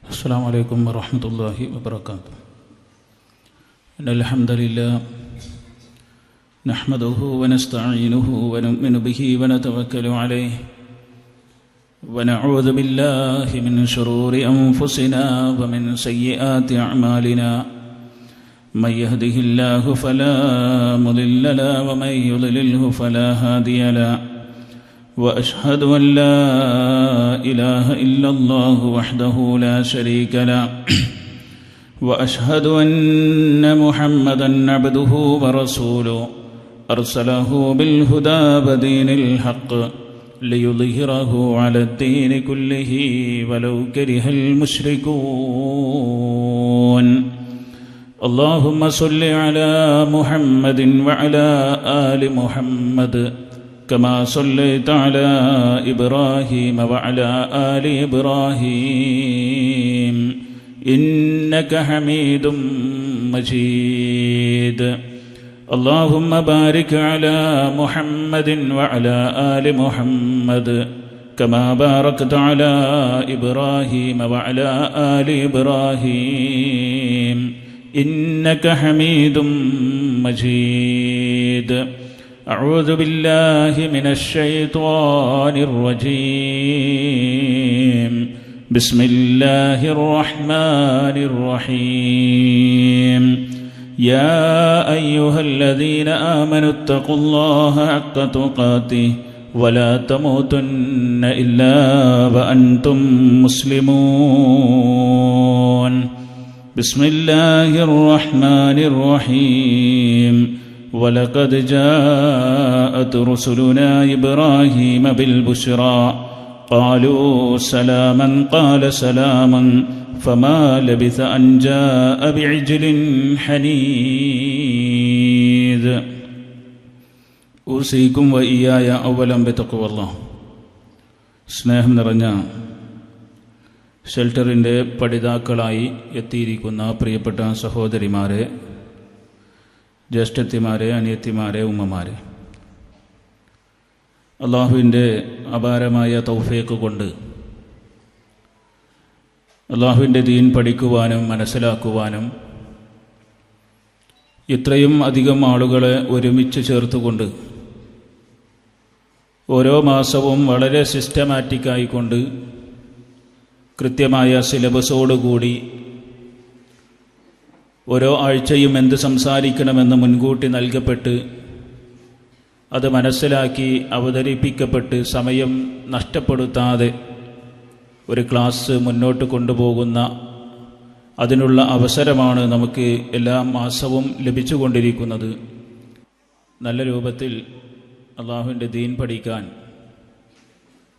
السلام عليكم ورحمة الله وبركاته. إن الحمد لله نحمده ونستعينه ونؤمن به ونتوكل عليه ونعوذ بالله من شرور أنفسنا ومن سيئات أعمالنا. من يهده الله فلا مضل له ومن يضلله فلا هادي له. وأشهد أن لا إله إلا الله وحده لا شريك له. وأشهد أن محمدًا عبده ورسوله أرسله بالهدى ودين الحق ليظهره على الدين كله ولو كره المشركون. اللهم صل على محمد وعلى آل محمد كما صليت على إبراهيم وعلى آل إبراهيم إنك حميد مجيد. اللهم بارك على محمد وعلى آل محمد كما باركت على إبراهيم وعلى آل إبراهيم إنك حميد مجيد. أعوذ بالله من الشيطان الرجيم. بسم الله الرحمن الرحيم. يا أيها الذين آمنوا اتقوا الله حق تقاته ولا تموتن إلا وأنتم مسلمون. بسم الله الرحمن الرحيم. ولقد جاءت رسلنا إبراهيم بالبشرى قالوا سلاما قال سلام فما لبث أن جاء بعجل حنيذ. أوصيكم وإياي أولا بتقوى الله. സ്നേഹം നിറഞ്ഞ ഷെൽട്ടറിൻ്റെ പഠിതാക്കളായി എത്തിയിരിക്കുന്ന പ്രിയപ്പെട്ട സഹോദരിമാരെ, ജ്യേഷ്ഠത്തിമാരെ, അനിയത്തിമാരെ, ഉമ്മമാരെ, അള്ളാഹുവിൻ്റെ അപാരമായ തൗഫീഖ് കൊണ്ട് അള്ളാഹുവിൻ്റെ ദീൻ പഠിക്കുവാനും മനസ്സിലാക്കുവാനും ഇത്രയും അധികം ആളുകളെ ഒരുമിച്ച് ചേർത്തുകൊണ്ട് ഓരോ മാസവും വളരെ സിസ്റ്റമാറ്റിക്കായിക്കൊണ്ട് കൃത്യമായ സിലബസോടുകൂടി ഓരോ ആഴ്ചയും എന്ത് സംസാരിക്കണമെന്ന് മുൻകൂട്ടി നൽകപ്പെട്ട് അത് മനസ്സിലാക്കി അവതരിപ്പിക്കപ്പെട്ട് സമയം നഷ്ടപ്പെടുത്താതെ ഒരു ക്ലാസ് മുന്നോട്ട് കൊണ്ടുപോകുന്ന അതിനുള്ള അവസരമാണ് നമുക്ക് എല്ലാ മാസവും ലഭിച്ചുകൊണ്ടിരിക്കുന്നത്. നല്ല രൂപത്തിൽ അള്ളാഹുവിൻ്റെ ദീൻ പഠിക്കാൻ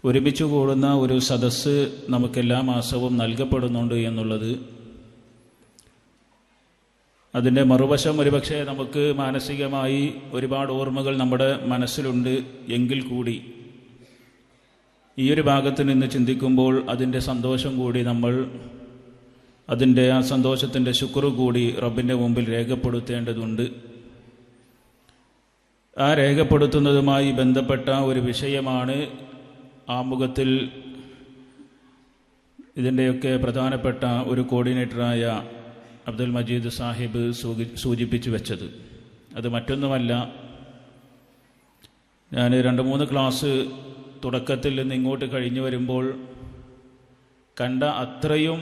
ഒരുമിച്ച് കൂടുന്ന ഒരു സദസ്സ് നമുക്കെല്ലാ മാസവും നൽകപ്പെടുന്നുണ്ട് എന്നുള്ളത്, അതിൻ്റെ മറുവശം ഒരുപക്ഷെ നമുക്ക് മാനസികമായി ഒരുപാട് ഓർമ്മകൾ നമ്മുടെ മനസ്സിലുണ്ട് എങ്കിൽ കൂടി ഈ ഒരു ഭാഗത്ത് നിന്ന് ചിന്തിക്കുമ്പോൾ അതിൻ്റെ സന്തോഷം കൂടി നമ്മൾ അതിൻ്റെ ആ സന്തോഷത്തിൻ്റെ ശുക്ർ കൂടി റബ്ബിൻ്റെ മുമ്പിൽ രേഖപ്പെടുത്തേണ്ടതുണ്ട്. ആ രേഖപ്പെടുത്തുന്നതുമായി ബന്ധപ്പെട്ട ഒരു വിഷയമാണ് ആമുഖത്തിൽ ഇതിൻ്റെയൊക്കെ പ്രധാനപ്പെട്ട ഒരു കോർഡിനേറ്ററായ അബ്ദുൽ മജീദ് സാഹിബ് സൂചിപ്പിച്ചു വെച്ചത്. അത് മറ്റൊന്നുമല്ല, ഞാൻ 2-3 ക്ലാസ് തുടക്കത്തിൽ നിന്ന് ഇങ്ങോട്ട് കഴിഞ്ഞു വരുമ്പോൾ കണ്ട അത്രയും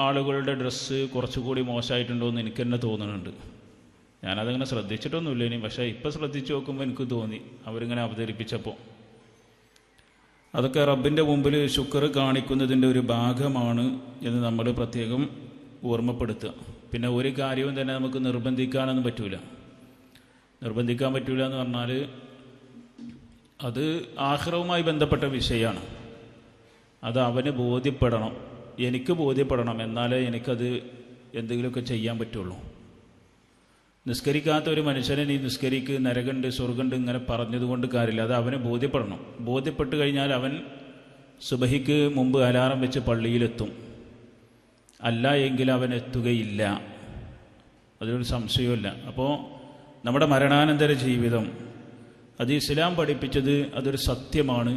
ആളുകളുടെ ഡ്രസ്സ് കുറച്ചുകൂടി മോശമായിട്ടുണ്ടോ എന്ന് എനിക്ക് തന്നെ തോന്നുന്നുണ്ട്. ഞാനതങ്ങനെ ശ്രദ്ധിച്ചിട്ടൊന്നുമില്ല ഇനി, പക്ഷേ ഇപ്പം ശ്രദ്ധിച്ച് നോക്കുമ്പോൾ എനിക്ക് തോന്നി അവരിങ്ങനെ അവതരിപ്പിച്ചപ്പോൾ. അതൊക്കെ റബ്ബിൻ്റെ മുമ്പിൽ ശുക്ർ കാണിക്കുന്നതിൻ്റെ ഒരു ഭാഗമാണ് എന്ന് നമ്മൾ പ്രത്യേകം ഓർമ്മപ്പെടുത്തുക. പിന്നെ ഒരു കാര്യവും തന്നെ നമുക്ക് നിർബന്ധിക്കാൻ പറ്റൂല എന്ന് പറഞ്ഞാൽ അത് ആഖിറവുമായി ബന്ധപ്പെട്ട വിഷയമാണ്. അത് അവന് ബോധ്യപ്പെടണം, എനിക്ക് ബോധ്യപ്പെടണം, എന്നാലേ എനിക്കത് എന്തെങ്കിലുമൊക്കെ ചെയ്യാൻ പറ്റുള്ളൂ. നിസ്കരിക്കാത്ത ഒരു മനുഷ്യനെ നീ നിസ്കരിക്ക്, നരകണ്ട്, സ്വർഗണ്ട് ഇങ്ങനെ പറഞ്ഞതുകൊണ്ട് കാര്യമില്ല. അത് അവന് ബോധ്യപ്പെടണം. ബോധ്യപ്പെട്ട് കഴിഞ്ഞാൽ അവൻ സുബഹിക്ക് മുമ്പ് അലാറം വെച്ച് പള്ളിയിലെത്തും. അല്ല എങ്കിൽ അവൻ എത്തുകയില്ല, അതിലൊരു സംശയമില്ല. അപ്പോൾ നമ്മുടെ മരണാനന്തര ജീവിതം അത് ഇസ്ലാം പഠിപ്പിച്ചത് അതൊരു സത്യമാണ്.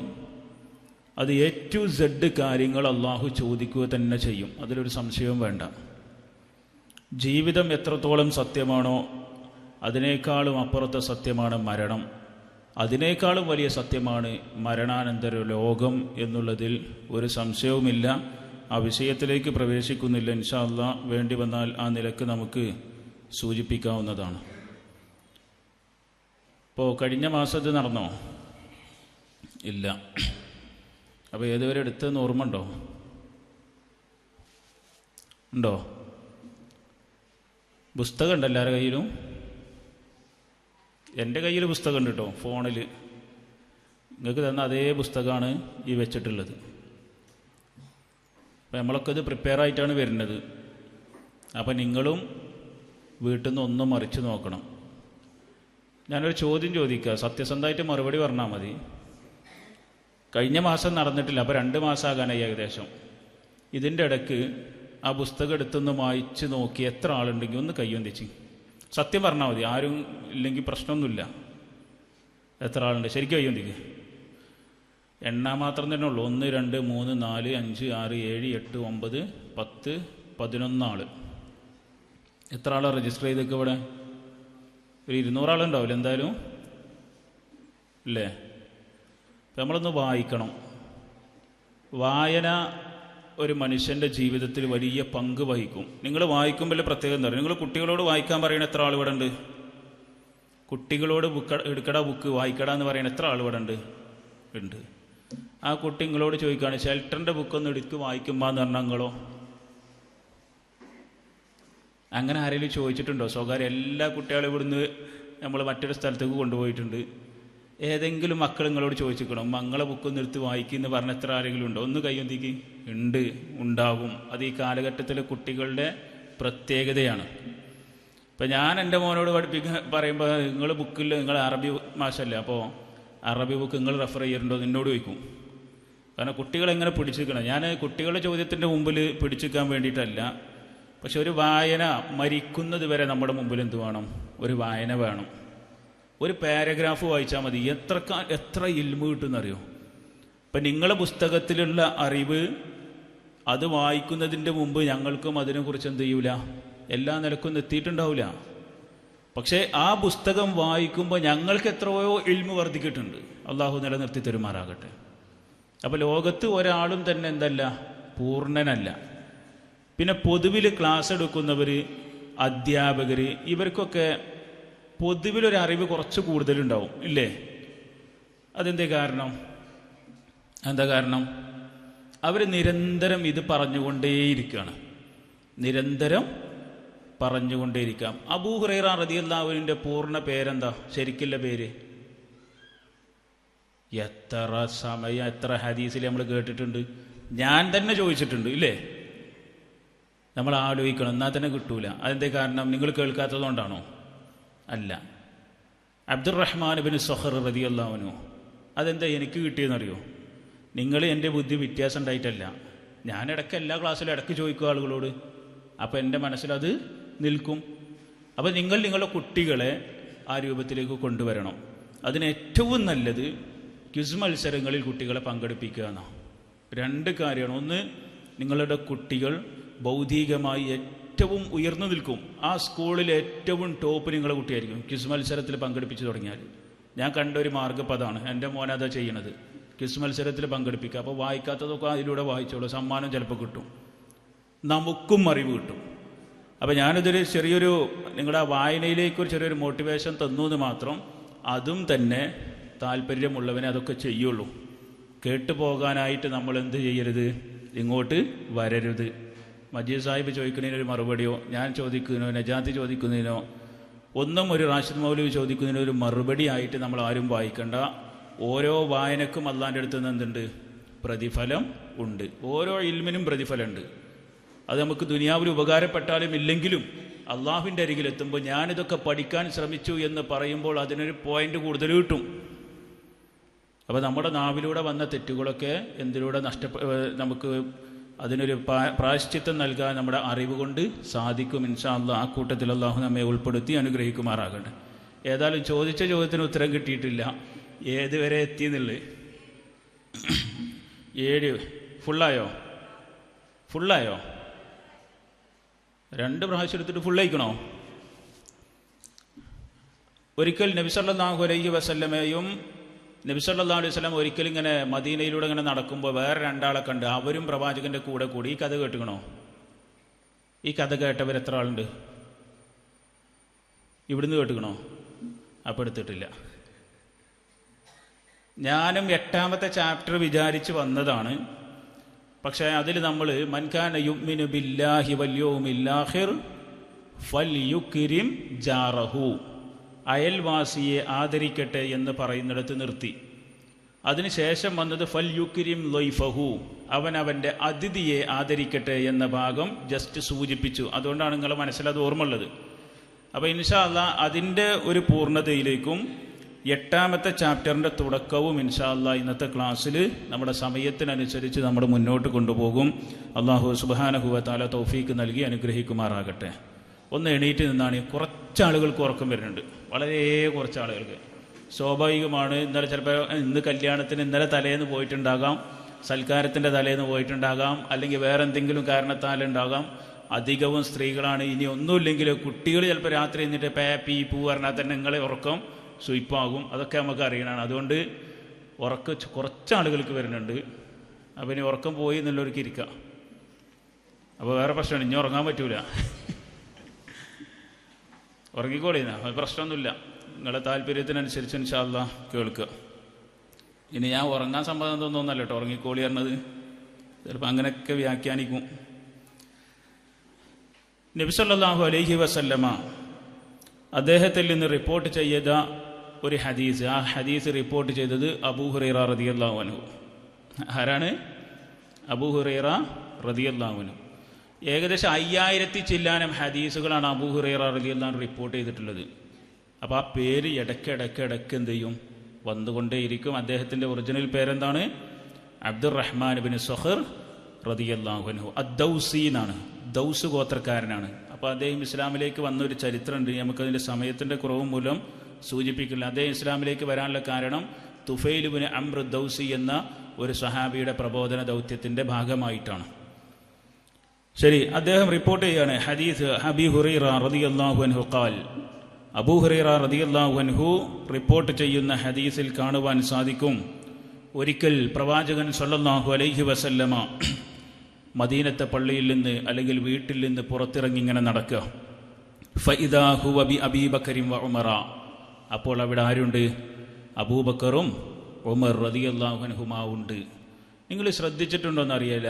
അത് A to Z കാര്യങ്ങൾ അള്ളാഹു ചോദിക്കുക തന്നെ ചെയ്യും, അതിലൊരു സംശയവും വേണ്ട. ജീവിതം എത്രത്തോളം സത്യമാണോ അതിനേക്കാളും അപ്പുറത്തെ സത്യമാണ് മരണം. അതിനേക്കാളും വലിയ സത്യമാണ് മരണാനന്തര ലോകം എന്നുള്ളതിൽ ഒരു സംശയവുമില്ല. ആ വിഷയത്തിലേക്ക് പ്രവേശിക്കുന്നില്ല. ഇൻഷാ അല്ലാഹ് വേണ്ടി വന്നാൽ ആ നിലക്ക് നമുക്ക് സൂചിപ്പിക്കാവുന്നതാണ്. ഇപ്പോൾ കഴിഞ്ഞ മാസത്ത് നടന്നോ? ഇല്ല. അപ്പോൾ ഏതുവരെ എടുത്തതെന്ന് ഓർമ്മ ഉണ്ടോ? ഉണ്ടോ? പുസ്തകം ഉണ്ട് എല്ലാവരുടെ കയ്യിലും? എൻ്റെ കയ്യിൽ പുസ്തകം ഉണ്ട് കേട്ടോ, ഫോണിൽ. നിങ്ങൾക്ക് തന്ന അതേ പുസ്തകമാണ് ഈ വെച്ചിട്ടുള്ളത്. അപ്പം നമ്മളൊക്കെ ഇത് പ്രിപ്പയർ ആയിട്ടാണ് വരുന്നത്. അപ്പം നിങ്ങളും വീട്ടിൽ നിന്ന് ഒന്നും മറിച്ച് നോക്കണം. ഞാനൊരു ചോദ്യം ചോദിക്കുക, സത്യസന്ധമായിട്ട് മറുപടി പറഞ്ഞാൽ മതി. കഴിഞ്ഞ മാസം നടന്നിട്ടില്ല, അപ്പോൾ 2 മാസമാകാനായി ഏകദേശം. ഇതിൻ്റെ ഇടയ്ക്ക് ആ പുസ്തകം എടുത്തൊന്ന് വായിച്ച് നോക്കി എത്ര ആളുണ്ടെങ്കിൽ ഒന്ന് കയ്യൊന്നിച്ച് സത്യം പറഞ്ഞാൽ മതി. ആരും ഇല്ലെങ്കിൽ പ്രശ്നമൊന്നുമില്ല. എത്ര ആളുണ്ട് ശരിക്കും കയ്യൊന്നിക്ക്? എണ്ണാൻ മാത്രം തന്നെ ഉള്ളൂ. 1 2 3 4 5 6 7 8 9 10 11 ആൾ. എത്ര ആളാണ് രജിസ്റ്റർ ചെയ്തൊക്കെ ഇവിടെ? ഒരു 200 ആളുണ്ടാവില്ല എന്തായാലും, ഇല്ലേ? അപ്പം നമ്മളൊന്ന് വായിക്കണം. വായന ഒരു മനുഷ്യൻ്റെ ജീവിതത്തിൽ വലിയ പങ്ക് വഹിക്കും. നിങ്ങൾ വായിക്കുമ്പോൾ പ്രത്യേകം എന്താ പറയുക? നിങ്ങൾ കുട്ടികളോട് വായിക്കാൻ പറയുന്ന എത്ര ആൾ ഇവിടെ ഉണ്ട്? കുട്ടികളോട് എടുക്കടാ ബുക്ക് വായിക്കടാ എന്ന് പറയുന്ന എത്ര ആൾ ഇവിടെ ഉണ്ട്? ആ കുട്ടി നിങ്ങളോട് ചോദിക്കുകയാണ് ഷെൽട്ടറിൻ്റെ ബുക്കൊന്ന് എടുത്ത് വായിക്കുമ്പോൾ എന്ന് പറഞ്ഞാൽ നിങ്ങളോ? അങ്ങനെ ആരെങ്കിലും ചോദിച്ചിട്ടുണ്ടോ? സ്വകാര്യം എല്ലാ കുട്ടികളും ഇവിടുന്ന് നമ്മൾ മറ്റൊരു സ്ഥലത്തേക്ക് കൊണ്ടുപോയിട്ടുണ്ട്. ഏതെങ്കിലും മക്കൾ നിങ്ങളോട് ചോദിച്ചിരിക്കണം മങ്ങളെ ബുക്കൊന്ന് എടുത്ത് വായിക്കുമെന്ന് പറഞ്ഞ എത്ര ആരെങ്കിലും ഉണ്ടോ? ഒന്ന് കയ്യൊന്തിക്ക്. ഉണ്ട്, ഉണ്ടാകും. അത് ഈ കാലഘട്ടത്തിലെ കുട്ടികളുടെ പ്രത്യേകതയാണ്. ഇപ്പം ഞാൻ എൻ്റെ മോനോട് പറയുമ്പോൾ നിങ്ങൾ ബുക്കിൽ നിങ്ങൾ അറബി മാഷല്ലേ, അപ്പോൾ അറബി ബുക്ക് നിങ്ങൾ റെഫർ ചെയ്യാറുണ്ടോ എന്നോട് ചോദിക്കും. കാരണം കുട്ടികളെങ്ങനെ പിടിച്ചിരിക്കണം. ഞാൻ കുട്ടികളുടെ ചോദ്യത്തിൻ്റെ മുമ്പിൽ പിടിച്ചിരിക്കാൻ വേണ്ടിയിട്ടല്ല. പക്ഷെ ഒരു വായന മരിക്കുന്നത് വരെ നമ്മുടെ മുമ്പിൽ എന്ത് വേണം? ഒരു വായന വേണം. ഒരു പാരഗ്രാഫ് വായിച്ചാൽ മതി, എത്ര ഇൽമു കിട്ടുമെന്നറിയോ? ഇപ്പം നിങ്ങളുടെ പുസ്തകത്തിലുള്ള അറിവ് അത് വായിക്കുന്നതിൻ്റെ മുമ്പ് ഞങ്ങൾക്കും അതിനെക്കുറിച്ച് എന്ത് ചെയ്യൂല, എല്ലാ നിലക്കും എത്തിയിട്ടുണ്ടാവില്ല. പക്ഷേ ആ പുസ്തകം വായിക്കുമ്പോൾ ഞങ്ങൾക്ക് എത്രയോ ഇൽമു വർദ്ധിക്കിട്ടുണ്ട്. അള്ളാഹു നിലനിർത്തി തരുമാറാകട്ടെ. അപ്പോൾ ലോകത്ത് ഒരാളും തന്നെ എന്തല്ല, പൂർണ്ണനല്ല. പിന്നെ പൊതുവിൽ ക്ലാസ് എടുക്കുന്നവർ, അധ്യാപകർ, ഇവർക്കൊക്കെ പൊതുവിലൊരറിവ് കുറച്ച് കൂടുതലുണ്ടാവും, ഇല്ലേ? അതെന്താ കാരണം? എന്താ കാരണം? അവർ നിരന്തരം ഇത് പറഞ്ഞുകൊണ്ടേയിരിക്കുകയാണ്. നിരന്തരം പറഞ്ഞുകൊണ്ടേയിരിക്കാം. അബൂ ഹുറൈറ റളിയല്ലാഹു അൻഹുവിൻ്റെ പൂർണ്ണ പേരെന്താ? ശരിക്കുള്ള പേര്? എത്ര സമയം എത്ര ഹദീസിൽ നമ്മൾ കേട്ടിട്ടുണ്ട്. ഞാൻ തന്നെ ചോദിച്ചിട്ടുണ്ട്, ഇല്ലേ? നമ്മൾ ആലോചിക്കണം, എന്നാൽ തന്നെ കിട്ടൂല. അതെന്തേ കാരണം? നിങ്ങൾ കേൾക്കാത്തതുകൊണ്ടാണോ? അല്ല. അബ്ദുറഹ്മാൻ ഇബ്നു സഖർ റളിയല്ലാഹു അൻഹു, അതെന്താ എനിക്ക് കിട്ടിയെന്നറിയോ? നിങ്ങൾ എൻ്റെ ബുദ്ധി വ്യത്യാസം ഉണ്ടായിട്ടല്ല. ഞാൻ ഇടയ്ക്ക് എല്ലാ ക്ലാസ്സിലും ഇടയ്ക്ക് ചോദിക്കും ആളുകളോട്. അപ്പോൾ എൻ്റെ മനസ്സിലത് നിൽക്കും. അപ്പോൾ നിങ്ങൾ നിങ്ങളുടെ കുട്ടികളെ ആ രൂപത്തിലേക്ക് കൊണ്ടുവരണം. അതിന് ഏറ്റവും നല്ലത് ക്വിസ് മത്സരങ്ങളിൽ കുട്ടികളെ പങ്കെടുപ്പിക്കുക എന്നാണ്. 2 കാര്യമാണ്. ഒന്ന്, നിങ്ങളുടെ കുട്ടികൾ ഭൗതികമായി ഏറ്റവും ഉയർന്നു നിൽക്കും. ആ സ്കൂളിൽ ഏറ്റവും ടോപ്പ് നിങ്ങളുടെ കുട്ടിയായിരിക്കും ക്വിസ് മത്സരത്തിൽ പങ്കെടുപ്പിച്ച് തുടങ്ങിയാൽ. ഞാൻ കണ്ട ഒരു മാർഗ്ഗം അതാണ്. എൻ്റെ മോനതാ ചെയ്യണത്. ക്വിസ് മത്സരത്തിൽ പങ്കെടുപ്പിക്കുക. അപ്പോൾ വായിക്കാത്തതൊക്കെ അതിലൂടെ വായിച്ചോളൂ, സമ്മാനം ചിലപ്പോൾ കിട്ടും, നമുക്കും അറിവ് കിട്ടും. അപ്പോൾ ഞാനിതൊരു ചെറിയൊരു നിങ്ങളുടെ വായനയിലേക്ക് ഒരു ചെറിയൊരു മോട്ടിവേഷൻ തന്നു എന്ന് മാത്രം. അതും തന്നെ താല്പര്യമുള്ളവനെ അതൊക്കെ ചെയ്യുള്ളൂ. കേട്ടു പോകാനായിട്ട് നമ്മൾ എന്ത് ചെയ്യരുത്, ഇങ്ങോട്ട് വരരുത്. മജീദ് സാഹിബ് ചോദിക്കുന്നതിനൊരു മറുപടിയോ, ഞാൻ ചോദിക്കുന്നതിനോ, നജാത്തി ചോദിക്കുന്നതിനോ, ഒന്നും ഒരു റാഷിദ് മൗലവി ചോദിക്കുന്നതിനോ ഒരു മറുപടി ആയിട്ട് നമ്മൾ ആരും വായിക്കണ്ട. ഓരോ വായനക്കും അള്ളാൻ്റെ അടുത്ത് നിന്ന് എന്തുണ്ട്? പ്രതിഫലം ഉണ്ട്. ഓരോ ഇൽമിനും പ്രതിഫലമുണ്ട്. അത് നമുക്ക് ദുനിയാവിൽ ഉപകാരപ്പെട്ടാലും ഇല്ലെങ്കിലും അള്ളാഹുവിൻ്റെ അരികിലെത്തുമ്പോൾ ഞാനിതൊക്കെ പഠിക്കാൻ ശ്രമിച്ചു എന്ന് പറയുമ്പോൾ അതിനൊരു പോയിന്റ് കൂടുതൽ കിട്ടും. അപ്പോൾ നമ്മുടെ നാവിലൂടെ വന്ന തെറ്റുകളൊക്കെ എന്തിലൂടെ നമുക്ക് അതിനൊരു പ്രായശ്ചിത്തം നൽകാൻ നമ്മുടെ അറിവ് കൊണ്ട് സാധിക്കും. ഇൻഷാ അല്ലാഹ് ആ കൂട്ടത്തിൽ അള്ളാഹു നമ്മെ ഉൾപ്പെടുത്തി അനുഗ്രഹിക്കുമാറാകട്ടെ. ഏതായാലും ചോദിച്ച ചോദ്യത്തിന് ഉത്തരം കിട്ടിയിട്ടില്ല, ഏതുവരെ എത്തിയെന്നുള്ളത്. 7 ഫുള്ളായോ? 2 പ്രാവശ്യം എടുത്തിട്ട് ഫുള്ളായിക്കണോ? ഒരിക്കൽ നബി സല്ലല്ലാഹു അലൈഹി വസല്ലമയും നബി സല്ലല്ലാഹു അലൈഹി വസല്ലം ഒരിക്കൽ ഇങ്ങനെ മദീനയിലൂടെ ഇങ്ങനെ നടക്കുമ്പോൾ വേറെ 2 ആളെ കണ്ട്. അവരും പ്രവാചകന്റെ കൂടെ കൂടി. ഈ കഥ കേട്ടുക്കണോ? ഈ കഥ കേട്ടവർ എത്ര ആളുണ്ട്? ഇവിടുന്ന് കേട്ടുക്കണോ? അപ്പോൾ എടുത്തിട്ടില്ല. ഞാനും 8ാമത്തെ ചാപ്റ്റർ വിചാരിച്ച് വന്നതാണ്. പക്ഷേ അതിൽ നമ്മൾ മൻ കാന യുഅ്മിനു ബില്ലാഹി വൽ യൗമിൽ ആഖിർ ഫൽയുക്രിം ജാറഹു, അയൽവാസിയെ ആദരിക്കട്ടെ എന്ന് പറയുന്നിടത്ത് നിർത്തി. അതിനുശേഷം വന്നത് ഫൽയുക്രിം ലൈഫഹു, അവൻ്റെ അതിഥിയെ ആദരിക്കട്ടെ എന്ന ഭാഗം ജസ്റ്റ് സൂചിപ്പിച്ചു. അതുകൊണ്ടാണ് നിങ്ങളുടെ മനസ്സിലത് ഓർമ്മ ഉള്ളത്. അപ്പോൾ ഇൻഷാ അല്ലാഹ് അതിൻ്റെ ഒരു പൂർണ്ണതയിലേക്കും 8ാമത്തെ ചാപ്റ്ററിൻ്റെ തുടക്കവും ഇൻഷാ അല്ലാഹ് ഇന്നത്തെ ക്ലാസ്സിൽ നമ്മുടെ സമയത്തിനനുസരിച്ച് നമ്മൾ മുന്നോട്ട് കൊണ്ടുപോകും. അല്ലാഹു സുബ്ഹാനഹു വ തആല തൗഫീക്ക് നൽകി അനുഗ്രഹിക്കുമാറാകട്ടെ. ഒന്ന് എണീറ്റ് നിന്നാണ്. കുറച്ചാളുകൾക്ക് ഉറക്കം വരുന്നുണ്ട്, വളരെ കുറച്ച് ആളുകൾക്ക്. സ്വാഭാവികമാണ്. ഇന്ന് കല്യാണത്തിന് ഇന്നലെ തലേന്ന് പോയിട്ടുണ്ടാകാം, സൽക്കാരത്തിൻ്റെ തലേന്ന് പോയിട്ടുണ്ടാകാം, അല്ലെങ്കിൽ വേറെ എന്തെങ്കിലും കാരണത്താലുണ്ടാകാം. അധികവും സ്ത്രീകളാണ്. ഇനി ഒന്നുമില്ലെങ്കിൽ കുട്ടികൾ ചിലപ്പോൾ രാത്രി എന്നിട്ട് പീ പൂ പറഞ്ഞാൽ തന്നെ നിങ്ങളെ ഉറക്കം സ്വയ്പാകും. അതൊക്കെ നമുക്ക് അറിയണമാണ്. അതുകൊണ്ട് കുറച്ചാളുകൾക്ക് വരുന്നുണ്ട്. അപ്പം ഇനി ഉറക്കം പോയി എന്നുള്ളവർക്ക് ഇരിക്കാം. അപ്പോൾ വേറെ പ്രശ്നമാണ്, ഇനി ഉറങ്ങാൻ പറ്റൂല. ഉറങ്ങിക്കോളിന്നാ, പ്രശ്നമൊന്നുമില്ല. നിങ്ങളുടെ താല്പര്യത്തിനനുസരിച്ച് ഇൻഷാ അല്ലാഹ് കേൾക്കുക. ഇനി ഞാൻ ഉറങ്ങാൻ സമ്മതം തോന്നുന്നല്ല കേട്ടോ, ഉറങ്ങിക്കോളി പറഞ്ഞത് ചിലപ്പോൾ അങ്ങനെയൊക്കെ വ്യാഖ്യാനിക്കും. നബി സല്ലല്ലാഹു അലൈഹി വസല്ലമ അദ്ദേഹത്തിൽ നിന്ന് റിപ്പോർട്ട് ചെയ്ത ഒരു ഹദീസ്, ആ ഹദീസ് റിപ്പോർട്ട് ചെയ്തത് അബൂ ഹുറൈറ റളിയല്ലാഹു അൻഹു. ആരാണ്? അബൂ ഹുറൈറ റളിയല്ലാഹു അൻഹു. ഏകദേശം 5000 ചില്ലാനം ഹദീസുകളാണ് അബൂ ഹുറൈറ റളിയല്ലാഹു അൻഹു റിപ്പോർട്ട് ചെയ്തിട്ടുള്ളത്. അപ്പോൾ ആ പേര് ഇടയ്ക്ക് എന്ത് ചെയ്യും? വന്നുകൊണ്ടേയിരിക്കും. അദ്ദേഹത്തിൻ്റെ ഒറിജിനൽ പേരെന്താണ്? അബ്ദുറഹ്മാൻ ഇബ്നു സഖർ റളിയല്ലാഹു അൻഹു അദ്ദൗസി എന്നാണ്. ദൗസ് ഗോത്രക്കാരനാണ്. അപ്പോൾ അദ്ദേഹം ഇസ്ലാമിലേക്ക് വന്നൊരു ചരിത്രമുണ്ട്. നമുക്കതിൻ്റെ സമയത്തിൻ്റെ കുറവ് മൂലം സൂചിപ്പിക്കില്ല. അദ്ദേഹം ഇസ്ലാമിലേക്ക് വരാനുള്ള കാരണം തുഫൈൽ ഇബ്നു അംർ ദൗസി എന്ന ഒരു സഹാബിയുടെ പ്രബോധന ദൗത്യത്തിൻ്റെ ഭാഗമായിട്ടാണ്. ശരി, അദ്ദേഹം റിപ്പോർട്ട് ചെയ്യാണ് ഹദീസ് അബീ ഹുറൈറ റളിയല്ലാഹു അൻഹു ഖാൽ. അബൂ ഹുറൈറ റളിയല്ലാഹു അൻഹു റിപ്പോർട്ട് ചെയ്യുന്ന ഹദീസിൽ കാണുവാൻ സാധിക്കും, ഒരിക്കൽ പ്രവാചകൻ സല്ലല്ലാഹു അലൈഹി വസല്ലമ മദീനത്തെ പള്ളിയിൽ നിന്ന് അല്ലെങ്കിൽ വീട്ടിൽ നിന്ന് പുറത്തിറങ്ങി ഇങ്ങനെ നടക്കുക. ഫഇദാ ഹുവ ബി അബീ ബക്കറിൻ വ ഉമറ. അപ്പോൾ അവിടെ ആരുണ്ട്? അബൂബക്കറും ഉമർ റളിയല്ലാഹു അൻഹുമാ ഉണ്ട്. നിങ്ങൾ ശ്രദ്ധിച്ചിട്ടുണ്ടോയെന്ന് അറിയില്ല,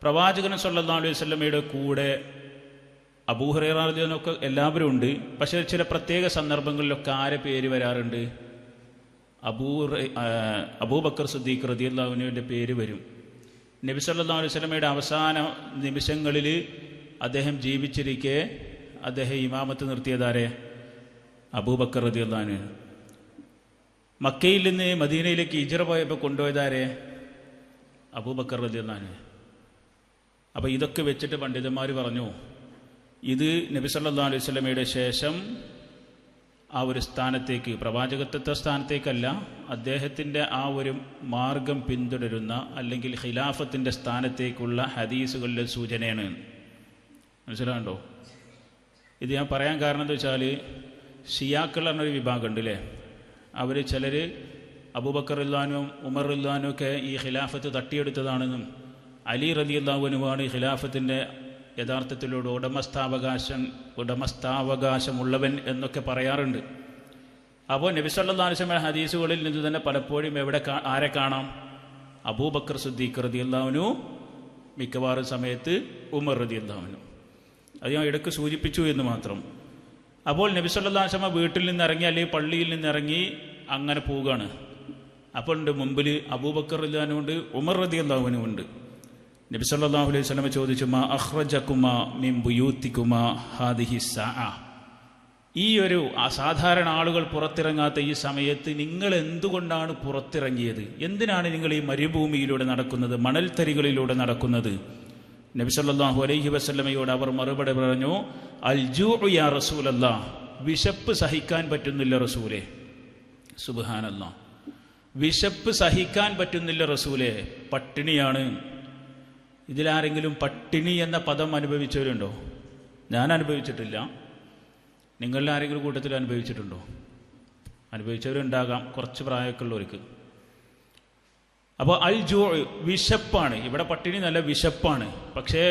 പ്രവാചകൻ സല്ലല്ലാഹു അലൈഹി വസല്ലമയുടെ കൂടെ അബൂ ഹുറൈറ റളിയല്ലാഹു അൻഹു എല്ലാവരും ഉണ്ട്. പക്ഷേ ചില പ്രത്യേക സന്ദർഭങ്ങളിലൊക്കെ ആരെ പേര് വരാറുണ്ട്? അബൂബക്കർ സിദ്ദീഖ് റളിയല്ലാഹു അൻഹുവിൻ്റെ പേര് വരും. നബി സല്ലല്ലാഹു അലൈഹി വസല്ലമയുടെ അവസാന നിമിഷങ്ങളിൽ അദ്ദേഹം ജീവിച്ചിരിക്കെ അദ്ദേഹം ഇമാമത്ത് നിർത്തിയതാരെ? അബൂബക്കർ റളിയല്ലാഹു അൻഹു. മക്കയിൽ നിന്ന് മദീനയിലേക്ക് ഹിജ്റ പോയപ്പോൾ കൊണ്ടുപോയതാരെ? അബൂബക്കർ റളിയല്ലാഹു അൻഹു. അപ്പോൾ ഇതൊക്കെ വെച്ചിട്ട് പണ്ഡിതന്മാർ പറഞ്ഞു, ഇത് നബി സല്ലല്ലാഹു അലൈഹി വസല്ലമയുടെ ശേഷം ആ ഒരു സ്ഥാനത്തേക്ക്, പ്രവാചകത്വ സ്ഥാനത്തേക്കല്ല, അദ്ദേഹത്തിൻ്റെ ആ ഒരു മാർഗം പിന്തുടരുന്ന അല്ലെങ്കിൽ ഖിലാഫത്തിൻ്റെ സ്ഥാനത്തേക്കുള്ള ഹദീസുകളിലെ സൂചനയാണ്. മനസ്സിലാകണ്ടോ? ഇത് ഞാൻ പറയാൻ കാരണം എന്താ വെച്ചാൽ, ഷിയാക്കൾ എന്നൊരു വിഭാഗം ഉണ്ട് അല്ലേ? അവർ ചിലർ അബൂബക്കർ റളിയല്ലാഹു ഉമർ റളിയല്ലാഹു ഒക്കെ ഈ ഖിലാഫത്ത് തട്ടിയെടുത്തതാണെന്നും അലി റളിയല്ലാഹു അൻഹുവാണ് ഈ ഖിലാഫത്തിൻ്റെ യഥാർത്ഥത്തിലൂടെ ഉടമസ്ഥാവകാശമുള്ളവൻ എന്നൊക്കെ പറയാറുണ്ട്. അപ്പോൾ നബി സല്ലല്ലാഹു അലൈഹി വസല്ലം ഹദീസുകളിൽ നിന്ന് തന്നെ പലപ്പോഴും ആരെ കാണാം? അബൂബക്കർ സിദ്ദീഖ് റളിയല്ലാഹു അൻഹു, മിക്കവാറും സമയത്ത് ഉമർ റളിയല്ലാഹു അൻഹു. അത് ഞാൻ ഇടയ്ക്ക് സൂചിപ്പിച്ചു എന്ന് മാത്രം. അപ്പോൾ നബി സല്ലല്ലാഹു അലൈഹി വസല്ലം വീട്ടിൽ നിന്നിറങ്ങി അല്ലെങ്കിൽ പള്ളിയിൽ നിന്നിറങ്ങി അങ്ങനെ പോവുകയാണ്. അപ്പോൾ ഉണ്ട് മുമ്പിൽ അബൂബക്കർ റളിയല്ലാഹു അൻഹു ഉണ്ട്, ഉമർ റളിയല്ലാഹു അൻഹു ഉണ്ട്. നബി സല്ലല്ലാഹു അലൈഹി വസല്ലം ചോദിച്ചു, മാ അഖ്റജകുമാ മിൻ ബുയൂത്തികുമാ ഹാദിഹി സഅ. ഈ ഒരു അസാധാരണ ആളുകൾ പുറത്തിറങ്ങാത്ത ഈ സമയത്ത് നിങ്ങൾ എന്തുകൊണ്ടാണ് പുറത്തിറങ്ങിയത്? എന്തിനാണ് നിങ്ങൾ ഈ മരുഭൂമിയിലൂടെ നടക്കുന്നത്, മണൽത്തരികളിലൂടെ നടക്കുന്നത്? നബി സല്ലല്ലാഹു അലൈഹി വസല്ലമയോട് അവർ മറുപടി പറഞ്ഞു, അൽ ജൂഉ യാ റസൂലല്ലാഹ്, വിശപ്പ് സഹിക്കാൻ പറ്റുന്നില്ല റസൂലേ. സുബ്ഹാനല്ലാഹ്. വിശപ്പ് സഹിക്കാൻ പറ്റുന്നില്ല റസൂലേ, പട്ടിണിയാണ്. ഇതിലാരെങ്കിലും പട്ടിണി എന്ന പദം അനുഭവിച്ചവരുണ്ടോ? ഞാൻ അനുഭവിച്ചിട്ടില്ല. നിങ്ങളിൽ ആരെങ്കിലും കൂട്ടത്തിൽ അനുഭവിച്ചിട്ടുണ്ടോ? അനുഭവിച്ചവരുണ്ടാകാം, കുറച്ച് പ്രായമൊക്കെ ഉള്ളവർക്ക്. അപ്പോൾ അൽ ജൂ, വിശപ്പാണ്. ഇവിടെ പട്ടിണി നല്ല വിശപ്പാണ്. പക്ഷേ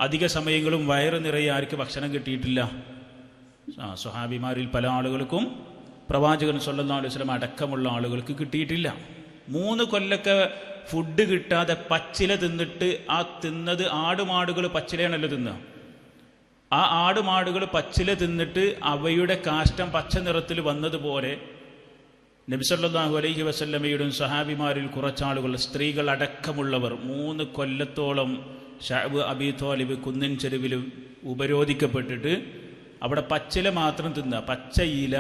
അധിക സമയങ്ങളും വയറ് നിറയെ ആർക്ക് ഭക്ഷണം കിട്ടിയിട്ടില്ല? സ്വഹാബിമാരിൽ പല ആളുകൾക്കും പ്രവാചകൻ സല്ലല്ലാഹു അലൈഹി വസല്ലം അടക്കമുള്ള ആളുകൾക്ക് കിട്ടിയിട്ടില്ല. 3 കൊല്ലൊക്കെ ഫുഡ് കിട്ടാതെ പച്ചില തിന്നിട്ട്, ആ തിന്നത് ആടുമാടുകൾ പച്ചിലയാണല്ലോ തിന്നുക. ആ ആടുമാടുകൾ പച്ചില തിന്നിട്ട് അവയുടെ കാഷ്ടം പച്ച നിറത്തിൽ വന്നതുപോലെ നബി സല്ലല്ലാഹു അലൈഹി വസല്ലമയുടെ സഹാബിമാരിൽ കുറച്ചാളുകൾ, സ്ത്രീകൾ അടക്കമുള്ളവർ 3 കൊല്ലത്തോളം ശഅബ് അബീ ത്വാലിബ് കുന്നിൻ ചെരുവിൽ ഉപരോധിക്കപ്പെട്ടിട്ട് അവിടെ പച്ചില മാത്രം തിന്നുക, പച്ച ഇല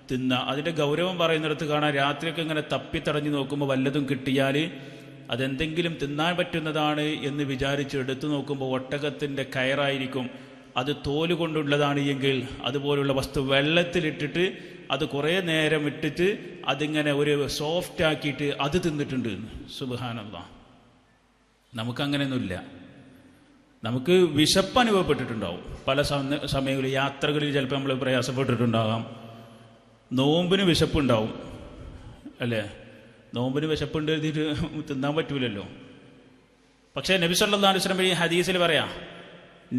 തിന്നുക. അതിൻ്റെ ഗൗരവം പറയുന്നിടത്ത് കാണാൻ രാത്രിയൊക്കെ ഇങ്ങനെ തപ്പിത്തടഞ്ഞു നോക്കുമ്പോൾ വല്ലതും കിട്ടിയാൽ അതെന്തെങ്കിലും തിന്നാൻ പറ്റുന്നതാണ് എന്ന് വിചാരിച്ച് എടുത്തു നോക്കുമ്പോൾ ഒട്ടകത്തിൻ്റെ കയറായിരിക്കും. അത് തോല് കൊണ്ടുള്ളതാണ് എങ്കിൽ അതുപോലുള്ള വസ്തു വെള്ളത്തിലിട്ടിട്ട് അത് കുറേ നേരം ഇട്ടിട്ട് അതിങ്ങനെ ഒരു സോഫ്റ്റ് ആക്കിയിട്ട് അത് തിന്നിട്ടുണ്ട്. സുബ്ഹാനല്ലാഹ്. നമുക്കങ്ങനെയൊന്നുമില്ല. നമുക്ക് വിശപ്പ് അനുഭവപ്പെട്ടിട്ടുണ്ടാവും പല സമയങ്ങളിൽ. യാത്രകളിൽ ചിലപ്പോൾ നമ്മൾ പ്രയാസപ്പെട്ടിട്ടുണ്ടാകാം. നോമ്പിന് വിശപ്പുണ്ടാവും അല്ലേ? നോമ്പിന് വിശപ്പുണ്ട് എഴുതിയിട്ട് തിന്നാൻ പറ്റൂലല്ലോ. പക്ഷേ നബി സല്ലല്ലാഹു അലൈഹി വസല്ലം ഈ ഹദീസിൽ പറയാം,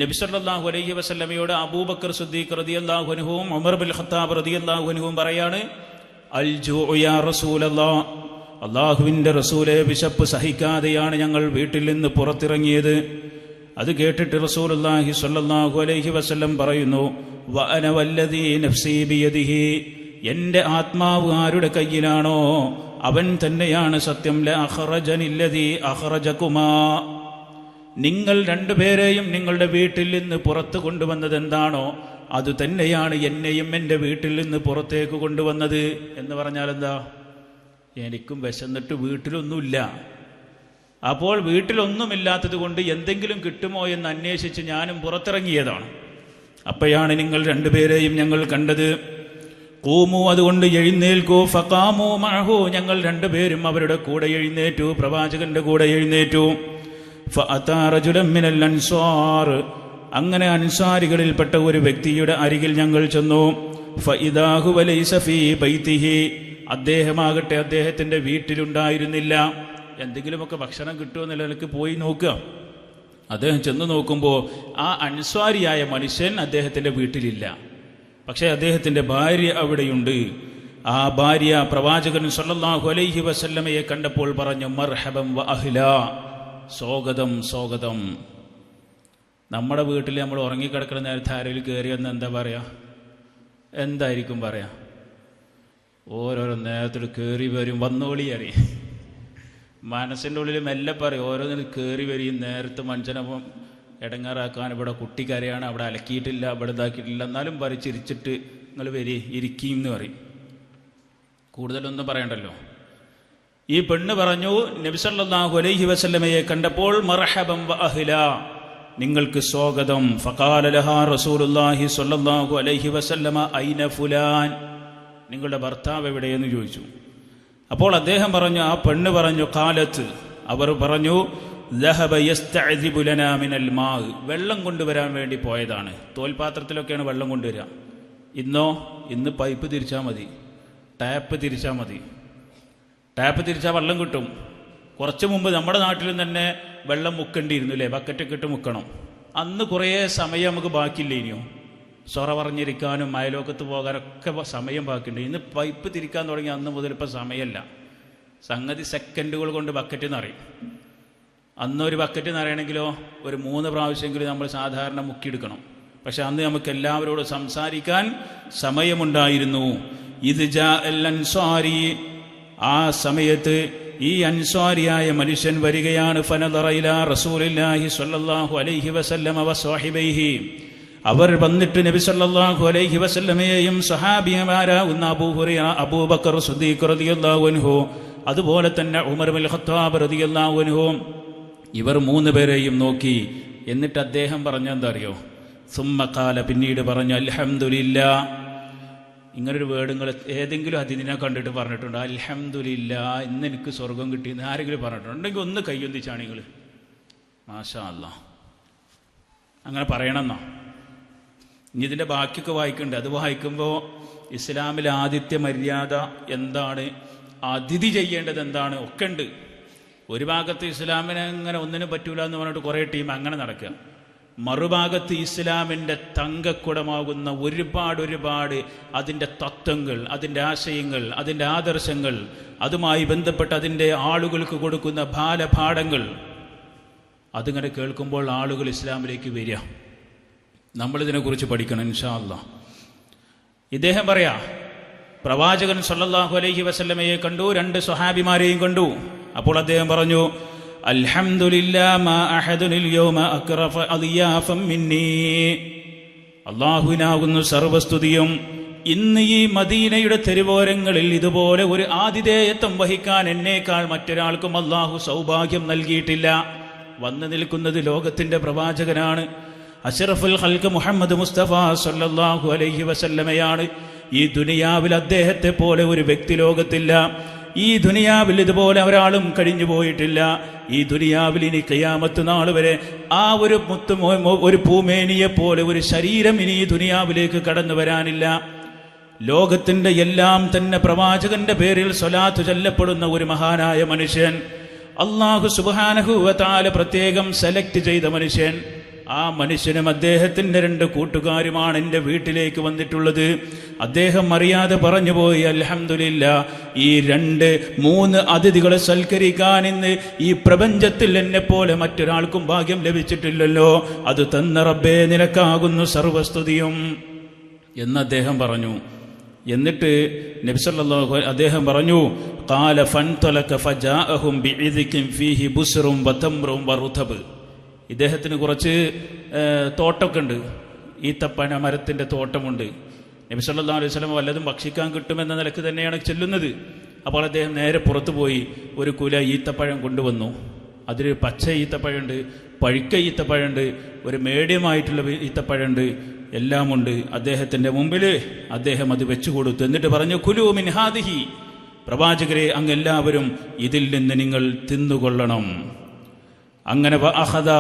നബി സല്ലല്ലാഹു അലൈഹി വസല്ലമയോട് അബൂബക്കർ സിദ്ദീഖ് റളിയല്ലാഹു അൻഹുവും ഉമർ ബിൻ ഖത്താബ് റളിയല്ലാഹു അൻഹുവും പറയാണ്, അൽ ജൂഉ യാ റസൂലല്ലാഹ്, അല്ലാഹുവിൻ്റെ റസൂലേ, വിശപ്പ് സഹിക്കാതെയാണ് ഞങ്ങൾ വീട്ടിൽ നിന്ന് പുറത്തിറങ്ങിയത്. അത് കേട്ടിട്ട് റസൂലുള്ളാഹി സ്വല്ലല്ലാഹു അലൈഹി വസല്ലം പറയുന്നു, വഅന വല്ലദീ നഫ്സീ ബിയദിഹി, എൻ്റെ ആത്മാവ് ആരുടെ കയ്യിലാണോ അവൻ തന്നെയാണ് സത്യം. ലഅഖറജനില്ലദീ അഖറജകുമാ, നിങ്ങൾ രണ്ടുപേരെയും നിങ്ങളുടെ വീട്ടിൽ നിന്ന് പുറത്തു കൊണ്ടുവന്നത് എന്താണോ അതുതന്നെയാണ് എന്നെയും എൻ്റെ വീട്ടിൽ നിന്ന് പുറത്തേക്ക് കൊണ്ടുവന്നത്. എന്ന് പറഞ്ഞാൽ എന്താ? എനിക്കും വിശന്നിട്ട് വീട്ടിലൊന്നുമില്ല. അപ്പോൾ വീട്ടിലൊന്നുമില്ലാത്തത് കൊണ്ട് എന്തെങ്കിലും കിട്ടുമോ എന്ന് അന്വേഷിച്ച് ഞാനും പുറത്തിറങ്ങിയതാണ്. അപ്പോഴാണ് നിങ്ങൾ രണ്ടുപേരെയും ഞങ്ങൾ കണ്ടത്. ഖൂമു, അതുകൊണ്ട് എഴുന്നേൽക്കൂ. ഫഖാമു മഅഹു, ഞങ്ങൾ രണ്ടുപേരും അവരുടെ കൂടെ എഴുന്നേറ്റു, പ്രവാചകന്റെ കൂടെ എഴുന്നേറ്റു. ഫഅതാ റജുലൻ മിനൽ അൻസാർ, അങ്ങനെ അൻസാരികളിൽപ്പെട്ട ഒരു വ്യക്തിയുടെ അരികിൽ ഞങ്ങൾ ചെന്നു. ഫഇദാ ഹുവ ലൈസ ഫീ ബൈതിഹി, അദ്ദേഹമാകട്ടെ അദ്ദേഹത്തിൻ്റെ വീട്ടിലുണ്ടായിരുന്നില്ല. എന്തെങ്കിലുമൊക്കെ ഭക്ഷണം കിട്ടുമെന്നുള്ള നിലയ്ക്ക് പോയി നോക്കുക. അദ്ദേഹം ചെന്ന് നോക്കുമ്പോൾ ആ അൻസ്വാരിയായ മനുഷ്യൻ അദ്ദേഹത്തിൻ്റെ വീട്ടിലില്ല. പക്ഷേ അദ്ദേഹത്തിൻ്റെ ഭാര്യ അവിടെയുണ്ട്. ആ ഭാര്യ പ്രവാചകൻ സല്ലല്ലാഹു അലൈഹി വസല്ലമയെ കണ്ടപ്പോൾ പറഞ്ഞു, മർഹബൻ വ അഹ്ലാ, സ്വാഗതം സ്വാഗതം. നമ്മുടെ വീട്ടിൽ നമ്മൾ ഉറങ്ങിക്കിടക്കുന്ന നേരത്തെ ആരെങ്കിലും കയറിയെന്ന് എന്താ പറയുക? എന്തായിരിക്കും പറയാ? ഓരോരോ നേരത്തിൽ കയറി വരും, വന്നോളി അറിയും. മനസ്സിൻ്റെ ഉള്ളിൽ മെല്ലെ പറയും, ഓരോന്നിനും കയറി വരും. നേരത്തെ മനുഷ്യനപ്പം ഇടങ്ങാറാക്കാൻ, ഇവിടെ കുട്ടിക്കരയാണ്, അവിടെ അലക്കിയിട്ടില്ല, ഇവിടെ ഇതാക്കിയിട്ടില്ല, എന്നാലും പറയും ചിരിച്ചിട്ട് നിങ്ങൾ വരി ഇരിക്കും എന്ന് പറയും. കൂടുതലൊന്നും പറയണ്ടല്ലോ. ഈ പെണ്ണ് പറഞ്ഞു, നബി സല്ലല്ലാഹു അലൈഹി വസല്ലമയെ കണ്ടപ്പോൾ മർഹബൻ വ അഹ്ലാ, നിങ്ങൾക്ക് സ്വാഗതം. ഫഖാല ലഹാ റസൂലുള്ളാഹി സ്വല്ലല്ലാഹു അലൈഹി വസല്ലമ ഐന ഫുലാൻ, നിങ്ങളുടെ ഭർത്താവ് എവിടെയെന്ന് ചോദിച്ചു. അപ്പോൾ അദ്ദേഹം പറഞ്ഞു, ആ പെണ്ണ് പറഞ്ഞു, ഖാലത്ത്, അവർ പറഞ്ഞു, ദഹബ യസ്തഅദിബു ലനാ മിനൽ മാ, വെള്ളം കൊണ്ടുവരാൻ വേണ്ടി പോയതാണ്. തോൽപാത്രത്തിലൊക്കെയാണ് വെള്ളം കൊണ്ടുവരിക. ഇന്ന് പൈപ്പ് തിരിച്ചാൽ മതി, ടാപ്പ് തിരിച്ചാൽ മതി. ടാപ്പ് തിരിച്ചാൽ വെള്ളം കിട്ടും. കുറച്ച് മുമ്പ് നമ്മുടെ നാട്ടിലും തന്നെ വെള്ളം മുക്കേണ്ടിയിരുന്നു അല്ലേ? ബക്കറ്റൊക്കെ ഇട്ട് മുക്കണം. അന്ന് കുറേ സമയം നമുക്ക് ബാക്കിയില്ല. ഇനിയോ സൊറ പറഞ്ഞിരിക്കാനും അയലോക്കത്ത് പോകാനൊക്കെ സമയം ബാക്കിയുണ്ട്. ഇന്ന് പൈപ്പ് തിരിക്കാൻ തുടങ്ങി അന്ന് മുതൽ ഇപ്പം സമയമല്ല. സംഗതി സെക്കൻഡുകൾ കൊണ്ട് ബക്കറ്റ് നിറയും. അന്നൊരു ബക്കറ്റ് നിറയണമെങ്കിലോ ഒരു 3 പ്രാവശ്യമെങ്കിലും നമ്മൾ സാധാരണ മുക്കിയെടുക്കണം. പക്ഷെ അന്ന് നമുക്ക് എല്ലാവരോടും സംസാരിക്കാൻ സമയമുണ്ടായിരുന്നു. ഇത് ജാ അൽ അൻസാരി, ആ സമയത്ത് ഈ അൻസാരിയായ മനുഷ്യൻ വരികയാണ്. ഫനദറ ഇലാ റസൂലില്ലാഹി സ്വല്ലല്ലാഹു അലൈഹി വസല്ലമ വസ്വഹിബൈഹി, അവർ വന്നിട്ട് നബി സല്ലല്ലാഹു അലൈഹി വസല്ലമയെയും സഹാബിമാരാകുന്ന അബൂ ഹുറൈറ, അബൂബക്കർ സിദ്ദീഖ് റളിയല്ലാഹു അൻഹു, അതുപോലെ തന്നെ ഉമർ ബിൻ ഖത്താബ് റളിയല്ലാഹു അൻഹു, ഇവർ 3 പേരെയും നോക്കി. എന്നിട്ട് അദ്ദേഹം പറഞ്ഞെന്താ അറിയോ? സുമ്മ ഖാല, പിന്നീട് പറഞ്ഞു, അൽഹംദുലില്ലാ, ഇങ്ങനൊരു വേർഡ് നിങ്ങൾ ഏതെങ്കിലും അതിനെ കണ്ടിട്ട് പറഞ്ഞിട്ടുണ്ടോ? അൽഹംദുലില്ലാ ഇന്ന് എനിക്ക് സ്വർഗം കിട്ടിയെന്ന് ആരെങ്കിലും പറഞ്ഞിട്ടുണ്ടോ? ഉണ്ടെങ്കിൽ ഒന്ന് കയ്യൊന്നിച്ചാണ് നിങ്ങൾ. മാഷാ അല്ലാഹ്, അങ്ങനെ പറയണമെന്നോ? ഇനി ഇതിൻ്റെ ബാക്കിയൊക്കെ വായിക്കുന്നുണ്ട്. അത് വായിക്കുമ്പോൾ ഇസ്ലാമിലെ ആതിഥ്യ മര്യാദ എന്താണ്, അതിഥി ചെയ്യേണ്ടത് എന്താണ് ഒക്കെ ഉണ്ട്. ഒരു ഭാഗത്ത് ഇസ്ലാമിനെ അങ്ങനെ ഒന്നിനും പറ്റൂല എന്ന് പറഞ്ഞിട്ട് കുറേ ടീം അങ്ങനെ നടക്കുക, മറുഭാഗത്ത് ഇസ്ലാമിൻ്റെ തങ്കക്കുടമാകുന്ന ഒരുപാട് അതിൻ്റെ തത്വങ്ങൾ, അതിൻ്റെ ആശയങ്ങൾ, അതിൻ്റെ ആദർശങ്ങൾ, അതുമായി ബന്ധപ്പെട്ട് അതിൻ്റെ ആളുകൾക്ക് കൊടുക്കുന്ന ബാലപാഠങ്ങൾ, അതിങ്ങനെ കേൾക്കുമ്പോൾ ആളുകൾ ഇസ്ലാമിലേക്ക് വരിക. നമ്മളിതിനെക്കുറിച്ച് പഠിക്കണം ഇൻഷാ അല്ലാഹ്. ഇദ്ദേഹം പറയാ, പ്രവാചകൻ സല്ലല്ലാഹു അലൈഹി വസല്ലമയെ കണ്ടു, 2 സ്വഹാബിമാരെയും കണ്ടു. അപ്പോൾ അദ്ദേഹം പറഞ്ഞു, അൽഹംദുലില്ലാ മാ അഹദുൽ യൗമ അക്റഫ അദിയാഫം മിന്നി. അല്ലാഹുവിനാകുന്നു സർവസ്തുതിയും. ഇന്ന് ഈ മദീനയുടെ തെരുവോരങ്ങളിൽ ഇതുപോലെ ഒരു ആതിഥേയത്വം വഹിക്കാൻ എന്നേക്കാൾ മറ്റൊരാൾക്കും അല്ലാഹു സൗഭാഗ്യം നൽകിയിട്ടില്ല. വന്നു നിൽക്കുന്നത് ലോകത്തിന്റെ പ്രവാചകനാണ്, അഷ്റഫുൽ ഖൽഖ് മുഹമ്മദ് മുസ്തഫ സല്ലല്ലാഹു അലൈഹി വസല്ലമയാണ്. ഈ ദുനിയാവിൽ അദ്ദേഹത്തെ പോലെ ഒരു വ്യക്തി ലോകത്തില്ല. ഈ ദുനിയാവിൽ ഇതുപോലെ ഒരാളും കഴിഞ്ഞു പോയിട്ടില്ല. ഈ ദുനിയാവിൽ ഇനി ഖിയാമത്ത് നാൾ വരെ ആ ഒരു പൂമേനിയെ പോലെ ഒരു ശരീരം ഇനി ഈ ദുനിയാവിലേക്ക് കടന്നു വരാനില്ല. ലോകത്തിന്റെ എല്ലാം തന്നെ പ്രവാചകന്റെ പേരിൽ സ്വലാത്ത് ചൊല്ലപ്പെടുന്ന ഒരു മഹാനായ മനുഷ്യൻ, അല്ലാഹു സുബ്ഹാനഹു വ തആല പ്രത്യേകം സെലക്ട് ചെയ്ത മനുഷ്യൻ. ആ മനുഷ്യനും അദ്ദേഹത്തിൻ്റെ 2 കൂട്ടുകാരുമാണ് എൻ്റെ വീട്ടിലേക്ക് വന്നിട്ടുള്ളത്. അദ്ദേഹം അറിയാതെ പറഞ്ഞുപോയി, അൽഹംദുലില്ലാ ഈ 2-3 അതിഥികളെ സൽക്കരിക്കാൻ ഇന്ന് ഈ പ്രപഞ്ചത്തിൽ എന്നെപ്പോലെ മറ്റൊരാൾക്കും ഭാഗ്യം ലഭിച്ചിട്ടില്ലല്ലോ. അത് തന്ന റബ്ബേ നിനക്കാകുന്നു സർവസ്തുതിയും എന്ന് അദ്ദേഹം പറഞ്ഞു. എന്നിട്ട് നബി സല്ലല്ലാഹു അദ്ദേഹം പറഞ്ഞു, ഖാല ഫൻതലക ഫജാഅഹും ബിഇദികിൻ ഫീഹി ബുസ്റും വതംറും വറുതബ്. ഇദ്ദേഹത്തിന് കുറച്ച് തോട്ടമൊക്കെ ഉണ്ട്, ഈത്തപ്പന മരത്തിൻ്റെ തോട്ടമുണ്ട്. നബി സല്ലല്ലാഹു അലൈഹി വസല്ലം വല്ലതും ഭക്ഷിക്കാൻ കിട്ടുമെന്ന നിലക്ക് തന്നെയാണ് ചെല്ലുന്നത്. അപ്പോൾ അദ്ദേഹം നേരെ പുറത്തു പോയി ഒരു കുല ഈത്തപ്പഴം കൊണ്ടുവന്നു. അതിൽ പച്ച ഈത്തപ്പഴമുണ്ട്, പഴുക്ക ഈത്തപ്പഴമുണ്ട്, ഒരു മീഡിയമായിട്ടുള്ള ഈത്തപ്പഴമുണ്ട്, എല്ലാമുണ്ട്. അദ്ദേഹത്തിൻ്റെ മുമ്പിൽ അദ്ദേഹം അത് വെച്ചു കൊടുത്തു. എന്നിട്ട് പറഞ്ഞു, കുലൂ മിൻ ഹാദിഹി, പ്രവാചകരെ അങ്ങെല്ലാവരും ഇതിൽ നിന്ന് നിങ്ങൾ തിന്നുകൊള്ളണം. അങ്ങനെ അഖദ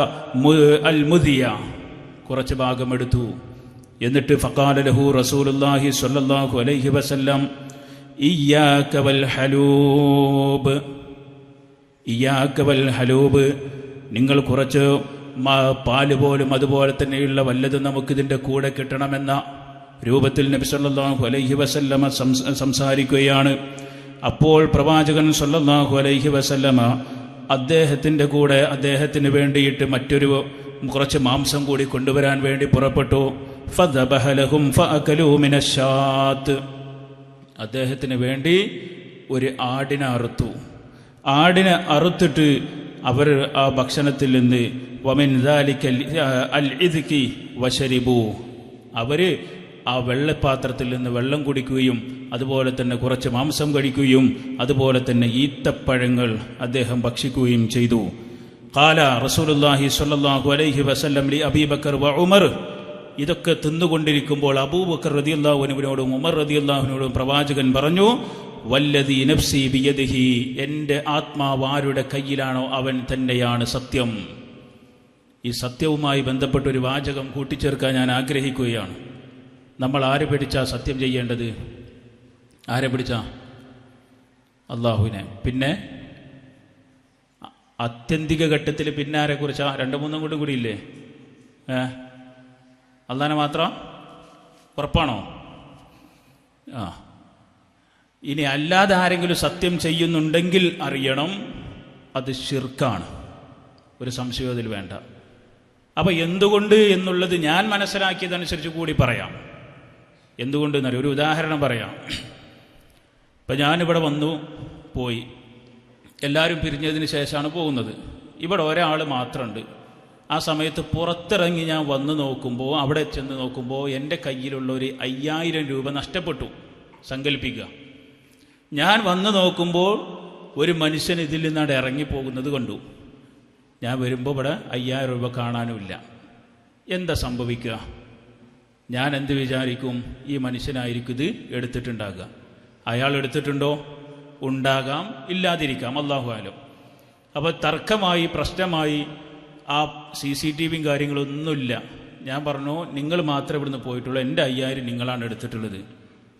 അൽ മുദിയ, കുറച്ച് ഭാഗം എടുത്തു. എന്നിട്ട് ഫഖാല ലഹു റസൂലുള്ളാഹി സ്വല്ലല്ലാഹു അലൈഹി വസല്ലം, ഇയ്യാക വൽ ഹലൂബ്, ഇയ്യാക വൽ ഹലൂബ്, നിങ്ങൾ കുറച്ച് പാല് പോലും അതുപോലെ തന്നെയുള്ള വല്ലതും നമുക്കിതിൻ്റെ കൂടെ കിട്ടണമെന്ന രൂപത്തിൽ നബി സല്ലല്ലാഹു അലൈഹി വസല്ലമ സംസാരിക്കുകയാണ്. അപ്പോൾ പ്രവാചകൻ സല്ലല്ലാഹു അലൈഹി വസല്ലമ അദ്ദേഹത്തിൻ്റെ കൂടെ അദ്ദേഹത്തിന് വേണ്ടിയിട്ട് മറ്റൊരു കുറച്ച് മാംസം കൂടി കൊണ്ടുവരാൻ വേണ്ടി പുറപ്പെട്ടു. ഫദബഹ ലഹും ഫഅകലൂ മിനശ്ശാത്ത്, അദ്ദേഹത്തിന് വേണ്ടി ഒരു ആടിനെ അറുത്തു. ആടിനെ അറുത്തിട്ട് അവർ ആ ഭക്ഷണത്തിൽ നിന്ന് വമിൻ ദാലിക അൽ ഇദ്കി വശരിബു, അവർ ആ വെള്ളപ്പാത്രത്തിൽ നിന്ന് വെള്ളം കുടിക്കുകയും അതുപോലെ തന്നെ കുറച്ച് മാംസം കഴിക്കുകയും അതുപോലെ തന്നെ ഈത്തപ്പഴങ്ങൾ അദ്ദേഹം ഭക്ഷിക്കുകയും ചെയ്തു. ഖാല റസൂലുള്ളാഹി സ്വല്ലല്ലാഹു അലൈഹി വസല്ലം ലി അബീ ബക്കർ വ ഉമർ, ഇതൊക്കെ തിന്നുകൊണ്ടിരിക്കുമ്പോൾ അബൂബക്കർ റളിയല്ലാഹു അൻഹുവിനോടും ഉമർ റളിയല്ലാഹു അൻഹുവിനോടും പ്രവാചകൻ പറഞ്ഞു, വല്ലദീ നഫ്സി ബിയദിഹി, എൻ്റെ ആത്മാവ് ആരുടെ കയ്യിലാണോ അവൻ തന്നെയാണ് സത്യം. ഈ സത്യവുമായി ബന്ധപ്പെട്ടൊരു വാചകം കൂട്ടിച്ചേർക്കാൻ ഞാൻ ആഗ്രഹിക്കുകയാണ്. നമ്മൾ ആരെ പിടിച്ചാ സത്യം ചെയ്യേണ്ടത്? ആരെ പിടിച്ചാ? അള്ളാഹുവിനെ. പിന്നെ ആത്യന്തിക ഘട്ടത്തിൽ പിന്നെ ആരെക്കുറിച്ചാ? 2-3 കൂടി ഇല്ലേ? അള്ളാഹനെ മാത്രം? ഉറപ്പാണോ? ഇനി അല്ലാതെ ആരെങ്കിലും സത്യം ചെയ്യുന്നുണ്ടെങ്കിൽ അറിയണം, അത് ശിർക്കാണ്, ഒരു സംശയം അതിൽ വേണ്ട. അപ്പം എന്തുകൊണ്ട് എന്നുള്ളത് ഞാൻ മനസ്സിലാക്കിയതനുസരിച്ച് കൂടി പറയാം. എന്തുകൊണ്ട് എന്നറിയാം, ഒരു ഉദാഹരണം പറയാം. ഇപ്പം ഞാനിവിടെ വന്നു പോയി, എല്ലാവരും പിരിഞ്ഞതിന് ശേഷമാണ് പോകുന്നത്. ഇവിടെ ഒരാൾ മാത്രമുണ്ട്. ആ സമയത്ത് പുറത്തിറങ്ങി ഞാൻ വന്ന് നോക്കുമ്പോൾ, അവിടെ ചെന്ന് നോക്കുമ്പോൾ എൻ്റെ കയ്യിലുള്ള ഒരു 5000 രൂപ നഷ്ടപ്പെട്ടു. സങ്കല്പിക്കുക, ഞാൻ വന്ന് നോക്കുമ്പോൾ ഒരു മനുഷ്യൻ ഇതിൽ നിന്നാണ് ഇറങ്ങിപ്പോകുന്നത് കണ്ടു. ഞാൻ വരുമ്പോൾ ഇവിടെ 5000 രൂപ കാണാനുമില്ല. എന്താ സംഭവിക്കുക? ഞാൻ എന്ത് വിചാരിക്കും? ഈ മനുഷ്യനായിരിക്കും ഇത് എടുത്തിട്ടുണ്ടാകുക. അയാൾ എടുത്തിട്ടുണ്ടോ? ഉണ്ടാകാം, ഇല്ലാതിരിക്കാം, അല്ലാഹു ആലം. അപ്പോൾ തർക്കമായി, പ്രശ്നമായി, ആ CCTVയും കാര്യങ്ങളൊന്നുമില്ല. ഞാൻ പറഞ്ഞു, നിങ്ങൾ മാത്രമേ ഇവിടുന്ന് പോയിട്ടുള്ളൂ, എൻ്റെ 5000 നിങ്ങളാണ് എടുത്തിട്ടുള്ളത്.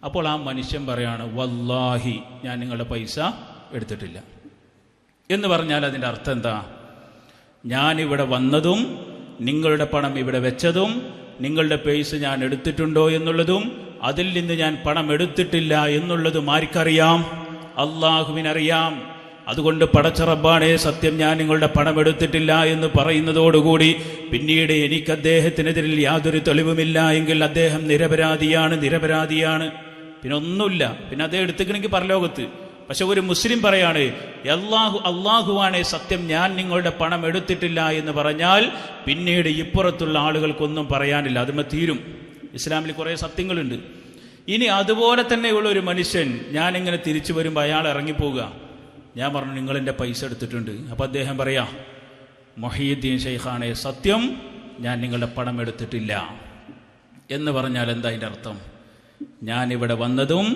അപ്പോൾ ആ മനുഷ്യൻ പറയാണ്, വല്ലാഹി ഞാൻ നിങ്ങളുടെ പൈസ എടുത്തിട്ടില്ല എന്ന് പറഞ്ഞാൽ അതിൻ്റെ അർത്ഥം എന്താ? ഞാനിവിടെ വന്നതും നിങ്ങളുടെ പണം ഇവിടെ വെച്ചതും നിങ്ങളുടെ പൈസ ഞാൻ എടുത്തിട്ടുണ്ടോ എന്നുള്ളതും അതിൽ നിന്ന് ഞാൻ പണം എടുത്തിട്ടില്ല എന്നുള്ളതും ആർക്കറിയാം? അള്ളാഹുവിനറിയാം. അതുകൊണ്ട് പടച്ച റബ്ബാണേ സത്യം, ഞാൻ നിങ്ങളുടെ പണം എടുത്തിട്ടില്ല എന്ന് പറയുന്നതോടുകൂടി പിന്നീട് എനിക്ക് അദ്ദേഹത്തിനെതിരിൽ യാതൊരു തെളിവുമില്ല എങ്കിൽ അദ്ദേഹം നിരപരാധിയാണ്. പിന്നെ ഒന്നുമില്ല, പിന്നെ അദ്ദേഹം എടുത്തിക്കണമെങ്കിൽ പരലോകത്ത്. പക്ഷെ ഒരു മുസ്ലിം പറയാണ്, അള്ളാഹുവാണേ സത്യം, ഞാൻ നിങ്ങളുടെ പണം എടുത്തിട്ടില്ല എന്ന് പറഞ്ഞാൽ പിന്നീട് ഇപ്പുറത്തുള്ള ആളുകൾക്കൊന്നും പറയാനില്ല, അതുമേ തീരും. ഇസ്ലാമിൽ കുറേ സത്യങ്ങളുണ്ട്. ഇനി അതുപോലെ തന്നെയുള്ള ഒരു മനുഷ്യൻ ഞാനിങ്ങനെ തിരിച്ചു വരുമ്പോൾ അയാൾ ഇറങ്ങിപ്പോവുക. ഞാൻ പറഞ്ഞു, നിങ്ങളെൻ്റെ പൈസ എടുത്തിട്ടുണ്ട്. അപ്പോൾ അദ്ദേഹം പറയാ, മൊഹീദ്ദീൻ ഷെയ്ഖാണേ സത്യം, ഞാൻ നിങ്ങളുടെ പണം എടുത്തിട്ടില്ല എന്ന് പറഞ്ഞാൽ എന്താ അതിൻ്റെ അർത്ഥം? ഞാനിവിടെ വന്നതും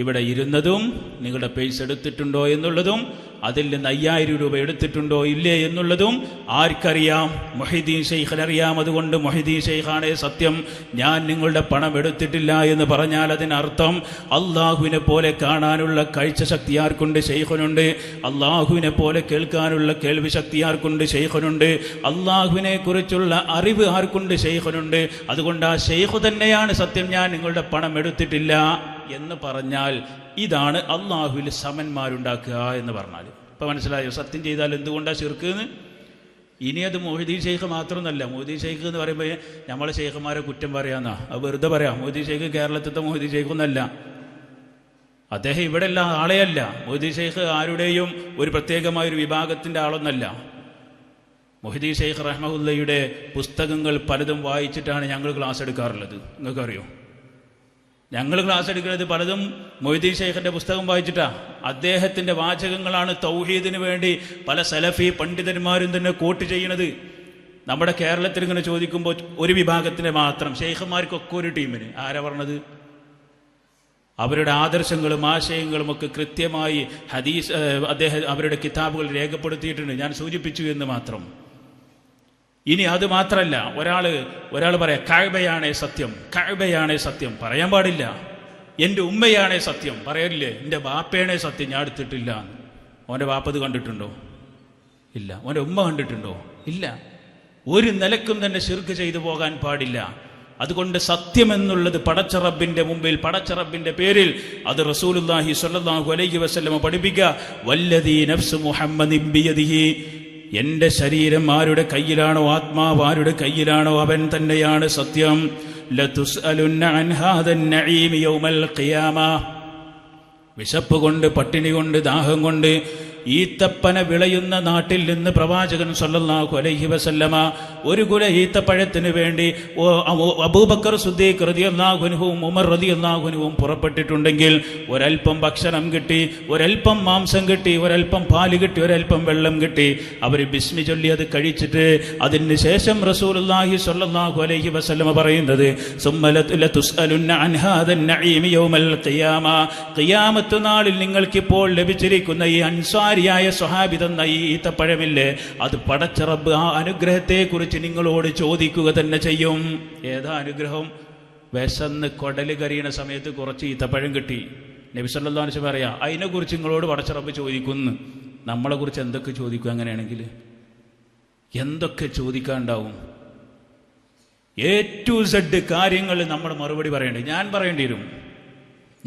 ഇവിടെ ഇരുന്നതും നിങ്ങളുടെ പൈസ എടുത്തിട്ടുണ്ടോ എന്നുള്ളതും അതിൽ നിന്ന് 5000 രൂപ എടുത്തിട്ടുണ്ടോ ഇല്ലേ എന്നുള്ളതും ആർക്കറിയാം? മൊഹീദ്ദീൻ ഷെയ്ഖിനറിയാം. അതുകൊണ്ട് മൊഹീദ്ദീൻ ഷെയ്ഖാണേ സത്യം, ഞാൻ നിങ്ങളുടെ പണം എടുത്തിട്ടില്ല എന്ന് പറഞ്ഞാൽ അതിനർത്ഥം അള്ളാഹുവിനെ പോലെ കാണാനുള്ള കാഴ്ച ശക്തി ആർക്കുണ്ട്? ഷെയ്ഖിനുണ്ട്. അള്ളാഹുവിനെ പോലെ കേൾക്കാനുള്ള കേൾവി ശക്തി ആർക്കുണ്ട്? ഷെയ്ഖിനുണ്ട്. അള്ളാഹുവിനെ കുറിച്ചുള്ള അറിവ് ആർക്കുണ്ട്? ഷെയ്ഖിനുണ്ട്. അതുകൊണ്ട് ആ ഷെയ്ഖ് തന്നെയാണ് സത്യം, ഞാൻ നിങ്ങളുടെ പണം എടുത്തിട്ടില്ല എന്ന് പറഞ്ഞാൽ ഇതാണ് അള്ളാഹുവിൽ സമന്മാരുണ്ടാക്കുക എന്ന് പറഞ്ഞാൽ. ഇപ്പം മനസ്സിലായോ സത്യം ചെയ്താൽ എന്തുകൊണ്ടാണ് ശിർക്ക് എന്ന്? ഇനി അത് മൊഹീദ്ദീൻ ഷെയ്ഖ് മാത്രമൊന്നുമല്ല. മൊഹീദ്ദീൻ ഷെയ്ഖ് എന്ന് പറയുമ്പോൾ നമ്മളെ ഷെയ്ഖുമാരെ കുറ്റം പറയാന്നാ, അത് വെറുതെ പറയാം. മൊഹീദ്ദീൻ ഷെയ്ഖ് കേരളത്തിലത്തെ മൊഹീദ്ദീൻ ഷെയ്ഖൊന്നല്ല, അദ്ദേഹം ഇവിടെ ഉള്ള ആളെയല്ല. മൊഹീദ്ദീൻ ഷെയ്ഖ് ആരുടെയും ഒരു പ്രത്യേകമായൊരു വിഭാഗത്തിൻ്റെ ആളൊന്നല്ല. മൊഹീദ്ദീൻ ഷെയ്ഖ് റഹ്മത്തുള്ളാഹിയുടെ പുസ്തകങ്ങൾ പലതും വായിച്ചിട്ടാണ് ഞങ്ങൾ ക്ലാസ് എടുക്കാറുള്ളത്. നിങ്ങൾക്കറിയോ? ഞങ്ങൾ ക്ലാസ് എടുക്കുന്നത് പലതും മൊഹീദ്ദീൻ ഷെയ്ഖിൻ്റെ പുസ്തകം വായിച്ചിട്ടാ. അദ്ദേഹത്തിൻ്റെ വാചകങ്ങളാണ് തൗഹീദിന് വേണ്ടി പല സലഫി പണ്ഡിതന്മാരും തന്നെ കോട്ട് ചെയ്യുന്നത്. നമ്മുടെ കേരളത്തിൽ ഇങ്ങനെ ചോദിക്കുമ്പോൾ ഒരു വിഭാഗത്തിന് മാത്രം, ഷെയ്ഖുമാർക്കൊക്കെ ഒരു ടീമിന്. ആരാ പറഞ്ഞത്? അവരുടെ ആദർശങ്ങളും ആശയങ്ങളും ഒക്കെ കൃത്യമായി അദ്ദേഹം അവരുടെ കിതാബുകൾ രേഖപ്പെടുത്തിയിട്ടുണ്ട്. ഞാൻ സൂചിപ്പിച്ചു എന്ന് മാത്രം. ഇനി അത് മാത്രമല്ല, ഒരാൾ പറയാം കഅബയാണേ സത്യം, കഅബയാണേ സത്യം. പറയാൻ പാടില്ല. എൻ്റെ ഉമ്മയാണേ സത്യം പറയലില്ലേ? എൻ്റെ ബാപ്പയാണേ സത്യം, ഞാൻ എടുത്തിട്ടില്ല. ഓൻ്റെ ബാപ്പത് കണ്ടിട്ടുണ്ടോ? ഇല്ല. ഓൻ്റെ ഉമ്മ കണ്ടിട്ടുണ്ടോ? ഇല്ല. ഒരു നിലക്കും തന്നെ ശിർക്ക് ചെയ്തു പോകാൻ പാടില്ല. അതുകൊണ്ട് സത്യമെന്നുള്ളത് പടച്ച റബ്ബിന്റെ മുമ്പിൽ, പടച്ച റബ്ബിന്റെ പേരിൽ അത് റസൂലുള്ളാഹി സ്വല്ലല്ലാഹു അലൈഹി വസല്ലം പഠിപ്പിക്കുക. വല്ലദീ നഫ്സു മുഹമ്മദിൻ ബിയദിഹി, എൻ്റെ ശരീരം ആരുടെ കയ്യിലാണോ, ആത്മാവ് ആരുടെ കയ്യിലാണോ അവൻ തന്നെയാണ് സത്യം. ലതുസ്അലുന്ന അൻ ഹാദൻ നഈം യൗമൽ ഖിയാമ. വിശപ്പ് കൊണ്ട്, പട്ടിണി കൊണ്ട്, ദാഹം കൊണ്ട് ഈത്തപ്പന വിളയുന്ന നാട്ടിൽ നിന്ന് പ്രവാചകൻ സല്ലല്ലാഹു അലൈഹി വസല്ലമ ഒരു കുല ഈത്തപ്പഴത്തിന് വേണ്ടി അബൂബക്കർ സിദ്ദീഖ് റളിയല്ലാഹു അൻഹുവും ഉമർ റളിയല്ലാഹു അൻഹുവും പുറപ്പെട്ടിട്ടുണ്ടെങ്കിൽ ഒരൽപ്പം ഭക്ഷണം കിട്ടി, ഒരൽപ്പം മാംസം കിട്ടി, ഒരൽപ്പം പാല് കിട്ടി, ഒരൽപ്പം വെള്ളം കിട്ടി. അവർ ബിസ്മി ചൊല്ലി അത് കഴിച്ചിട്ട് അതിന് ശേഷം റസൂലുള്ളാഹി സ്വല്ലല്ലാഹു അലൈഹി വസല്ലമ പറയുന്നത് ലതുസ്അലുന്ന അൻ ഹാദൻ നഈം യൗമൽ ഖിയാമ, ഖിയാമത്ത് നാളിൽ നിങ്ങൾക്കിപ്പോൾ ലഭിച്ചിരിക്കുന്ന ഈ അൻസാരിയായ സ്വഹാബി തന്ന ഈ ഈത്തപ്പഴമില്ലേ, അത് പടച്ച റബ്ബ് ആ അനുഗ്രഹത്തെക്കുറിച്ച് നിങ്ങളോട് ചോദിക്കുക തന്നെ ചെയ്യും. ഏതാ അനുഗ്രഹം? വിശന്ന് കൊടല് കരിയണ സമയത്ത് കുറച്ച് ഈത്തപ്പഴം കിട്ടി. നബി സല്ലല്ലാഹു അലൈഹി വസല്ലം പറയാ, അതിനെക്കുറിച്ച് നിങ്ങളോട് പടച്ച റബ്ബ് ചോദിക്കുന്നു. നമ്മളെക്കുറിച്ച് എന്തൊക്കെ ചോദിക്കും? അങ്ങനെയാണെങ്കിൽ എന്തൊക്കെ ചോദിക്കാനുണ്ടാവും? A to Z കാര്യങ്ങൾ നമ്മൾ മറുപടി പറയേണ്ടി, ഞാൻ പറയേണ്ടി വരും.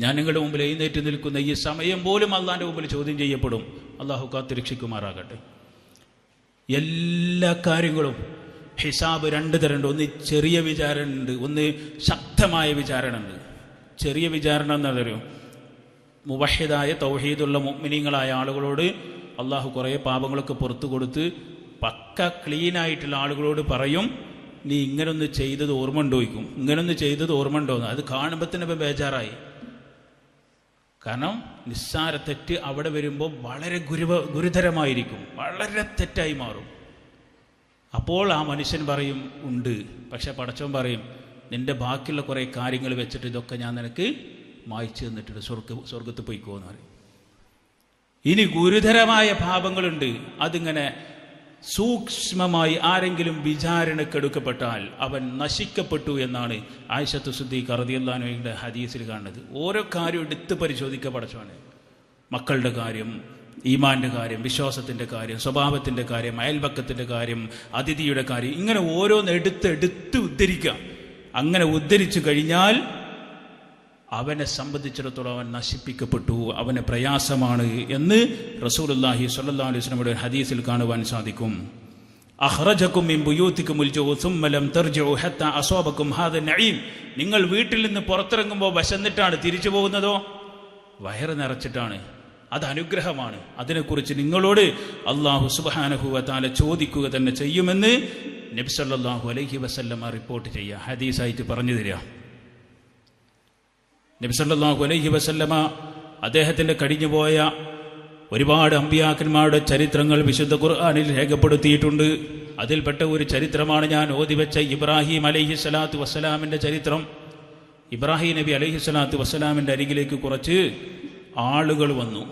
ഞാൻ നിങ്ങളുടെ മുമ്പിൽ എഴുന്നേറ്റ് നിൽക്കുന്ന ഈ സമയം പോലും അള്ളാൻ്റെ മുമ്പിൽ ചോദ്യം ചെയ്യപ്പെടും. അള്ളാഹു കാത്തുരക്ഷിക്കുമാറാകട്ടെ. എല്ലാ കാര്യങ്ങളും ഹിസാബ് 2 തരമുണ്ട്. ഒന്ന് ചെറിയ വിചാരണ ഉണ്ട്, ഒന്ന് ശക്തമായ വിചാരണ ഉണ്ട്. ചെറിയ വിചാരണ എന്താ അറിയോ? മുവഹിദായ തൗഹീദുള്ള മുഅ്മിനീങ്ങളായ ആളുകളോട് അള്ളാഹു കുറേ പാപങ്ങളൊക്കെ പുറത്തു കൊടുത്ത് പക്ക ക്ലീനായിട്ടുള്ള ആളുകളോട് പറയും, നീ ഇങ്ങനൊന്ന് ചെയ്തത് ഓർമ്മ ഉണ്ടോയിക്കും, ഇങ്ങനൊന്ന് ചെയ്തത് ഓർമ്മ ഉണ്ടോന്ന്. അത് കാണുമ്പോൾ തന്നെ ഇപ്പം ബേജാറായി. കാരണം നിസ്സാര തെറ്റ് അവിടെ വരുമ്പോൾ വളരെ ഗുരുതരമായിരിക്കും, വളരെ തെറ്റായി മാറും. അപ്പോൾ ആ മനുഷ്യൻ പറയും ഉണ്ട്. പക്ഷെ പടച്ചവൻ പറയും, നിൻ്റെ ബാക്കിയുള്ള കുറേ കാര്യങ്ങൾ വെച്ചിട്ട് ഇതൊക്കെ ഞാൻ നിനക്ക് മായ്ച്ചു തന്നിട്ടുണ്ട്, സ്വർഗത്ത് പോയിക്കോന്ന് പറയും. ഇനി ഗുരുതരമായ പാപങ്ങളുണ്ട്, അതിങ്ങനെ സൂക്ഷ്മമായി ആരെങ്കിലും വിചാരണക്കെടുക്കപ്പെട്ടാൽ അവൻ നശിക്കപ്പെട്ടു എന്നാണ് ആയിഷത്ത് സിദ്ദീഖ റളിയല്ലാഹു അൻഹയുടെ ഹദീസിൽ കാണുന്നത്. ഓരോ കാര്യം എടുത്ത് പരിശോധിക്കപ്പെടച്ചാണ്. മക്കളുടെ കാര്യം, ഈമാൻ്റെ കാര്യം, വിശ്വാസത്തിൻ്റെ കാര്യം, സ്വഭാവത്തിൻ്റെ കാര്യം, അയൽപക്കത്തിൻ്റെ കാര്യം, അതിഥിയുടെ കാര്യം, ഇങ്ങനെ ഓരോന്ന് എടുത്ത് ഉദ്ധരിക്കുക. അങ്ങനെ ഉദ്ധരിച്ചു കഴിഞ്ഞാൽ അവനെ സംബന്ധിച്ചിടത്തോളം അവൻ നശിപ്പിക്കപ്പെട്ടു, അവന് പ്രയാസമാണ് എന്ന് റസൂലുള്ളാഹി സ്വല്ലല്ലാഹു അലൈഹി വസല്ലമയുടെ ഹദീസിൽ കാണുവാൻ സാധിക്കും. അഖ്റജകും മിൻ ബുയൂതികുമുൽ ജൂ സുമ്മ ലം തർജിഉ ഹത്താ അസ്വാബകും ഹാദ നഈം. നിങ്ങൾ വീട്ടിൽ നിന്ന് പുറത്തിറങ്ങുമ്പോൾ വിശന്നിട്ടാണ് തിരിച്ചു പോകുന്നതോ വയറ് നിറച്ചിട്ടാണ്, അത് അനുഗ്രഹമാണ്. അതിനെക്കുറിച്ച് നിങ്ങളോട് അല്ലാഹു സുബ്ഹാനഹു വ തആല ചോദിക്കുക തന്നെ ചെയ്യുമെന്ന് നബി സല്ലല്ലാഹു അലൈഹി വസല്ലമ റിപ്പോർട്ട് ചെയ്യുക, ഹദീസായിട്ട് പറഞ്ഞു തരിക. നബി സല്ലല്ലാഹു അലൈഹി വസല്ലമ അദ്ദേഹത്തിൻ്റെ കഴിഞ്ഞുപോയ ഒരുപാട് അമ്പിയാക്കന്മാരുടെ ചരിത്രങ്ങൾ വിശുദ്ധ ഖുർആനിൽ രേഖപ്പെടുത്തിയിട്ടുണ്ട്. അതിൽപ്പെട്ട ഒരു ചരിത്രമാണ് ഞാൻ ഓതിവെച്ച ഇബ്രാഹിം അലൈഹിസ്സലാത്തു വസ്സലാമിൻ്റെ ചരിത്രം. ഇബ്രാഹിം നബി അലൈഹിസ്സലാത്തു വസ്സലാമിൻ്റെ അരികിലേക്ക് കുറച്ച് ആളുകൾ വന്നു.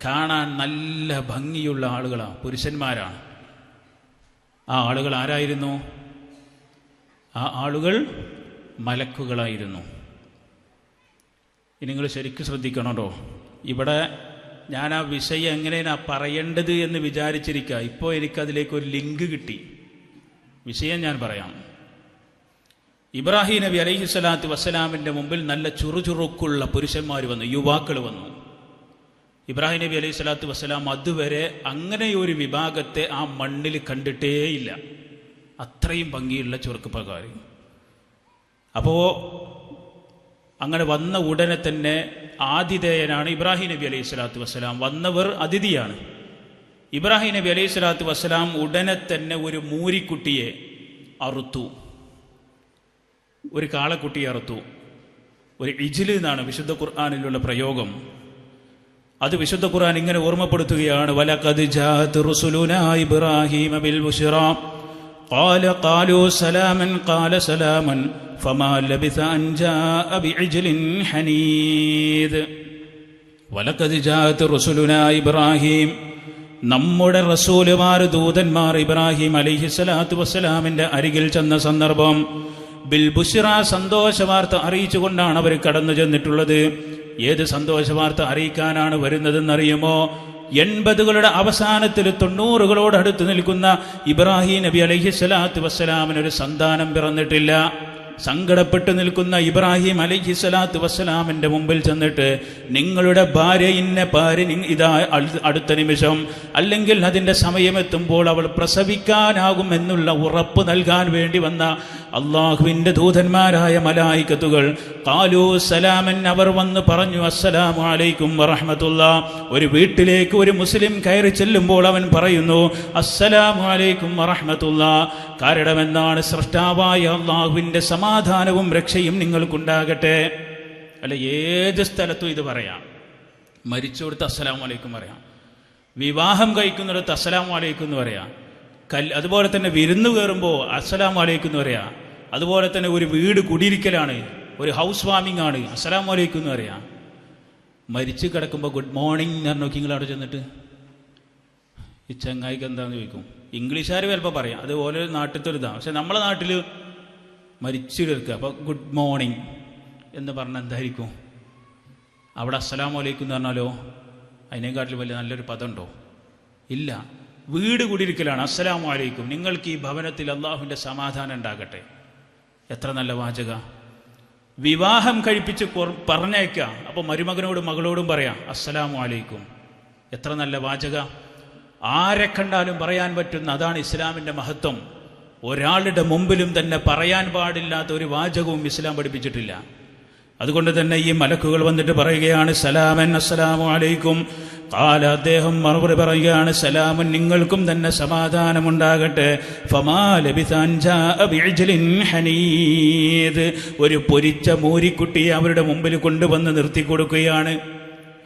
കാണാൻ നല്ല ഭംഗിയുള്ള ആളുകളാണ്, പുരുഷന്മാരാണ്. ആ ആളുകൾ ആരായിരുന്നു? ആ ആളുകൾ മലക്കുകളായിരുന്നു. ഇനി നിങ്ങൾ ശരിക്കും ശ്രദ്ധിക്കണം കേട്ടോ. ഇവിടെ ഞാൻ ആ വിഷയം എങ്ങനെയാണ് പറയേണ്ടത് എന്ന് വിചാരിച്ചിരിക്കുക. ഇപ്പോൾ എനിക്കതിലേക്കൊരു ലിങ്ക് കിട്ടി. വിഷയം ഞാൻ പറയാം. ഇബ്രാഹിം നബി അലൈഹിസ്സലാത്തു വസ്സലാമിൻ്റെ മുമ്പിൽ നല്ല ചുറുചുറുക്കുള്ള പുരുഷന്മാർ വന്നു, യുവാക്കൾ വന്നു. ഇബ്രാഹിം നബി അലൈഹിസ്സലാത്തു വസ്സലാം അതുവരെ അങ്ങനെയൊരു വിഭാഗത്തെ ആ മണ്ണിൽ കണ്ടിട്ടേയില്ല. അത്രയും ഭംഗിയുള്ള ചെറുപ്പക്കാർ. അപ്പോൾ അങ്ങനെ വന്ന ഉടനെ തന്നെ ആതിഥേയനാണ് ഇബ്രാഹിം നബി അലൈഹി സ്വലാത്തു വസ്സലാം. വന്നവർ അതിഥിയാണ്. ഇബ്രാഹിം നബി അലൈഹി സ്വലാത്തു വസ്സലാം ഉടനെ തന്നെ ഒരു മൂരിക്കുട്ടിയെ അറുത്തു, ഒരു കാളക്കുട്ടിയെ അറുത്തു. ഒരു ഇജ്ല് എന്നാണ് വിശുദ്ധ ഖുർആനിലുള്ള പ്രയോഗം. അത് വിശുദ്ധ ഖുർആൻ ഇങ്ങനെ ഓർമ്മപ്പെടുത്തുകയാണ്, വലഖദ് ജാഅത് റുസുലുനാ ഇബ്രാഹീമ ബിൽ ബുശ്റാ ഖാലൂ സലാമൻ ഖാല സലാമൻ ഫമാ ലബിസ അൻ ജാഅ ബിഇജ്ലിൻ ഹനീദ്. വലഖദ് ജാഅത് റുസുലുനാ ഇബ്രാഹീം, നമ്മുടെ റസൂലുമാർ, ദൂതന്മാർ ഇബ്രാഹിം അലൈഹിസ്സലാത്തു വസ്സലാമിൻ്റെ അരികിൽ ചെന്ന സന്ദർഭം ബിൽ ബുശ്റ, സന്തോഷവാർത്ത അറിയിച്ചുകൊണ്ടാണ് അവർ കടന്നു ചെന്നിട്ടുള്ളത്. ഏത് സന്തോഷവാർത്ത അറിയിക്കാനാണ് വരുന്നതെന്നറിയുമോ? 80കളുടെ അവസാനത്തിൽ 90കളോട് അടുത്ത് നിൽക്കുന്ന ഇബ്രാഹിം നബി അലൈഹിസ്സലാത്തു വസ്സലാമിനൊരു സന്താനം പിറന്നിട്ടില്ല. സങ്കടപ്പെട്ട് നിൽക്കുന്ന ഇബ്രാഹിം അലൈഹിസ്സലാത്തു വസ്സലാമിൻ്റെ മുമ്പിൽ ചെന്നിട്ട്, നിങ്ങളുടെ ഭാര്യ ഇന്ന ഭാര്യ ഇതാ അടുത്ത നിമിഷം അല്ലെങ്കിൽ അതിൻ്റെ സമയമെത്തുമ്പോൾ അവൾ പ്രസവിക്കാനാകും എന്നുള്ള ഉറപ്പ് നൽകാൻ വേണ്ടി വന്ന അള്ളാഹുവിൻ്റെ ദൂതന്മാരായ മലായികത്തുകൾ ഖാലൂ സലാമൻ, അവർ വന്ന് പറഞ്ഞു അസ്സലാമു അലൈക്കും വറഹ്മത്തുള്ളാഹ്. ഒരു വീട്ടിലേക്ക് ഒരു മുസ്ലിം കയറി ചെല്ലുമ്പോൾ അവൻ പറയുന്നു അസ്സലാമു അലൈക്കും വറഹ്മത്തുള്ളാഹ്. കാരണമെന്താണ്? സൃഷ്ടാവായ അള്ളാഹുവിൻ്റെ സമാധാനവും രക്ഷയും നിങ്ങൾക്കുണ്ടാകട്ടെ. അല്ല, ഏത് സ്ഥലത്തും ഇത് പറയാം. മരിച്ചെടുത്ത് അസ്സലാമു അലൈക്കും പറയാം, വിവാഹം കഴിക്കുന്നിടത്ത് അസ്സലാമു അലൈക്കും എന്ന് പറയാം, അതുപോലെ തന്നെ വിരുന്ന് കയറുമ്പോൾ അസ്സലാമു അലൈക്കും എന്ന് പറയാം. അതുപോലെ തന്നെ ഒരു വീട് കുടിയിരിക്കലാണ്, ഒരു ഹൗസ് വാമിംഗ് ആണ്, അസ്സലാമു അലൈക്കും എന്ന് പറയാം. മരിച്ച് കിടക്കുമ്പോൾ ഗുഡ് മോർണിംഗ് എന്ന് നോക്കി നിങ്ങൾ അവിടെ ചെന്നിട്ട് ഈ ചങ്ങായിക്ക് എന്താണെന്ന് ചോദിക്കും. ഇംഗ്ലീഷുകാർ ചിലപ്പോൾ പറയാം, അതുപോലെ നാട്ടിലത്തെ ഒരു ഇതാണ്. പക്ഷെ നമ്മളെ നാട്ടിൽ മരിച്ചു കിടക്കുക, അപ്പോൾ ഗുഡ് മോർണിംഗ് എന്ന് പറഞ്ഞാൽ എന്തായിരിക്കും? അവിടെ അസ്സലാമു അലൈക്കും എന്ന് പറഞ്ഞാലോ അതിനേക്കാട്ടിൽ വലിയ നല്ലൊരു പദമുണ്ടോ? ഇല്ല. വീട് കുടിയിരിക്കലാണ്, അസ്സലാമു അലൈക്കും, നിങ്ങൾക്ക് ഈ ഭവനത്തിൽ അള്ളാഹുവിൻ്റെ സമാധാനം ഉണ്ടാകട്ടെ. എത്ര നല്ല വാചക! വിവാഹം കഴിപ്പിച്ച് പറഞ്ഞേക്കുക, അപ്പോൾ മരുമകനോടും മകളോടും പറയാം അസ്സലാമു അലൈക്കും. എത്ര നല്ല വാചക! ആരെ കണ്ടാലും പറയാൻ പറ്റുന്ന, അതാണ് ഇസ്ലാമിൻ്റെ മഹത്വം. ഒരാളുടെ മുമ്പിലും തന്നെ പറയാൻ പാടില്ലാത്ത ഒരു വാചകവും ഇസ്ലാം പഠിപ്പിച്ചിട്ടില്ല. അതുകൊണ്ട് തന്നെ ഈ മലക്കുകൾ വന്നിട്ട് പറയുകയാണ് സലാമൻ, അസ്സലാമു അലൈക്കും. ഖാല, അദ്ദേഹം മറുപടി പറയുകയാണ് സലാമൻ, നിങ്ങൾക്കും തന്നെ സമാധാനമുണ്ടാകട്ടെ. ഫമാ ലബിസ അൻ ജാഅ ബിഇജ്ലിൻ ഹനീദ്. ഒരു പൊരിച്ച മൂരിക്കുട്ടിയെ അവരുടെ മുമ്പിൽ കൊണ്ടുവന്ന് നിർത്തി കൊടുക്കുകയാണ്.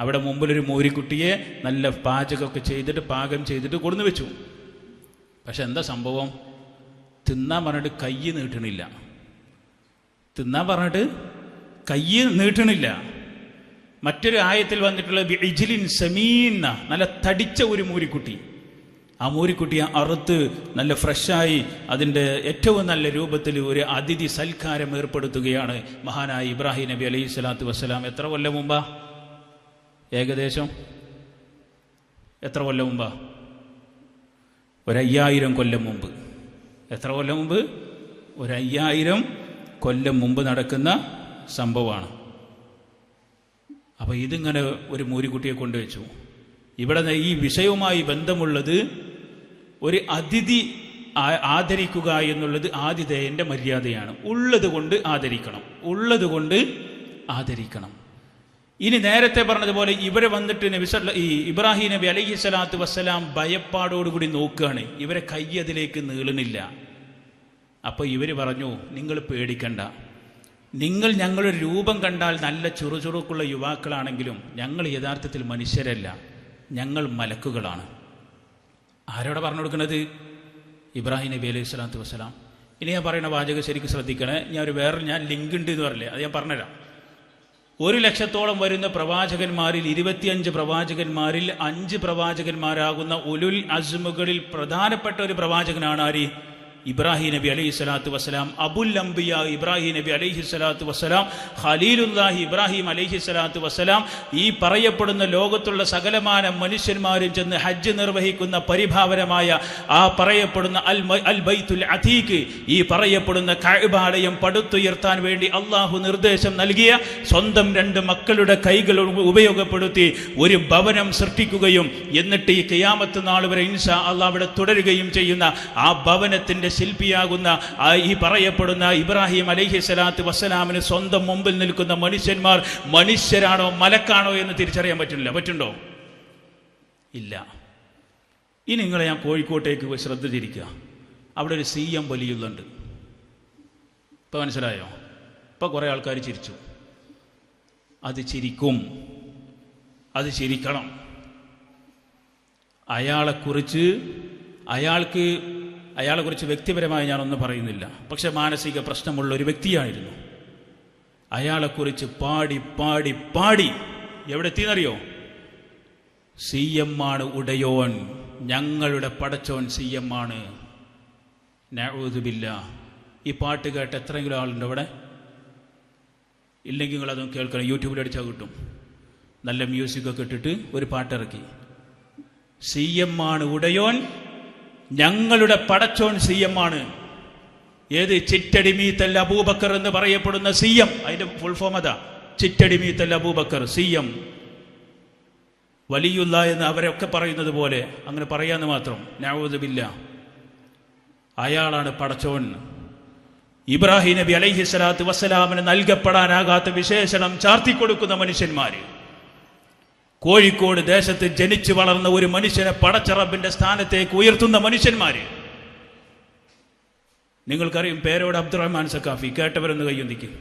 അവിടെ മുമ്പിലൊരു മൂരിക്കുട്ടിയെ നല്ല പാചകമൊക്കെ ചെയ്തിട്ട് പാകം ചെയ്തിട്ട് കൊണ്ടു വെച്ചു. പക്ഷെ എന്താ സംഭവം? തിന്നാൻ പറഞ്ഞിട്ട് കൈ നീട്ടണില്ല. തിന്നാൻ പറഞ്ഞിട്ട് കൈ നീട്ടണില്ല. മറ്റൊരു ആയത്തിൽ വന്നിട്ടുള്ളത് ഇജ്ലിൻ സമീന്ന, നല്ല തടിച്ച ഒരു മൂരിക്കുട്ടി. ആ മൂരിക്കുട്ടിയെ അറുത്ത് നല്ല ഫ്രഷായി അതിൻ്റെ ഏറ്റവും നല്ല രൂപത്തിൽ ഒരു അതിഥി സൽക്കാരം ഏർപ്പെടുത്തുകയാണ് മഹാനായ ഇബ്രാഹിം നബി അലൈഹി സ്വലാത്തു വസ്സലാം. എത്ര കൊല്ലം മുമ്പാ? ഏകദേശം എത്ര കൊല്ലം മുമ്പാ? 5000 കൊല്ലം മുമ്പ്. എത്ര കൊല്ലം മുമ്പ്? 5000 കൊല്ലം മുമ്പ് നടക്കുന്ന സംഭവമാണ്. അപ്പോൾ ഇതിങ്ങനെ ഒരു മൂരിക്കുട്ടിയെ കൊണ്ടുവച്ചു. ഇവിടെ ഈ വിഷയവുമായി ബന്ധമുള്ളത് ഒരു അതിഥി ആദരിക്കുക എന്നുള്ളത് ആതിഥേയൻ്റെ മര്യാദയാണ്. ഉള്ളത് കൊണ്ട് ആദരിക്കണം, ഉള്ളത് കൊണ്ട് ആദരിക്കണം. ഇനി നേരത്തെ പറഞ്ഞതുപോലെ ഇവരെ വന്നിട്ട് ഈ ഇബ്രാഹിം നബി അലൈഹി സ്വലാത്തു വസ്സലാം ഭയപ്പാടോടുകൂടി നോക്കുകയാണ്. ഇവരെ കൈ അതിലേക്ക് നീളുന്നില്ല. അപ്പോൾ ഇവർ പറഞ്ഞു, നിങ്ങൾ പേടിക്കണ്ട, നിങ്ങൾ ഞങ്ങളുടെ രൂപം കണ്ടാൽ നല്ല ചുറുചുറുക്കുള്ള യുവാക്കളാണെങ്കിലും ഞങ്ങൾ യഥാർത്ഥത്തിൽ മനുഷ്യരല്ല, ഞങ്ങൾ മലക്കുകളാണ്. ആരോടെ പറഞ്ഞു കൊടുക്കുന്നത്? ഇബ്രാഹിം നബി അലൈഹി സ്വലാത്തു വസ്സലാം. ഇനി ഞാൻ പറയുന്ന വാചകം ശരിക്കും ശ്രദ്ധിക്കണേ. ഞാൻ ലിങ്ക് ഉണ്ട് എന്ന് പറഞ്ഞില്ലേ, അത് ഞാൻ പറഞ്ഞുതരാം. 100,000-ഓളം വരുന്ന പ്രവാചകന്മാരിൽ 25 പ്രവാചകന്മാരിൽ 5 പ്രവാചകന്മാരാകുന്ന ഉലുൽ അസ്മുകളിൽ പ്രധാനപ്പെട്ട ഒരു പ്രവാചകനാണ് ആര്? ഇബ്രാഹിം നബി അലൈഹി സ്വലാത്തു വസ്സലാം. അബുൽ അംബിയ ഇബ്രാഹിം നബി അലൈഹി സ്വലാത്തു വസ്സലാം, ഖലീലുല്ലാഹി ഇബ്രാഹിം അലൈഹി സ്വലാത്തു വസ്സലാം. ഈ പറയപ്പെടുന്ന ലോകത്തുള്ള സകലമാന മനുഷ്യന്മാരും ചെന്ന് ഹജ്ജ് നിർവഹിക്കുന്ന പരിഭാവനമായ ആ പറയപ്പെടുന്ന അൽ ബൈത്തുൽ അതീഖ്, ഈ പറയപ്പെടുന്ന കഅബാലയം പടുത്തുയർത്താൻ വേണ്ടി അള്ളാഹു നിർദ്ദേശം നൽകിയ സ്വന്തം 2 മക്കളുടെ കൈകൾ ഉപയോഗപ്പെടുത്തി ഒരു ഭവനം സൃഷ്ടിക്കുകയും എന്നിട്ട് ഈ ഖിയാമത്ത് നാൾ വരെ ഇൻഷാ അല്ലാഹ് അവിടെ തുടരുകയും ചെയ്യുന്ന ആ ഭവനത്തിൻ്റെ ശില്പിയാകുന്ന ഈ പറയപ്പെടുന്ന ഇബ്രാഹിം അലൈഹി സ്വലാത്തു വസ്സലാമിന് സ്വന്തം മുമ്പിൽ നിൽക്കുന്ന മനുഷ്യന്മാർ മനുഷ്യരാണോ മലക്കാണോ എന്ന് തിരിച്ചറിയാൻ പറ്റില്ല. പറ്റുണ്ടോ? ഇല്ല. ഇനി നിങ്ങളെ ഞാൻ കോഴിക്കോട്ടേക്ക് പോയി ശ്രദ്ധ തിരിക്കുക. അവിടെ ഒരു CM വലിയുന്നുണ്ട്. ഇപ്പം മനസ്സിലായോ? ഇപ്പം കുറേ ആൾക്കാർ ചിരിച്ചു. അത് ചിരിക്കും, അത് ചിരിക്കണം. അയാളെക്കുറിച്ച് വ്യക്തിപരമായി ഞാനൊന്നും പറയുന്നില്ല, പക്ഷെ മാനസിക പ്രശ്നമുള്ള ഒരു വ്യക്തിയായിരുന്നു. അയാളെക്കുറിച്ച് പാടി പാടി പാടി എവിടെ എത്തിയെന്നറിയോ? CM ആണ് ഉടയോൻ, ഞങ്ങളുടെ പടച്ചോൻ CM ആണ്. നഊദു ബില്ലാഹ്. ഈ പാട്ട് കേട്ട് എത്രയെങ്കിലും ആളുണ്ട് അവിടെ? ഇല്ലെങ്കിൽ നിങ്ങളതും കേൾക്കണം, യൂട്യൂബിൽ അടിച്ചാൽ കിട്ടും. നല്ല മ്യൂസിക്കൊക്കെ ഇട്ടിട്ട് ഒരു പാട്ടിറക്കി. CM ആണ് ഉടയോൻ, ഞങ്ങളുടെ പടച്ചോൻ CM ആണ്. ഏത്? ചിറ്റടി മീത്തൽ അബൂബക്കർ എന്ന് പറയപ്പെടുന്ന CM. അതിന്റെ ഫുൾ ഫോം അതാ, ചിറ്റടി മീത്തൽ അബൂബക്കർ CM. വലിയുള്ള എന്ന് അവരൊക്കെ പറയുന്നത് പോലെ അങ്ങനെ പറയാന്ന് മാത്രം. നഊദു ബില്ലാഹ്. അയാളാണ് പടച്ചോൻ. ഇബ്രാഹിം നബി അലൈഹി സ്വലാത്തു വസ്സലാമിന് നൽകപ്പെടാനാകാത്ത വിശേഷണം ചാർത്തിക്കൊടുക്കുന്ന മനുഷ്യന്മാര്. കോഴിക്കോട് ദേശത്ത് ജനിച്ചു വളർന്ന ഒരു മനുഷ്യനെ പടച്ച റബ്ബിന്റെ സ്ഥാനത്തേക്ക് ഉയർത്തുന്ന മനുഷ്യന്മാര്. നിങ്ങൾക്കറിയും പേരോട് അബ്ദുറഹ്മാൻ സഖാഫി. കേട്ടവരൊന്ന് കയ്യൊന്നിക്കും.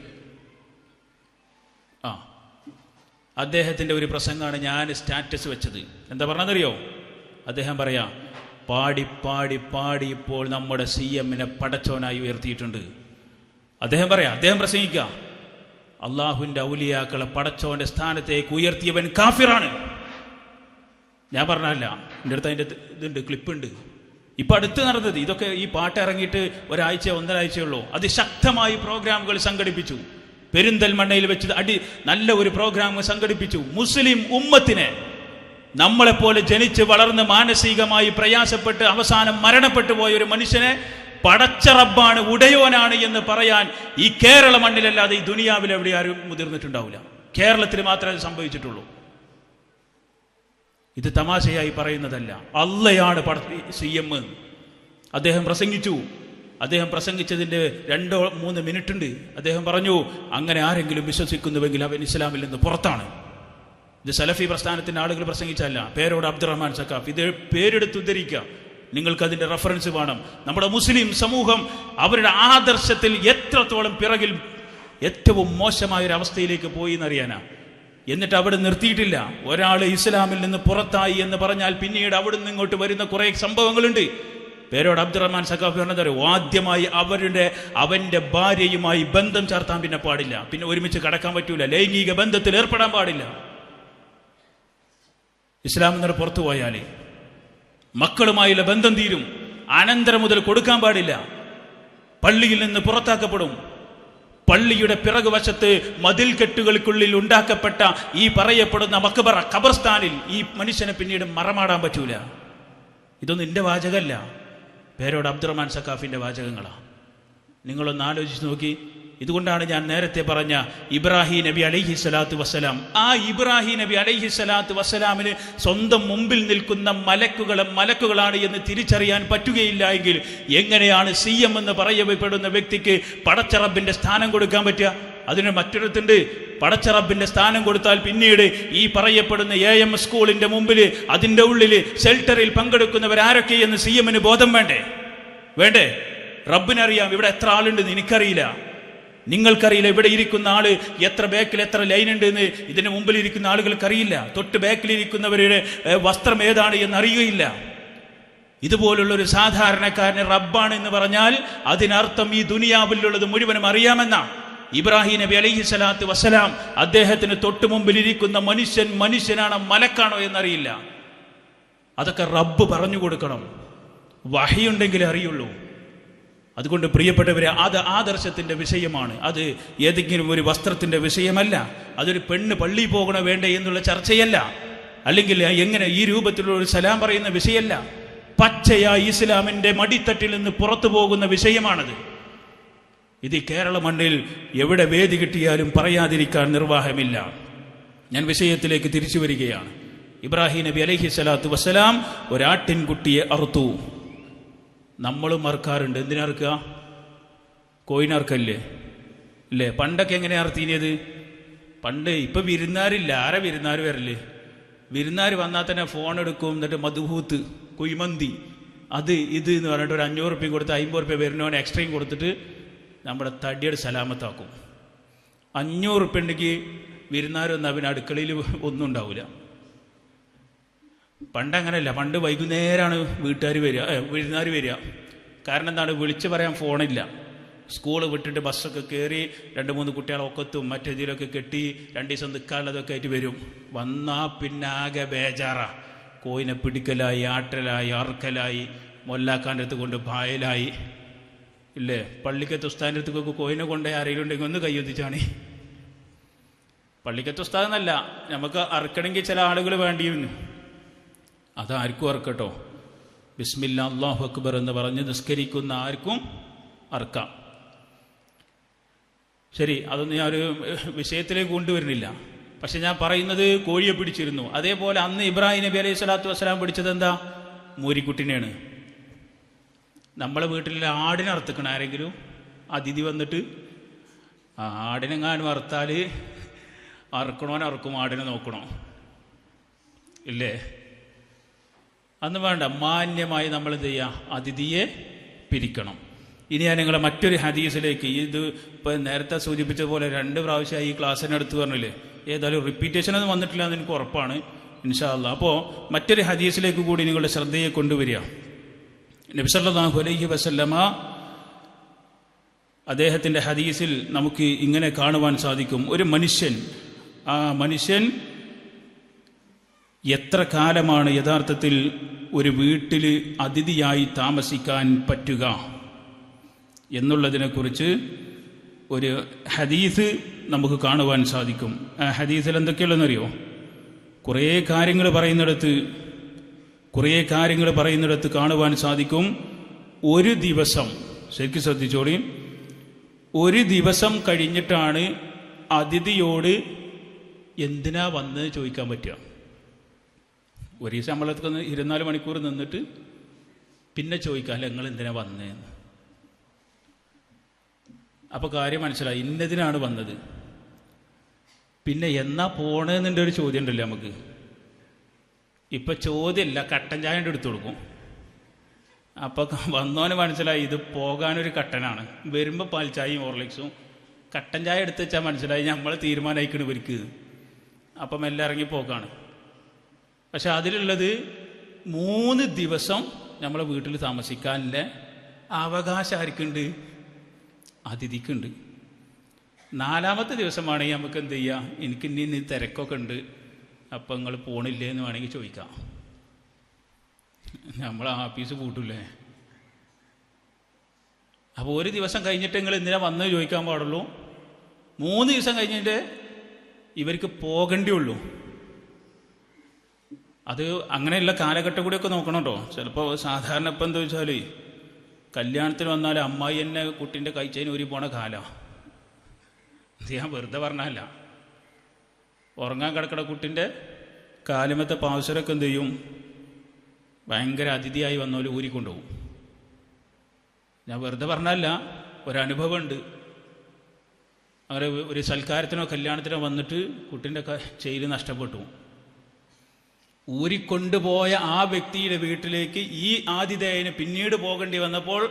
അദ്ദേഹത്തിന്റെ ഒരു പ്രസംഗമാണ് ഞാൻ സ്റ്റാറ്റസ് വെച്ചത്. എന്താ പറഞ്ഞറിയോ? അദ്ദേഹം പറയാ, പാടി പാടി പാടി ഇപ്പോൾ നമ്മുടെ CMനെ പടച്ചോനായി ഉയർത്തിയിട്ടുണ്ട്. അദ്ദേഹം പ്രസംഗിക്കുക, അള്ളാഹുവിൻ്റെ ഔലിയാക്കളെ പടച്ചോന്റെ സ്ഥാനത്തേക്ക് ഉയർത്തിയവൻ കാഫിറാണ്. ഞാൻ പറഞ്ഞല്ല, എൻ്റെ അടുത്ത് അതിൻ്റെ ഇതുണ്ട്, ക്ലിപ്പുണ്ട്. ഇപ്പം അടുത്ത് നടന്നത് ഇതൊക്കെ. ഈ പാട്ട് ഇറങ്ങിയിട്ട് 1-1.5 ഉള്ളൂ. അതിശക്തമായി പ്രോഗ്രാമുകൾ സംഘടിപ്പിച്ചു. പെരിന്തൽമണ്ണയിൽ വെച്ച് നല്ല ഒരു പ്രോഗ്രാം സംഘടിപ്പിച്ചു. മുസ്ലിം ഉമ്മത്തിനെ, നമ്മളെപ്പോലെ ജനിച്ച് വളർന്ന് മാനസികമായി പ്രയാസപ്പെട്ട് അവസാനം മരണപ്പെട്ടു പോയ ഒരു മനുഷ്യനെ പടച്ച റബ്ബാണ്, ഉടയോനാണ് എന്ന് പറയാൻ ഈ കേരള മണ്ണിലല്ലാതെ ഈ ദുനിയാവിൽ എവിടെ ആരും മുതിർന്നിട്ടുണ്ടാവില്ല. കേരളത്തിൽ മാത്രമേ അത് സംഭവിച്ചിട്ടുള്ളൂ. ഇത് തമാശയായി പറയുന്നതല്ല. അള്ളയാണ് CM. അദ്ദേഹം പ്രസംഗിച്ചു. അദ്ദേഹം പ്രസംഗിച്ചതിൻ്റെ 2-3 മിനിറ്റ് ഉണ്ട്. അദ്ദേഹം പറഞ്ഞു, അങ്ങനെ ആരെങ്കിലും വിശ്വസിക്കുന്നുവെങ്കിൽ അവൻ ഇസ്ലാമിൽ നിന്ന് പുറത്താണ്. ഇത് സലഫി പ്രസ്ഥാനത്തിൻ്റെ ആളുകൾ പ്രസംഗിച്ചല്ല. പേരോട് അബ്ദുറഹ്മാൻ സഖാഫ്. ഇത് പേരെടുത്ത് ഉദ്ധരിക്കുക. നിങ്ങൾക്കതിൻ്റെ റെഫറൻസ് വേണം. നമ്മുടെ മുസ്ലിം സമൂഹം അവരുടെ ആദർശത്തിൽ എത്രത്തോളം പിറകിൽ ഏറ്റവും മോശമായൊരവസ്ഥയിലേക്ക് പോയി എന്നറിയാനാ. എന്നിട്ട് അവിടെ നിർത്തിയിട്ടില്ല. ഒരാൾ ഇസ്ലാമിൽ നിന്ന് പുറത്തായി എന്ന് പറഞ്ഞാൽ പിന്നീട് അവിടെ നിന്ന് ഇങ്ങോട്ട് വരുന്ന കുറേ സംഭവങ്ങളുണ്ട്. പേരോട് അബ്ദുറഹ്മാൻ സഖാഫി പറഞ്ഞത് ആദ്യമായി അവൻ്റെ ഭാര്യയുമായി ബന്ധം ചേർത്താൻ പിന്നെ പാടില്ല, പിന്നെ ഒരുമിച്ച് കടക്കാൻ പറ്റൂല, ലൈംഗിക ബന്ധത്തിൽ ഏർപ്പെടാൻ പാടില്ല. ഇസ്ലാം എന്നൊരു പുറത്തു പോയാൽ മക്കളുമായുള്ള ബന്ധം തീരും, അനന്തരം മുതൽ കൊടുക്കാൻ പാടില്ല, പള്ളിയിൽ നിന്ന് പുറത്താക്കപ്പെടും. പള്ളിയുടെ പിറകുവശത്ത് മതിൽ കെട്ടുകൾക്കുള്ളിൽ ഉണ്ടാക്കപ്പെട്ട ഈ പറയപ്പെടുന്ന മക്ബറ ഖബർസ്ഥാനിൽ ഈ മനുഷ്യനെ പിന്നീട് മറമാടാൻ പറ്റൂല. ഇതൊന്നും എൻ്റെ വാചകമല്ല, പേരോട് അബ്ദുറഹ്മാൻ സഖാഫിൻ്റെ വാചകങ്ങളാണ്. നിങ്ങളൊന്ന് ആലോചിച്ച് നോക്കി. ഇതുകൊണ്ടാണ് ഞാൻ നേരത്തെ പറഞ്ഞ ഇബ്രാഹിം നബി അലൈഹി സ്വലാത്തു വസ്സലാം, ആ ഇബ്രാഹിം നബി അലൈഹി സ്വലാത്തു വസ്സലാമിന് സ്വന്തം മുമ്പിൽ നിൽക്കുന്ന മലക്കുകളാണ് എന്ന് തിരിച്ചറിയാൻ പറ്റുകയില്ല എങ്കിൽ എങ്ങനെയാണ് CM എന്ന് പറയപ്പെടുന്ന വ്യക്തിക്ക് പടച്ചറബിന്റെ സ്ഥാനം കൊടുക്കാൻ പറ്റുക? അതിന് മറ്റൊരുത്തുണ്ട്. പടച്ചറബിന്റെ സ്ഥാനം കൊടുത്താൽ പിന്നീട് ഈ പറയപ്പെടുന്ന AM സ്കൂളിന്റെ മുമ്പിൽ അതിൻ്റെ ഉള്ളിൽ ഷെൽട്ടറിൽ പങ്കെടുക്കുന്നവരാരൊക്കെയെന്ന് CMന് ബോധം വേണ്ടേ? റബ്ബിനറിയാം ഇവിടെ എത്ര ആളുണ്ടെന്ന് എനിക്കറിയില്ല, നിങ്ങൾക്കറിയില്ല. ഇവിടെ ഇരിക്കുന്ന ആള് എത്ര ബാക്കിൽ എത്ര ലൈൻ ഉണ്ട് എന്ന് ഇതിന് മുമ്പിൽ ഇരിക്കുന്ന ആളുകൾക്കറിയില്ല. തൊട്ട് ബാക്കിലിരിക്കുന്നവരുടെ വസ്ത്രം ഏതാണ് എന്നറിയുകയില്ല. ഇതുപോലുള്ളൊരു സാധാരണക്കാരന് റബ്ബാണ് എന്ന് പറഞ്ഞാൽ അതിനർത്ഥം ഈ ദുനിയാവിലുള്ളത് മുഴുവനും അറിയാമെന്നാണ്. ഇബ്രാഹിം നബി അലൈഹി സ്വലാത്തു വസ്സലാം അദ്ദേഹത്തിന് തൊട്ട് മുമ്പിൽ ഇരിക്കുന്ന മനുഷ്യനാണോ മലക്കാണോ എന്നറിയില്ല. അതൊക്കെ റബ്ബ് പറഞ്ഞു കൊടുക്കണം, വഹിയുണ്ടെങ്കിലേ അറിയുള്ളൂ. അതുകൊണ്ട് പ്രിയപ്പെട്ടവരെ, അത് ആദർശത്തിൻ്റെ വിഷയമാണ്. അത് ഏതെങ്കിലും ഒരു വസ്ത്രത്തിൻ്റെ വിഷയമല്ല. അതൊരു പെണ്ണ് പള്ളിയിൽ പോകണോ വേണ്ടേ എന്നുള്ള ചർച്ചയല്ല, അല്ലെങ്കിൽ എങ്ങനെ ഈ രൂപത്തിലുള്ള ഒരു സലാം പറയുന്ന വിഷയമല്ല. പച്ചയായി ഇസ്ലാമിൻ്റെ മടിത്തട്ടിൽ നിന്ന് പുറത്തു പോകുന്ന വിഷയമാണത്. ഇത് കേരള മണ്ണിൽ എവിടെ വേദി കിട്ടിയാലും പറയാതിരിക്കാൻ നിർവാഹമില്ല. ഞാൻ വിഷയത്തിലേക്ക് തിരിച്ചു വരികയാണ്. ഇബ്രാഹിം നബി അലൈഹി സ്വലാത്തു വസ്സലാം ഒരാട്ടിൻകുട്ടിയെ അറുത്തു. നമ്മളും അറുക്കാറുണ്ട്. എന്തിനറുക്കുക? കോയിനറുക്കല്ലേ ഇല്ലേ? പണ്ടൊക്കെ എങ്ങനെയാണ് അറുത്തീനിയത്? പണ്ട് ഇപ്പം വിരുന്നാരില്ല. ആരെ വിരുന്നാർ വരല്? വിരുന്നാർ വന്നാൽ തന്നെ ഫോൺ എടുക്കും, എന്നിട്ട് മധുഹൂത്ത് കുയ്മന്തി അത് ഇത് എന്ന് പറഞ്ഞിട്ട് ഒരു 500 റുപ്യ കൊടുത്ത് 50 റുപ്യ വരുന്നവന് എക്സ്ട്രയും കൊടുത്തിട്ട് നമ്മുടെ തടിയുടെ സലാമത്താക്കും. 500 റുപ്യ ഉണ്ടെങ്കിൽ വിരുന്നാരൊന്നും അവന് അടുക്കളയിൽ ഒന്നും ഉണ്ടാവില്ല. പണ്ടങ്ങനെയല്ല. പണ്ട് വൈകുന്നേരമാണ് വിരുന്നാർ വരിക. കാരണം എന്താണ്? വിളിച്ച് പറയാൻ ഫോണില്ല. സ്കൂൾ വിട്ടിട്ട് ബസ്സൊക്കെ കയറി 2-3 കുട്ടികളെ ഒക്കത്തും മറ്റേതിലൊക്കെ കെട്ടി 2 ദിവസം നിൽക്കാനുള്ളതൊക്കെ ആയിട്ട് വരും. വന്നാൽ പിന്നെ ആകെ ബേജാറാ. കോയിനെ പിടിക്കലായി, ആട്ടലായി, അറുക്കലായി, മൊല്ലാക്കാൻ്റെ അടുത്ത് കൊണ്ട് പായലായി ഇല്ലേ? പള്ളിക്കത്തെ ഉസ്താദിൻ്റെ അടുത്തൊക്കെ കോയിനെ കൊണ്ടേ ആരെങ്കിലും ഉണ്ടെങ്കിൽ ഒന്ന് കൈയൊത്തിച്ചാണ്. പള്ളിക്കത്തെ ഉസ്താദെന്നല്ല, നമുക്ക് അറുക്കണമെങ്കിൽ ചില ആളുകൾ വേണ്ടിയിരുന്നു. അതാർക്കും അറുക്കട്ടോ. ബിസ്മില്ലാ അല്ലാഹു അക്ബർ എന്ന് പറഞ്ഞ് നിസ്കരിക്കുന്ന ആർക്കും അറുക്കാം. ശരി, അതൊന്നും ഞാൻ ഒരു വിഷയത്തിലേക്ക് കൊണ്ടുവരുന്നില്ല. പക്ഷെ ഞാൻ പറയുന്നത് കോഴിയെ പിടിച്ചിരുന്നു. അതേപോലെ അന്ന് ഇബ്രാഹിം നബി അലൈഹി സ്വലാത്തു വസ്സലാം പിടിച്ചത് എന്താ? മൂരിക്കുട്ടിനെയാണ്. നമ്മളെ വീട്ടിലെ ആടിനെ അറുത്തിക്കണം. ആരെങ്കിലും അതിഥി വന്നിട്ട് ആടിനെങ്ങാനും അറുത്താൽ അറുക്കണോനറുക്കും, ആടിനെ നോക്കണോ ഇല്ലേ? അന്ന് വേണ്ട. മാന്യമായി നമ്മൾ എന്ത് ചെയ്യുക? അതിഥിയെ പിരിക്കണം. ഇനി ഞാൻ നിങ്ങളെ മറ്റൊരു ഹദീസിലേക്ക്, ഇത് ഇപ്പോൾ നേരത്തെ സൂചിപ്പിച്ച പോലെ 2 പ്രാവശ്യമായി ഈ ക്ലാസ്സിനടുത്ത് പറഞ്ഞില്ലേ, ഏതായാലും റിപ്പീറ്റേഷനൊന്നും വന്നിട്ടില്ല എന്ന് എനിക്ക് ഉറപ്പാണ് ഇൻഷാ അല്ലാഹ്. അപ്പോൾ മറ്റൊരു ഹദീസിലേക്ക് കൂടി നിങ്ങളുടെ ശ്രദ്ധയെ കൊണ്ടുവരിക. നബി സല്ലല്ലാഹു അലൈഹി വസല്ലമ അദ്ദേഹത്തിൻ്റെ ഹദീസിൽ നമുക്ക് ഇങ്ങനെ കാണുവാൻ സാധിക്കും. ഒരു മനുഷ്യൻ, ആ മനുഷ്യൻ എത്ര കാലമാണ് യഥാർത്ഥത്തിൽ ഒരു വീട്ടിൽ അതിഥിയായി താമസിക്കാൻ പറ്റുക എന്നുള്ളതിനെക്കുറിച്ച് ഒരു ഹദീസ് നമുക്ക് കാണുവാൻ സാധിക്കും. ആ ഹദീസിൽ എന്തൊക്കെയുള്ളതെന്നറിയോ? കുറേ കാര്യങ്ങൾ പറയുന്നിടത്ത് കാണുവാൻ സാധിക്കും. ഒരു ദിവസം, ശരിക്കും ശ്രദ്ധിച്ചോളി, ഒരു ദിവസം കഴിഞ്ഞിട്ടാണ് അതിഥിയോട് എന്തിനാ വന്ന് ചോദിക്കാൻ പറ്റുക. ഒരു ദിവസം നമ്മളൊക്കെ 24 മണിക്കൂർ നിന്നിട്ട് പിന്നെ ചോദിക്കാം, അല്ല നിങ്ങൾ എന്തിനാ വന്നതെന്ന്. അപ്പോൾ കാര്യം മനസ്സിലായി, ഇന്നതിനാണ് വന്നത്. പിന്നെ എന്നാ പോണേന്നുണ്ട് ഒരു ചോദ്യം ഉണ്ടല്ലോ നമുക്ക്. ഇപ്പം ചോദ്യമല്ല, കട്ടൻ ചായ എടുത്തു കൊടുക്കും. അപ്പോൾ വന്നോന് മനസ്സിലായി ഇത് പോകാനൊരു കട്ടനാണ്. വരുമ്പോൾ പാൽ ചായയും ഹോർലിക്സും. കട്ടൻ ചായ എടുത്ത് വെച്ചാൽ മനസ്സിലായി നമ്മൾ തീരുമാനമായിക്കണ് ഇവർക്ക്. അപ്പം എല്ലാം ഇറങ്ങി പോക്കാണ്. പക്ഷെ അതിലുള്ളത് 3 ദിവസം നമ്മളെ വീട്ടിൽ താമസിക്കാനുള്ള അവകാശം ആർക്കുണ്ട്? അതിഥിക്കുണ്ട്. 4ാമത്തെ ദിവസമാണെങ്കിൽ നമുക്ക് എന്ത് ചെയ്യാം, എനിക്ക് ഇനി തിരക്കൊക്കെ ഉണ്ട്, അപ്പം നിങ്ങൾ പോണില്ലേ എന്ന് വേണമെങ്കിൽ ചോദിക്കാം. നമ്മൾ ആഫീസ് പൂട്ടില്ലേ? അപ്പോൾ ഒരു ദിവസം കഴിഞ്ഞിട്ട് നിങ്ങൾ എന്തിനാ വന്ന് ചോദിക്കാൻ പാടുള്ളൂ. 3 ദിവസം കഴിഞ്ഞിട്ട് ഇവർക്ക് പോകേണ്ടിയുള്ളൂ. അത് അങ്ങനെയുള്ള കാലഘട്ടം കൂടിയൊക്കെ നോക്കണം കേട്ടോ. ചിലപ്പോൾ സാധാരണ ഇപ്പം എന്താ വെച്ചാൽ കല്യാണത്തിന് വന്നാൽ അമ്മായി എന്നെ കുട്ടീൻ്റെ കൈച്ചേന് ഊരി പോണ കാലമാണ്. ഇത് ഞാൻ വെറുതെ പറഞ്ഞല്ല. ഉറങ്ങാൻ കിടക്കണ കുട്ടീൻ്റെ കാലുമത്തെ പാവസരൊക്കെ എന്ത് ചെയ്യും, ഭയങ്കര അതിഥിയായി വന്നോല് ഊരിക്കൊണ്ടുപോകും. ഞാൻ വെറുതെ പറഞ്ഞല്ല, ഒരനുഭവമുണ്ട്. അങ്ങനെ ഒരു സൽക്കാരത്തിനോ കല്യാണത്തിനോ വന്നിട്ട് കുട്ടീൻ്റെ ചെയിന് നഷ്ടപ്പെട്ടു. ഊരിക്കൊണ്ടുപോയ ആ വ്യക്തിയുടെ വീട്ടിലേക്ക് ഈ ആതിഥേയന് പിന്നീട് പോകേണ്ടി വന്നപ്പോൾ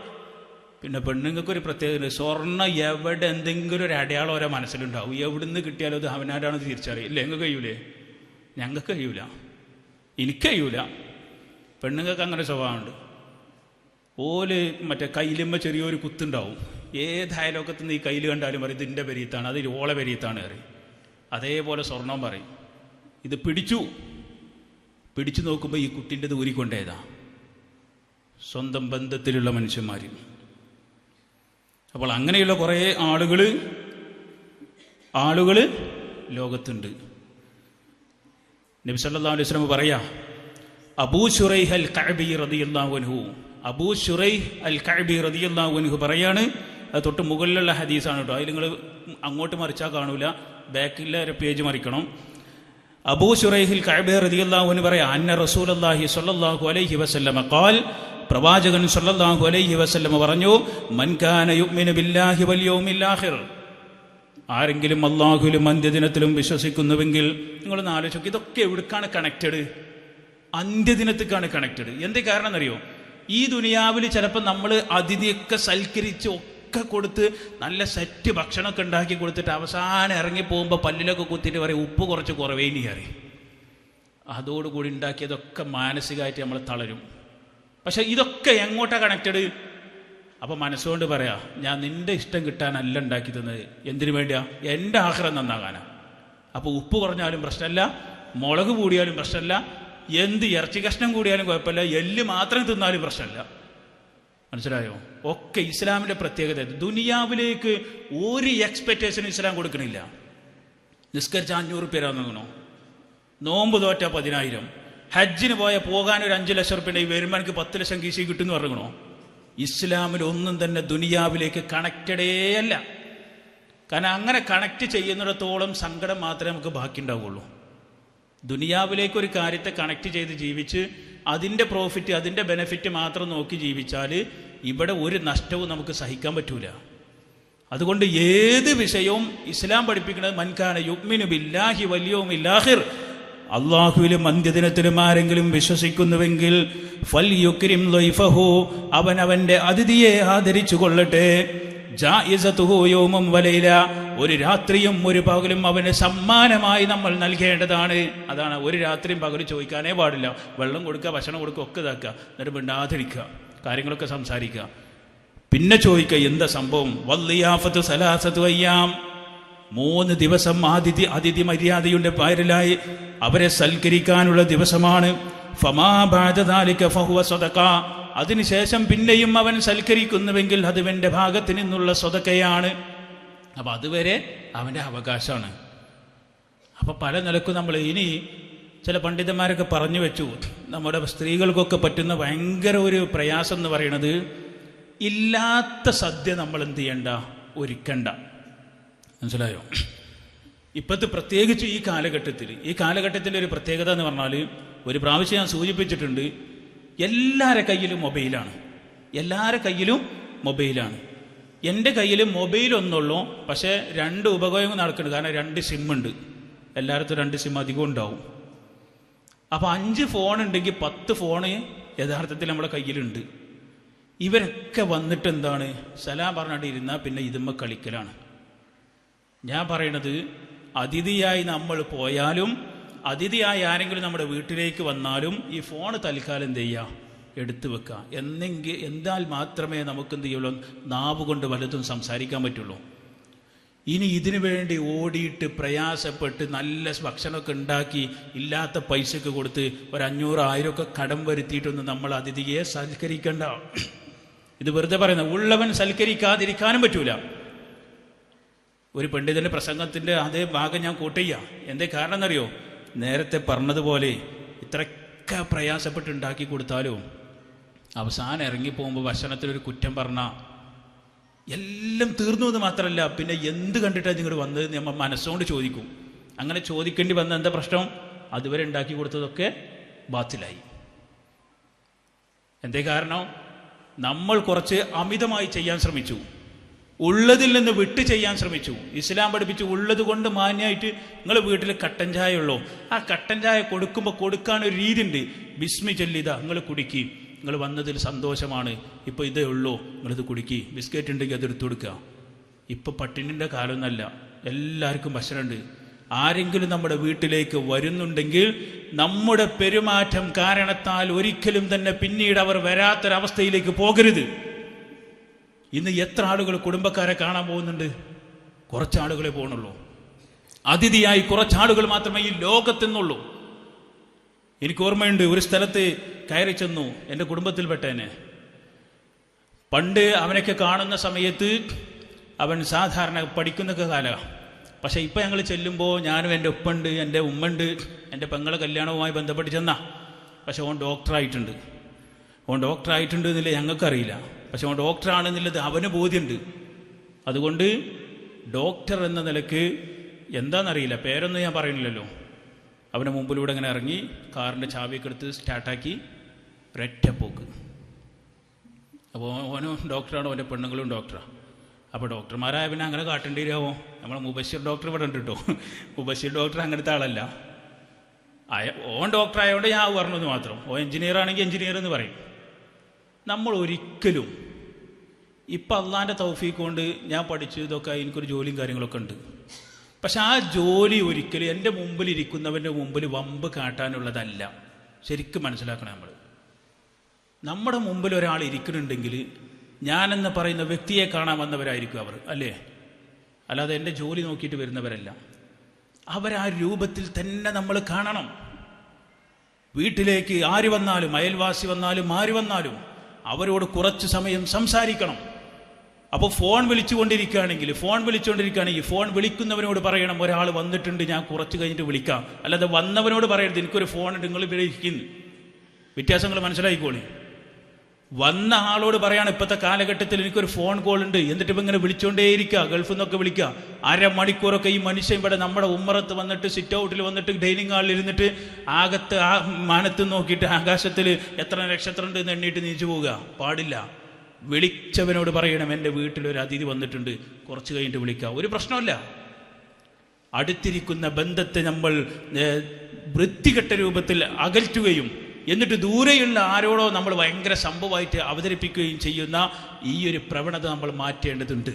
പിന്നെ പെണ്ണുങ്ങൾക്കൊരു പ്രത്യേകത, സ്വർണ്ണം എവിടെ എന്തെങ്കിലും ഒരു അടയാളം ഓരോ മനസ്സിലുണ്ടാവും. എവിടുന്ന് കിട്ടിയാലും അത് അവനാരാണെന്ന് തിരിച്ചറിയും. ഇല്ല, ഞങ്ങൾക്ക് കഴിയൂലേ? ഞങ്ങൾക്ക് കഴിയൂല, എനിക്ക് കഴിയൂല. പെണ്ണുങ്ങൾക്ക് അങ്ങനെ സ്വഭാവമുണ്ട്. ഓല് മറ്റേ കയ്യിലുമ്മ ചെറിയൊരു കുത്തുണ്ടാവും. ഏത് അയലോക്കത്ത് നിന്ന് ഈ കയ്യിൽ കണ്ടാലും പറയും ഇതിൻ്റെ പെരീത്താണ്, അത് ഓളെ പെരീത്താണ് പറയും. അതേപോലെ സ്വർണം പറയും. ഇത് പിടിച്ചു നോക്കുമ്പോൾ ഈ കുട്ടിൻ്റെ ഊരിക്കൊണ്ടേതാ സ്വന്തം ബന്ധത്തിലുള്ള മനുഷ്യന്മാർ. അപ്പോൾ അങ്ങനെയുള്ള കുറേ ആളുകൾ ലോകത്തുണ്ട്. നബി സല്ലല്ലാഹു അലൈഹി വസല്ലം പറയാ, അബൂ ശുറൈഹ് അൽ കഅബി റളിയല്ലാഹു അൻഹു, അബൂ ശുറൈഹ് അൽ കഅബി റളിയല്ലാഹു അൻഹു പറയാണ്. അത് തൊട്ട് മുകളിലുള്ള ഹദീസാണ് കേട്ടോ. അതിൽ നിങ്ങൾ അങ്ങോട്ട് മറിച്ചാൽ കാണൂല, ബാക്കിലെ പേജ് മറിക്കണം. അബൂ ശുറൈഹിൽ കഅബി റളിയല്ലാഹു അൻഹു പറയാ, അന്ന റസൂലുള്ളാഹി സ്വല്ലല്ലാഹു അലൈഹി വസല്ലം ഖാൽ, പ്രവാചകൻ സ്വല്ലല്ലാഹു അലൈഹി വസല്ലം പറഞ്ഞു, മൻ കാന യുഅ്മിനു ബില്ലാഹി വൽ യൗമിൽ ആഖിർ, ആരെങ്കിലും അല്ലാഹുവിലും അന്ത്യദിനത്തിലും വിശ്വസിക്കുന്നുവെങ്കിൽ. നിങ്ങളൊന്ന് ആലോചിക്കുക, ഇതൊക്കെ എവിടേക്കാണ് കണക്റ്റഡ്? അന്ത്യദിനത്തേക്കാണ് കണക്റ്റഡ്. എന്തേ കാരണം എന്നറിയോ? ഈ ദുനിയാവിൽ ചിലപ്പോൾ നമ്മൾ അതിഥിയൊക്കെ സൽക്കരിച്ച് ഒക്കെ കൊടുത്ത് നല്ല സെറ്റ് ഭക്ഷണമൊക്കെ ഉണ്ടാക്കി കൊടുത്തിട്ട് അവസാനം ഇറങ്ങി പോകുമ്പോൾ പല്ലിലൊക്കെ കുത്തിയിട്ട് പറയും ഉപ്പ് കുറച്ച് കുറവേനി അറിയും. അതോടുകൂടി ഉണ്ടാക്കിയതൊക്കെ മാനസികമായിട്ട് നമ്മൾ തളരും. പക്ഷെ ഇതൊക്കെ എങ്ങോട്ടാണ് കണക്റ്റഡ്? അപ്പം മനസ്സുകൊണ്ട് പറയാ, ഞാൻ നിന്റെ ഇഷ്ടം കിട്ടാനല്ല ഉണ്ടാക്കി തന്നത്. എന്തിനു വേണ്ടിയാ? എൻ്റെ ആഖിറത്ത് നന്നാകാനാ. അപ്പോൾ ഉപ്പ് കുറഞ്ഞാലും പ്രശ്നമല്ല, മുളക് കൂടിയാലും പ്രശ്നമല്ല, എന്ത് ഇറച്ചി കഷ്ണം കൂടിയാലും കുഴപ്പമില്ല, എല്ല് മാത്രം തിന്നാലും പ്രശ്നമല്ല. മനസ്സിലായോ? ഒക്കെ ഇസ്ലാമിൻ്റെ പ്രത്യേകത. ദുനിയാവിലേക്ക് ഒരു എക്സ്പെക്റ്റേഷനും ഇസ്ലാം കൊടുക്കണില്ല. നിസ്കരിച്ച 500 റുപ്യ തന്നോ, നോമ്പ് തോറ്റ 10,000, ഹജ്ജിന് പോകാൻ ഒരു 5 ലക്ഷം റുപ്യ വരുമ്പോൾ എനിക്ക് 10 ലക്ഷം കീശി കിട്ടുമെന്ന് പറയണോ? ഇസ്ലാമിൽ ഒന്നും തന്നെ ദുനിയാവിലേക്ക് കണക്റ്റഡേ അല്ല. കാരണം അങ്ങനെ കണക്റ്റ് ചെയ്യുന്നിടത്തോളം സങ്കടം മാത്രമേ നമുക്ക് ബാക്കി ഉണ്ടാവുള്ളൂ. ദുനിയാവിലേക്ക് ഒരു കാര്യത്തെ കണക്റ്റ് ചെയ്ത് ജീവിച്ച് അതിൻ്റെ പ്രോഫിറ്റ്, അതിൻ്റെ ബെനിഫിറ്റ് മാത്രം നോക്കി ജീവിച്ചാൽ ഇവിടെ ഒരു നഷ്ടവും നമുക്ക് സഹിക്കാൻ പറ്റൂല. അതുകൊണ്ട് ഏത് വിഷയവും ഇസ്ലാം പഠിപ്പിക്കുന്നത് മൻ കാന യുഅ്മിനു ബില്ലാഹി വൽ യൗമിൽ ആഖിർ, അല്ലാഹുവിലും അന്ത്യദിനത്തിലും ആരെങ്കിലും വിശ്വസിക്കുന്നുവെങ്കിൽ ഫൽയുക്രിം ദൈഫഹു, അവൻ്റെ അതിഥിയെ ആദരിച്ചു കൊള്ളട്ടെ. ജായിസതുഹു യൗമും വലൈല, ഒരു രാത്രിയും ഒരു പകലും അവന് സമ്മാനമായി നമ്മൾ നൽകേണ്ടതാണ്. അതാണ്, ഒരു രാത്രിയും പകലും ചോദിക്കാനേ പാടില്ല. വെള്ളം കൊടുക്കുക, ഭക്ഷണം കൊടുക്കുക, ഒക്കെ ഇതാക്കുക, എന്നിട്ട് മിണ്ടാതിരിക്കുക, കാര്യങ്ങളൊക്കെ സംസാരിക്കുക. പിന്നെ ചോദിക്കുക എന്താ സംഭവം? വല്ലിയാഫത്തു സലാസത്തു അയ്യാം, 3 ദിവസം അതിഥി മര്യാദയുടെ പേരിലായി അവരെ സൽക്കരിക്കാനുള്ള ദിവസമാണ്. ഫമാ ബഅദ ദാലിക ഫഹുവ സദഖ, അതിനുശേഷം പിന്നെയും അവൻ സൽക്കരിക്കുന്നുവെങ്കിൽ അത് അവൻ്റെ ഭാഗത്ത് നിന്നുള്ള സ്വതക്കയാണ്. അപ്പം അതുവരെ അവൻ്റെ അവകാശമാണ്. അപ്പം പല നിലക്കും നമ്മൾ ഇനി ചില പണ്ഡിതന്മാരൊക്കെ പറഞ്ഞു വെച്ചു, നമ്മുടെ സ്ത്രീകൾക്കൊക്കെ പറ്റുന്ന ഭയങ്കര ഒരു പ്രയാസം എന്ന് പറയുന്നത്, ഇല്ലാത്ത സദ്യ നമ്മൾ എന്ത് ചെയ്യണ്ട, ഒരുക്കണ്ട. മനസ്സിലായോ? ഇപ്പോഴത്തെ പ്രത്യേകിച്ച് ഈ കാലഘട്ടത്തിൻ്റെ ഒരു പ്രത്യേകത എന്ന് പറഞ്ഞാൽ, ഒരു പ്രാവശ്യം ഞാൻ സൂചിപ്പിച്ചിട്ടുണ്ട്, എല്ലാവരുടെ കയ്യിലും മൊബൈലാണ്. എൻ്റെ കയ്യിൽ മൊബൈൽ ഒന്നുള്ളൂ, പക്ഷേ 2 ഉപയോഗം നടക്കുന്നുണ്ട്. കാരണം 2 സിമ്മുണ്ട്, എല്ലായിടത്തും 2 സിം അധികം ഉണ്ടാവും. അപ്പോൾ 5 ഫോൺ ഉണ്ടെങ്കിൽ 10 ഫോണ് യഥാർത്ഥത്തിൽ നമ്മുടെ കയ്യിലുണ്ട്. ഇവരൊക്കെ വന്നിട്ട് എന്താണ്, സലാം പറഞ്ഞിട്ട് ഇരുന്നാൽ പിന്നെ ഇതുമ്മ കളിക്കലാണ്. ഞാൻ പറയണത്, അതിഥിയായി നമ്മൾ പോയാലും അതിഥിയായി ആരെങ്കിലും നമ്മുടെ വീട്ടിലേക്ക് വന്നാലും ഈ ഫോൺ തൽക്കാലം എന്ത് ചെയ്യുക, എടുത്തു വെക്കുക. എന്നാൽ മാത്രമേ നമുക്ക് എന്ത് ചെയ്യുള്ളൂ, നാവ് കൊണ്ട് വലുതും സംസാരിക്കാൻ പറ്റുള്ളൂ. ഇനി ഇതിനു വേണ്ടി ഓടിയിട്ട് പ്രയാസപ്പെട്ട് നല്ല ഭക്ഷണമൊക്കെ ഉണ്ടാക്കി ഇല്ലാത്ത പൈസക്ക് കൊടുത്ത് 500-1000 ഒക്കെ കടം വരുത്തിയിട്ടൊന്നും നമ്മൾ അതിഥിയെ സൽക്കരിക്കണ്ട. ഇത് വെറുതെ പറയുന്നത്. ഉള്ളവൻ സൽക്കരിക്കാതിരിക്കാനും പറ്റൂല. ഒരു പണ്ഡിതന്റെ പ്രസംഗത്തിന്റെ അതേ ഭാഗം ഞാൻ കൂട്ടിയ. എന്തേ കാരണം എന്നറിയോ? നേരത്തെ പറഞ്ഞതുപോലെ ഇത്രയൊക്കെ പ്രയാസപ്പെട്ട് ഉണ്ടാക്കി കൊടുത്താലും അവസാനം ഇറങ്ങിപ്പോകുമ്പോൾ ഭക്ഷണത്തിനൊരു കുറ്റം പറഞ്ഞാൽ എല്ലാം തീർന്നു എന്ന് മാത്രമല്ല, പിന്നെ എന്ത് കണ്ടിട്ടാണ് നിങ്ങൾ വന്നത് നമ്മൾ മനസ്സുകൊണ്ട് ചോദിക്കും. അങ്ങനെ ചോദിക്കേണ്ടി വന്ന എന്താ പ്രശ്നം? അതുവരെ ഉണ്ടാക്കി കൊടുത്തതൊക്കെ ബാത്തിലായി. എന്തേ കാരണം? നമ്മൾ കുറച്ച് അമിതമായി ചെയ്യാൻ ശ്രമിച്ചു, ഉള്ളതിൽ നിന്ന് വിട്ട് ചെയ്യാൻ ശ്രമിച്ചു. ഇസ്ലാം പഠിപ്പിച്ചു ഉള്ളത് കൊണ്ട് മാന്യമായിട്ട്. നിങ്ങൾ വീട്ടിൽ കട്ടൻ ചായ ഉള്ളൂ, ആ കട്ടൻ ചായ കൊടുക്കുമ്പോൾ കൊടുക്കാനൊരു രീതി ഉണ്ട്. ബിസ്മി ചൊല്ലിതാ നിങ്ങൾ കുടിക്കി, നിങ്ങൾ വന്നതിൽ സന്തോഷമാണ്, ഇപ്പോൾ ഇതേ ഉള്ളൂ, നിങ്ങളിത് കുടിക്കി. ബിസ്ക്കറ്റ് ഉണ്ടെങ്കിൽ അത് എടുത്തു കൊടുക്കുക. ഇപ്പോൾ പട്ടിണിൻ്റെ കാലമൊന്നല്ല, എല്ലാവർക്കും ഭക്ഷണമുണ്ട്. ആരെങ്കിലും നമ്മുടെ വീട്ടിലേക്ക് വരുന്നുണ്ടെങ്കിൽ നമ്മുടെ പെരുമാറ്റം കാരണത്താൽ ഒരിക്കലും തന്നെ പിന്നീട് അവർ വരാത്തൊരവസ്ഥയിലേക്ക് പോകരുത്. ഇന്ന് എത്ര ആളുകൾ കുടുംബക്കാരെ കാണാൻ പോകുന്നുണ്ട്? കുറച്ചാളുകളെ പോകുന്നുള്ളൂ. അതിഥിയായി കുറച്ചാളുകൾ മാത്രമേ ഈ ലോകത്തെന്നുള്ളൂ. എനിക്ക് ഓർമ്മയുണ്ട്, ഒരു സ്ഥലത്ത് കയറി ചെന്നു, എൻ്റെ കുടുംബത്തിൽപ്പെട്ടേനെ. പണ്ട് അവനൊക്കെ കാണുന്ന സമയത്ത് അവൻ സാധാരണ പഠിക്കുന്നൊക്കെ കാലമാണ്. പക്ഷേ ഇപ്പം ഞങ്ങൾ ചെല്ലുമ്പോൾ ഞാനും എൻ്റെ ഉപ്പുണ്ട്, എൻ്റെ ഉമ്മയുണ്ട്, എൻ്റെ പെങ്ങളെ കല്യാണവുമായി ബന്ധപ്പെട്ട് ചെന്നാ. പക്ഷെ ഓൻ ഡോക്ടറായിട്ടുണ്ട്. ഓൻ ഡോക്ടറായിട്ടുണ്ട് എന്നില്ല ഞങ്ങൾക്കറിയില്ല. പക്ഷെ ഓൻ ഡോക്ടറാണെന്നുള്ളത് അവന് ബോധ്യമുണ്ട്. അതുകൊണ്ട് ഡോക്ടർ എന്ന നിലക്ക് എന്താണെന്നറിയില്ല, പേരൊന്നും ഞാൻ പറയുന്നില്ലല്ലോ. അവൻ്റെ മുമ്പിലൂടെ ഇങ്ങനെ ഇറങ്ങി കാറിൻ്റെ ചാവിയൊക്കെ എടുത്ത് സ്റ്റാർട്ടാക്കി ഒരൊറ്റപ്പോക്ക്. അപ്പോൾ ഓനും ഡോക്ടറാണ്, ഓൻ്റെ പെണ്ണുങ്ങളും ഡോക്ടറാണ്. അപ്പോൾ ഡോക്ടർമാരായ പിന്നെ അങ്ങനെ കാട്ടേണ്ടി വരുമോ? നമ്മളെ മുബശ്ശിർ ഡോക്ടർ ഇവിടെ ഉണ്ട് കേട്ടോ. മുബശ്ശിർ ഡോക്ടർ അങ്ങനത്തെ ആളല്ല. ഓൻ ഡോക്ടർ ആയതുകൊണ്ട് ഞാൻ പറഞ്ഞത് മാത്രം. ഓ എഞ്ചിനീയർ ആണെങ്കിൽ എഞ്ചിനീയർ എന്ന് പറയും. നമ്മൾ ഒരിക്കലും ഇപ്പം അള്ളാൻ്റെ തൗഫീഖ് കൊണ്ട് ഞാൻ പഠിച്ചു ഇതൊക്കെ, എനിക്കൊരു ജോലിയും കാര്യങ്ങളൊക്കെ ഉണ്ട്. പക്ഷെ ആ ജോലി ഒരിക്കലും എൻ്റെ മുമ്പിൽ ഇരിക്കുന്നവൻ്റെ മുമ്പിൽ വമ്പ് കാട്ടാനുള്ളതല്ല. ശരിക്കും മനസ്സിലാക്കണം. നമ്മുടെ മുമ്പിൽ ഒരാൾ ഇരിക്കുന്നുണ്ടെങ്കിൽ ഞാനെന്ന് പറയുന്ന വ്യക്തിയെ കാണാൻ വന്നവരായിരിക്കും അവർ, അല്ലേ? അല്ലാതെ എൻ്റെ ജോലി നോക്കിയിട്ട് വരുന്നവരല്ല. അവരാ രൂപത്തിൽ തന്നെ നമ്മൾ കാണണം. വീട്ടിലേക്ക് ആര് വന്നാലും, അയൽവാസി വന്നാലും ആര് വന്നാലും അവരോട് കുറച്ച് സമയം സംസാരിക്കണം. അപ്പോൾ ഫോൺ വിളിച്ചുകൊണ്ടിരിക്കുകയാണെങ്കിൽ ഫോൺ വിളിക്കുന്നവനോട് പറയണം, ഒരാൾ വന്നിട്ടുണ്ട്, ഞാൻ കുറച്ച് കഴിഞ്ഞിട്ട് വിളിക്കാം. അല്ലാതെ വന്നവനോട് പറയരുത് എനിക്കൊരു ഫോൺ ഉണ്ട് നിങ്ങൾ വിളിക്കുന്നു. വ്യത്യാസങ്ങൾ മനസ്സിലായിക്കോളി. വന്ന ആളോട് പറയാണ് ഇപ്പോഴത്തെ കാലഘട്ടത്തിൽ എനിക്കൊരു ഫോൺ കോൾ ഉണ്ട്, എന്നിട്ട് ഇപ്പം ഇങ്ങനെ വിളിച്ചുകൊണ്ടേയിരിക്കുക, ഗൾഫിൽ നിന്നൊക്കെ വിളിക്കുക. അരമണിക്കൂറൊക്കെ ഈ മനുഷ്യൻ ഇവിടെ നമ്മുടെ ഉമ്മറത്ത് വന്നിട്ട് സിറ്റ് ഔട്ടിൽ വന്നിട്ട് ഡൈനിങ് ഹാളിൽ ഇരുന്നിട്ട് ആകത്ത് ആ മാനത്ത് നോക്കിയിട്ട് ആകാശത്തിൽ എത്ര നക്ഷത്രം ഉണ്ട് എന്ന് എണ്ണീട്ട് നീച്ചു പോവുക പാടില്ല. വിളിച്ചവനോട് പറയണം എൻ്റെ വീട്ടിലൊരു അതിഥി വന്നിട്ടുണ്ട്, കുറച്ച് കഴിഞ്ഞിട്ട് വിളിക്കാം. ഒരു പ്രശ്നമല്ല. അടുത്തിരിക്കുന്ന ബന്ധത്തെ നമ്മൾ വൃത്തികെട്ട രൂപത്തിൽ അകറ്റുകയും എന്നിട്ട് ദൂരെയുള്ള ആരോടോ നമ്മൾ ഭയങ്കര സംഭവമായിട്ട് അവതരിപ്പിക്കുകയും ചെയ്യുന്ന ഈ ഒരു പ്രവണത നമ്മൾ മാറ്റേണ്ടതുണ്ട്.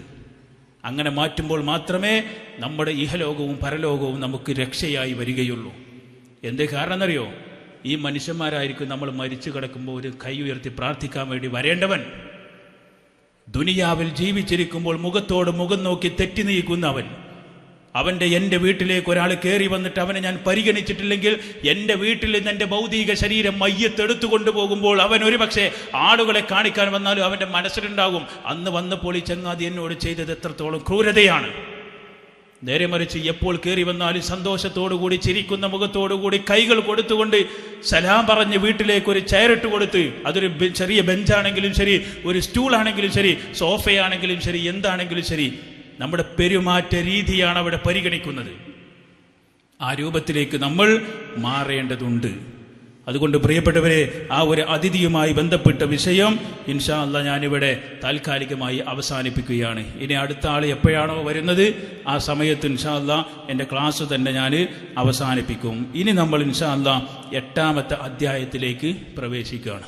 അങ്ങനെ മാറ്റുമ്പോൾ മാത്രമേ നമ്മുടെ ഇഹലോകവും പരലോകവും നമുക്ക് രക്ഷയായി വരികയുള്ളൂ. എന്തേ കാരണം എന്നറിയോ? ഈ മനുഷ്യന്മാരായിരിക്കും നമ്മൾ മരിച്ചു കിടക്കുമ്പോൾ ഒരു കൈ ഉയർത്തി പ്രാർത്ഥിക്കാൻ വേണ്ടി വരേണ്ടവൻ. ദുനിയാവിൽ ജീവിച്ചിരിക്കുമ്പോൾ മുഖത്തോട് മുഖം നോക്കി തെറ്റി നീക്കുന്നവൻ. എൻ്റെ വീട്ടിലേക്ക് ഒരാൾ കയറി വന്നിട്ട് അവനെ ഞാൻ പരിഗണിച്ചിട്ടില്ലെങ്കിൽ എൻ്റെ വീട്ടിൽ നിന്ന് എൻ്റെ ഭൗതിക ശരീരം മയ്യത്തെടുത്തു കൊണ്ടുപോകുമ്പോൾ അവൻ ഒരു പക്ഷേ ആളുകളെ കാണിക്കാൻ വന്നാലും അവൻ്റെ മനസ്സിലുണ്ടാകും, അന്ന് വന്നപ്പോൾ ഈ ചങ്ങാതി എന്നോട് ചെയ്തത് എത്രത്തോളം ക്രൂരതയാണ്. നേരെ മറിച്ച് എപ്പോൾ കയറി വന്നാലും സന്തോഷത്തോടുകൂടി ചിരിക്കുന്ന മുഖത്തോടുകൂടി കൈകൾ കൊടുത്തുകൊണ്ട് സലാം പറഞ്ഞ് വീട്ടിലേക്ക് ഒരു ചെയറിട്ട് കൊടുത്ത്, അതൊരു ചെറിയ ബെഞ്ചാണെങ്കിലും ശരി, ഒരു സ്റ്റൂളാണെങ്കിലും ശരി, സോഫയാണെങ്കിലും ശരി, എന്താണെങ്കിലും ശരി, നമ്മുടെ പെരുമാറ്റ രീതിയാണ് അവിടെ പരിഗണിക്കുന്നത്. ആ രൂപത്തിലേക്ക് നമ്മൾ മാറേണ്ടതുണ്ട്. അതുകൊണ്ട് പ്രിയപ്പെട്ടവരെ, ആ ഒരു അതിഥിയുമായി ബന്ധപ്പെട്ട വിഷയം ഇൻഷാ അല്ലാഹ് ഞാനിവിടെ താൽക്കാലികമായി അവസാനിപ്പിക്കുകയാണ്. ഇനി അടുത്ത ആൾ എപ്പോഴാണോ വരുന്നത് ആ സമയത്ത് ഇൻഷാ അല്ലാഹ് എൻ്റെ ക്ലാസ് തന്നെ ഞാൻ അവസാനിപ്പിക്കും. ഇനി നമ്മൾ ഇൻഷാ അല്ലാഹ് 8ാമത്തെ അധ്യായത്തിലേക്ക് പ്രവേശിക്കുകയാണ്.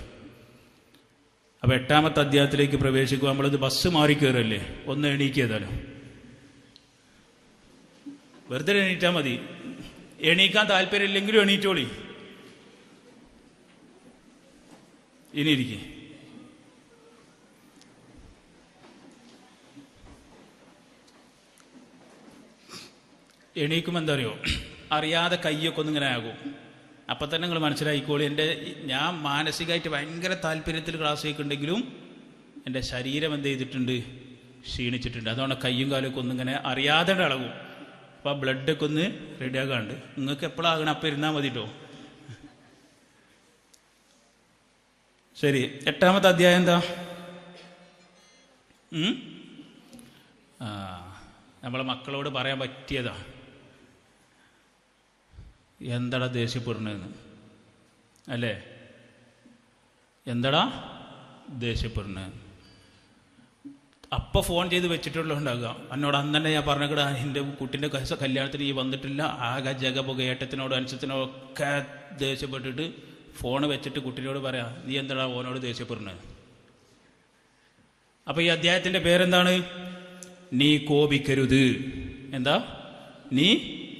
അപ്പോൾ 8ാമത്തെ അധ്യായത്തിലേക്ക് പ്രവേശിക്കുക. നമ്മളിത് ബസ് മാറി കയറല്ലേ, ഒന്ന് എണീക്കിയതാലോ. വെറുതെ എണീറ്റാൽ മതി. എണീക്കാൻ താല്പര്യമില്ലെങ്കിലും എണീറ്റോളി. ഇനി ഇരിക്കേ. എണീക്കുമ്പോൾ എന്താ അറിയോ, അറിയാതെ കയ്യൊക്കെ ഒന്നിങ്ങനെ ആകും. അപ്പം തന്നെ നിങ്ങൾ മനസ്സിലായിക്കോളൂ, ഞാൻ മാനസികമായിട്ട് ഭയങ്കര താല്പര്യത്തിൽ ക്ലാസ് കേൾക്കുന്നുണ്ടെങ്കിലും എൻ്റെ ശരീരം എന്ത് ചെയ്തിട്ടുണ്ട്, ക്ഷീണിച്ചിട്ടുണ്ട്. അതുകൊണ്ട് കയ്യും കാലൊക്കെ ഒന്നിങ്ങനെ അറിയാതെ ഇളകും. അപ്പോൾ ആ ബ്ലഡൊക്കെ ഒന്ന് റെഡിയാകാണ്ട്. നിങ്ങൾക്ക് എപ്പോഴാകണം അപ്പം ഇരുന്നാൽ മതി കേട്ടോ. ശരി, 8ാമത്തെ അധ്യായം എന്താ? നമ്മളെ മക്കളോട് പറയാൻ പറ്റിയതാ. എന്താടാ ദേഷ്യപ്പെടുന്നതെന്ന് അല്ലേ? എന്താടാ ദേഷ്യപ്പെടുന്നത്? അപ്പം ഫോൺ ചെയ്ത് വെച്ചിട്ടുള്ളതുണ്ടാകുക. എന്നോട് അന്ന് തന്നെ ഞാൻ പറഞ്ഞിടാ, എൻ്റെ കുട്ടീൻ്റെ കല്യാണത്തിന് ഈ വന്നിട്ടില്ല, ആകെ ജഗപുക ഏട്ടത്തിനോടും അനുസത്തിനോടൊക്കെ ദേഷ്യപ്പെട്ടിട്ട് ഫോണ് വെച്ചിട്ട് കുട്ടീനോട് പറയാം, നീ എന്താടാ ഓനോട് ദേഷ്യപ്പെടുന്നത്? അപ്പം ഈ അധ്യായത്തിൻ്റെ പേരെന്താണ്? നീ കോപിക്കരുത്. എന്താ? നീ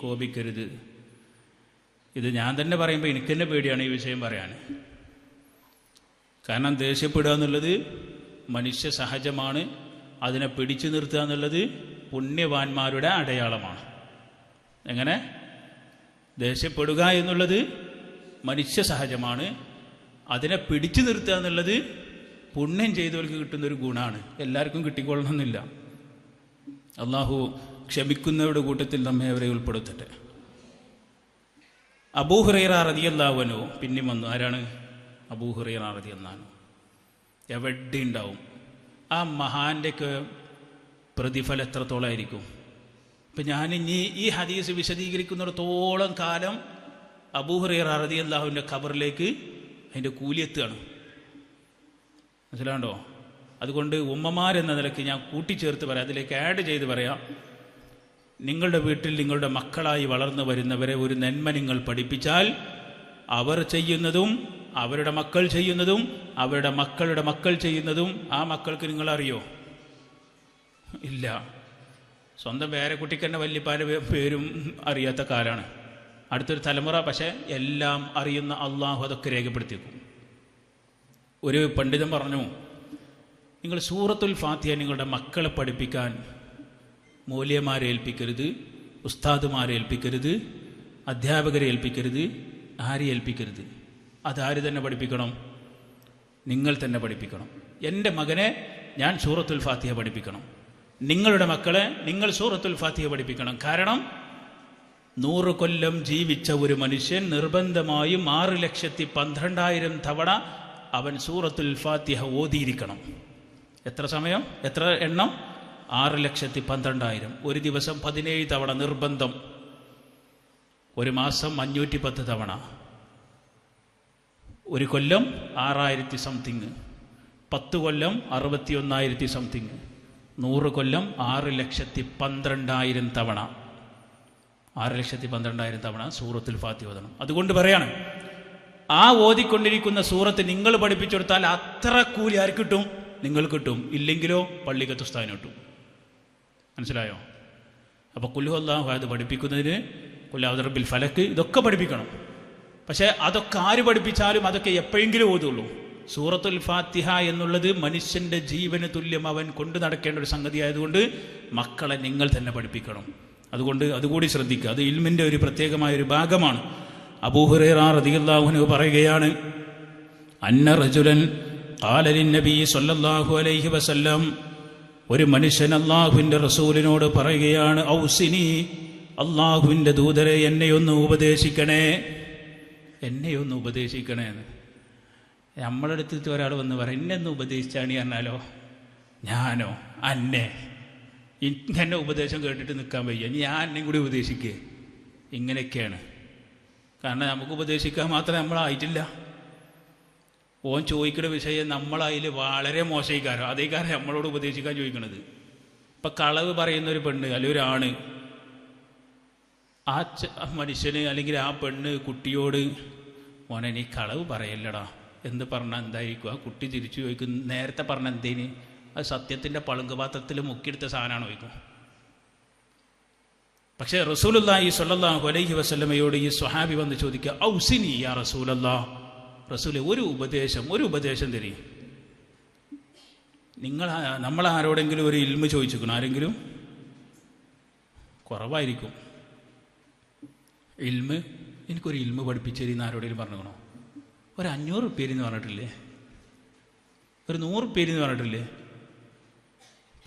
കോപിക്കരുത്. ഇത് ഞാൻ തന്നെ പറയുമ്പോൾ എനിക്ക് തന്നെ പേടിയാണ് ഈ വിഷയം പറയാൻ. കാരണം ദേഷ്യപ്പെടുക എന്നുള്ളത് മനുഷ്യ സഹജമാണ്. അതിനെ പിടിച്ചു നിർത്തുക എന്നുള്ളത് പുണ്യവാന്മാരുടെ അടയാളമാണ്. എങ്ങനെ? ദേഷ്യപ്പെടുക എന്നുള്ളത് മനുഷ്യ സഹജമാണ്. അതിനെ പിടിച്ചു നിർത്തുക എന്നുള്ളത് പുണ്യം ചെയ്തവർക്ക് കിട്ടുന്നൊരു ഗുണമാണ്. എല്ലാവർക്കും കിട്ടിക്കൊള്ളണമെന്നില്ല. അള്ളാഹു ക്ഷമിക്കുന്നവരുടെ കൂട്ടത്തിൽ നമ്മെ അവരെ ഉൾപ്പെടുത്തട്ടെ. അബൂ ഹുറൈറ റളിയല്ലാഹു അൻഹു പിന്നെയും വന്നു. ആരാണ്? അബൂ ഹുറൈറ റളിയല്ലാഹു അൻഹു. എവിടെ ഉണ്ടാവും. ആ മഹാൻ്റെയൊക്കെ പ്രതിഫലം എത്രത്തോളമായിരിക്കും? ഇപ്പം ഞാനിനി ഈ ഹദീസ് വിശദീകരിക്കുന്നിടത്തോളം കാലം അബൂ ഹുറൈറ റളിയല്ലാഹുവിൻ്റെ ഖബറിലേക്ക് അതിൻ്റെ കൂലിയെത്തുകയാണ്. മനസ്സിലാണ്ടോ? അതുകൊണ്ട് ഉമ്മമാരെന്ന നിലയ്ക്ക് ഞാൻ കൂട്ടിച്ചേർത്ത് പറയാം, അതിലേക്ക് ആഡ് ചെയ്ത് പറയാം. നിങ്ങളുടെ വീട്ടിൽ നിങ്ങളുടെ മക്കളായി വളർന്നു വരുന്നവരെ ഒരു നന്മ നിങ്ങൾ പഠിപ്പിച്ചാൽ അവർ ചെയ്യുന്നതും അവരുടെ മക്കൾ ചെയ്യുന്നതും അവരുടെ മക്കളുടെ മക്കൾ ചെയ്യുന്നതും ആ മക്കൾക്ക് നിങ്ങളറിയോ? ഇല്ല. സ്വന്തം പേരക്കുട്ടിക്ക് തന്നെ വല്യപ്പാൻ്റെ പേരും അറിയാത്ത കാലമാണ്. അടുത്തൊരു തലമുറ പക്ഷേ എല്ലാം അറിയുന്ന അള്ളാഹു അതൊക്കെ രേഖപ്പെടുത്തിയേക്കും. ഒരു പണ്ഡിതൻ പറഞ്ഞു, നിങ്ങൾ സൂറത്തുൽ ഫാത്തിഹ നിങ്ങളുടെ മക്കളെ പഠിപ്പിക്കാൻ മൗലവിമാരെ ഏൽപ്പിക്കരുത്, ഉസ്താദുമാരെ ഏൽപ്പിക്കരുത്, അധ്യാപകരെ ഏൽപ്പിക്കരുത്, ആരെ ഏൽപ്പിക്കരുത്. അതാര് തന്നെ പഠിപ്പിക്കണം? നിങ്ങൾ തന്നെ പഠിപ്പിക്കണം. എൻ്റെ മകനെ ഞാൻ സൂറത്തുൽ ഫാത്തിഹ പഠിപ്പിക്കണം, നിങ്ങളുടെ മക്കളെ നിങ്ങൾ സൂറത്തുൽ ഫാത്തിഹ പഠിപ്പിക്കണം. കാരണം 100 കൊല്ലം ജീവിച്ച ഒരു മനുഷ്യൻ നിർബന്ധമായും 6,12,000 തവണ അവൻ സൂറത്തുൽ ഫാത്തിഹ ഓതിയിരിക്കണം. എത്ര സമയം? എത്ര എണ്ണം? 6,12,000. ഒരു ദിവസം 17 തവണ നിർബന്ധം. ഒരു മാസം 510 തവണ. ഒരു കൊല്ലം 6,000 സംതിങ്. 10 കൊല്ലം 61,000 സംതിങ്. 100 കൊല്ലം 6,12,000 തവണ. 6,12,000 തവണ സൂറത്തുൽ ഫാത്തിഹ ഓതണം. അതുകൊണ്ട് പറയാണ്, ആ ഓതിക്കൊണ്ടിരിക്കുന്ന സൂറത്ത് നിങ്ങൾ പഠിപ്പിച്ചു കൊടുത്താൽ അത്ര കൂലി ആർക്ക് കിട്ടും? നിങ്ങൾ കിട്ടും. ഇല്ലെങ്കിലോ പള്ളിക്കത്ത് ഉസ്താദിന് കിട്ടും. മനസ്സിലായോ? അപ്പോൾ ഖുൽ ഹുവല്ലാഹു അഹദ് പഠിപ്പിക്കുന്നതിന് ഖുൽ അഊദു ബിറബ്ബിൽ ഫലക്ക് ഇതൊക്കെ പഠിപ്പിക്കണം. പക്ഷേ അതൊക്കെ ആര് പഠിപ്പിച്ചാലും അതൊക്കെ എപ്പോഴെങ്കിലും ഓതുള്ളൂ. സൂറത്തുൽ ഫാത്തിഹ എന്നുള്ളത് മനുഷ്യൻ്റെ ജീവന് തുല്യം അവൻ കൊണ്ടു നടക്കേണ്ട ഒരു സംഗതി ആയതുകൊണ്ട് മക്കളെ നിങ്ങൾ തന്നെ പഠിപ്പിക്കണം. അതുകൊണ്ട് അതുകൂടി ശ്രദ്ധിക്കുക. അത് ഇൽമിൻ്റെ ഒരു പ്രത്യേകമായൊരു ഭാഗമാണ്. അബൂ ഹുറൈറ റളിയല്ലാഹു അൻഹു പറയുകയാണ്, അന്ന റജുലൻ ഖാല ലിന്നബി സ്വല്ലല്ലാഹു അലൈഹി വസല്ലം, ഒരു മനുഷ്യൻ അല്ലാഹുവിൻ്റെ റസൂലിനോട് പറയുകയാണ്, ഔസിനി, അല്ലാഹുവിൻ്റെ ദൂതരെ എന്നെയൊന്ന് ഉപദേശിക്കണേ, എന്നെയൊന്ന് ഉപദേശിക്കണേ എന്ന്. നമ്മളെടുത്തിട്ട് ഒരാൾ വന്ന് പറയും, എന്നെ ഉപദേശിച്ചാണ് പറഞ്ഞാലോ, ഞാനോ അന്നെ എന്നെ ഉപദേശം കേട്ടിട്ട് നിൽക്കാൻ വയ്യ, ഞാൻ എന്നെയും കൂടി ഉപദേശിക്കേ. ഇങ്ങനെയൊക്കെയാണ്. കാരണം നമുക്ക് ഉപദേശിക്കാൻ മാത്രമേ നമ്മളായിട്ടില്ല. ഓൻ ചോദിക്കുന്ന വിഷയം നമ്മളതിൽ വളരെ മോശക്കാരോ അതേ കാര്യം നമ്മളോട് ഉപദേശിക്കാൻ ചോദിക്കണത്. ഇപ്പം കളവ് പറയുന്നൊരു പെണ്ണ് അല്ലെങ്കിൽ ഒരാണ് ആ മനുഷ്യന് അല്ലെങ്കിൽ ആ പെണ്ണ് കുട്ടിയോട്, മോനെ നീ കളവ് പറയല്ലടാ എന്ന് പറഞ്ഞാൽ എന്തായിരിക്കും? ആ കുട്ടി തിരിച്ചു ചോദിക്കും, നേരത്തെ പറഞ്ഞ എന്തേന്? അത് സത്യത്തിൻ്റെ പളുങ്കുപാത്രത്തിൽ മുക്കിയെടുത്ത സാധനമാണ് ചോദിക്കും. പക്ഷേ റസൂലുള്ളാഹി സ്വല്ലല്ലാഹു അലൈഹി വസല്ലമയോട് ഈ സ്വഹാബി വന്ന് ചോദിക്കുക, ഔസിനി യാ റസൂലല്ലാഹ്, റസൂലെ ഒരു ഉപദേശം തരും. നമ്മൾ ആരോടെങ്കിലും ഒരു ഇൽമ് ചോദിച്ചിരിക്കണം, ആരെങ്കിലും? കുറവായിരിക്കും. ഇൽമ്, എനിക്കൊരു ഇൽമ് പഠിപ്പിച്ചേരിന്ന് ആരോടെങ്കിലും പറഞ്ഞിരിക്കണോ? ഒരു 500 റുപ്യേന്ന് പറഞ്ഞിട്ടില്ലേ? ഒരു 100 റുപ്യേന്ന് പറഞ്ഞിട്ടില്ലേ?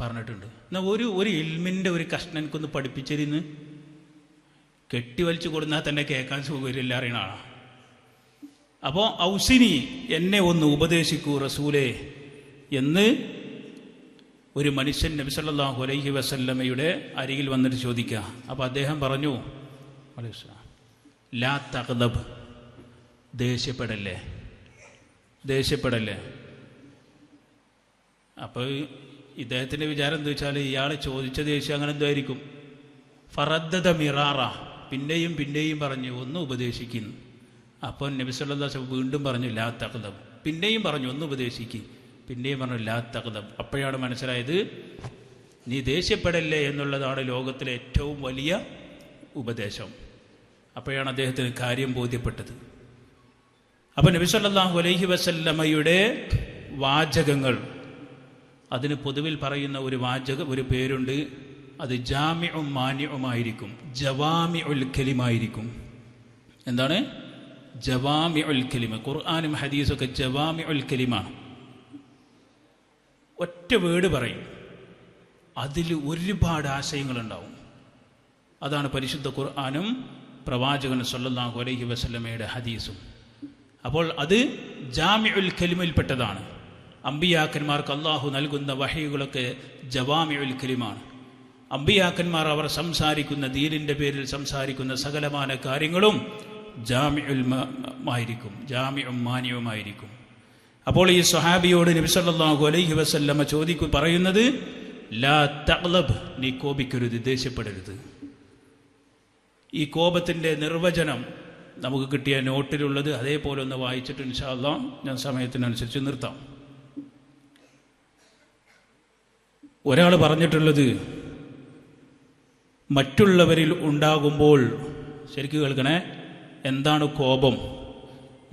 പറഞ്ഞിട്ടുണ്ട്. എന്നാൽ ഒരു ഇൽമിൻ്റെ ഒരു കഷ്ണം എനിക്കൊന്ന് പഠിപ്പിച്ചേരിന്ന് കെട്ടിവലിച്ചു കൊടുന്നാൽ തന്നെ കേൾക്കാൻ സൗകര്യമില്ല അറിയണ ആളാണ്. അപ്പോൾ ഔസിനി, എന്നെ ഒന്ന് ഉപദേശിക്കൂ റസൂലേ എന്ന് ഒരു മനുഷ്യൻ നബി സല്ലല്ലാഹു അലൈഹി വസല്ലമയുടെ അരികിൽ വന്നിട്ട് ചോദിക്കുക. അപ്പോൾ അദ്ദേഹം പറഞ്ഞു, ലാ തഗ്ദബ്, ദേഷ്യപ്പെടല്ലേ. അപ്പോൾ ഇദ്ദേഹത്തിൻ്റെ വിചാരം എന്താ വെച്ചാൽ ഇയാൾ ചോദിച്ച ദേഷ്യം അങ്ങനെ എന്തായിരിക്കും. ഫറദ്ദദ മിറാറ, പിന്നെയും പറഞ്ഞു ഒന്ന് ഉപദേശിക്കുന്നു. അപ്പോൾ നബി സല്ലല്ലാഹു അലൈഹി വസല്ലം വീണ്ടും പറഞ്ഞു ലാ തഗ്ദബ്, പിന്നെയും പറഞ്ഞു ഒന്ന് ഉപദേശിക്കും, പിന്നെയും പറഞ്ഞു ലാ തഗ്ദബ്. അപ്പോഴാണ് മനസ്സിലായത് നീ ദേഷ്യപ്പെടല്ലേ എന്നുള്ളതാണ് ലോകത്തിലെ ഏറ്റവും വലിയ ഉപദേശം. അപ്പോഴാണ് അദ്ദേഹത്തിന് കാര്യം ബോധ്യപ്പെട്ടത്. അപ്പോൾ നബി സല്ലല്ലാഹു അലൈഹി വസല്ലമയുടെ വാചകങ്ങൾ, അതിന് പൊതുവിൽ പറയുന്ന ഒരു പേരുണ്ട്. അത് ജാമിഉം മാനിഉമായിരിക്കും, ജവാമിഉൽ കലിമായിരിക്കും. എന്താണ് ജവാമിഉൽ കലിമ? ഖുർആനും ഹദീസൊക്കെ ജവാമിഉൽ കലിമാണ്. ഒറ്റ വേർഡ് പറയും, അതിൽ ഒരുപാട് ആശയങ്ങളുണ്ടാവും. അതാണ് പരിശുദ്ധ ഖുർആനും പ്രവാചകൻ സല്ലല്ലാഹു അലൈഹി വസല്ലമയുടെ ഹദീസും. അപ്പോൾ അത് ജാമിഉൽ കലിമയിൽപ്പെട്ടതാണ്. അമ്പിയാക്കന്മാർക്ക് അള്ളാഹു നൽകുന്ന വഹയുകളൊക്കെ ജവാമിഉൽ കലിമാണ്. അമ്പിയാക്കന്മാർ അവർ സംസാരിക്കുന്ന ദീനിൻ്റെ പേരിൽ സംസാരിക്കുന്ന സകലമാന കാര്യങ്ങളും ജാമിഉം മാനിയുമായിരിക്കും. അപ്പോൾ ഈ സ്വഹാബിയോട് നബി സല്ലല്ലാഹു അലൈഹി വസല്ലമ പറയുന്നത് ലാ തഗ്ലബ്, നീ കോപിക്കരുത്, ദേഷ്യപ്പെടരുത്. ഈ കോപത്തിൻ്റെ നിർവചനം നമുക്ക് കിട്ടിയ നോട്ടിലുള്ളത് അതേപോലെ ഒന്ന് വായിച്ചിട്ട് ഇൻഷാ അല്ലാഹ് ഞാൻ സമയത്തിനനുസരിച്ച് നിർത്താം. ഒരാൾ പറഞ്ഞിട്ടുള്ളത്, മറ്റുള്ളവരിൽ ഉണ്ടാകുമ്പോൾ, ശരിക്കും കേൾക്കണേ, എന്താണ് കോപം?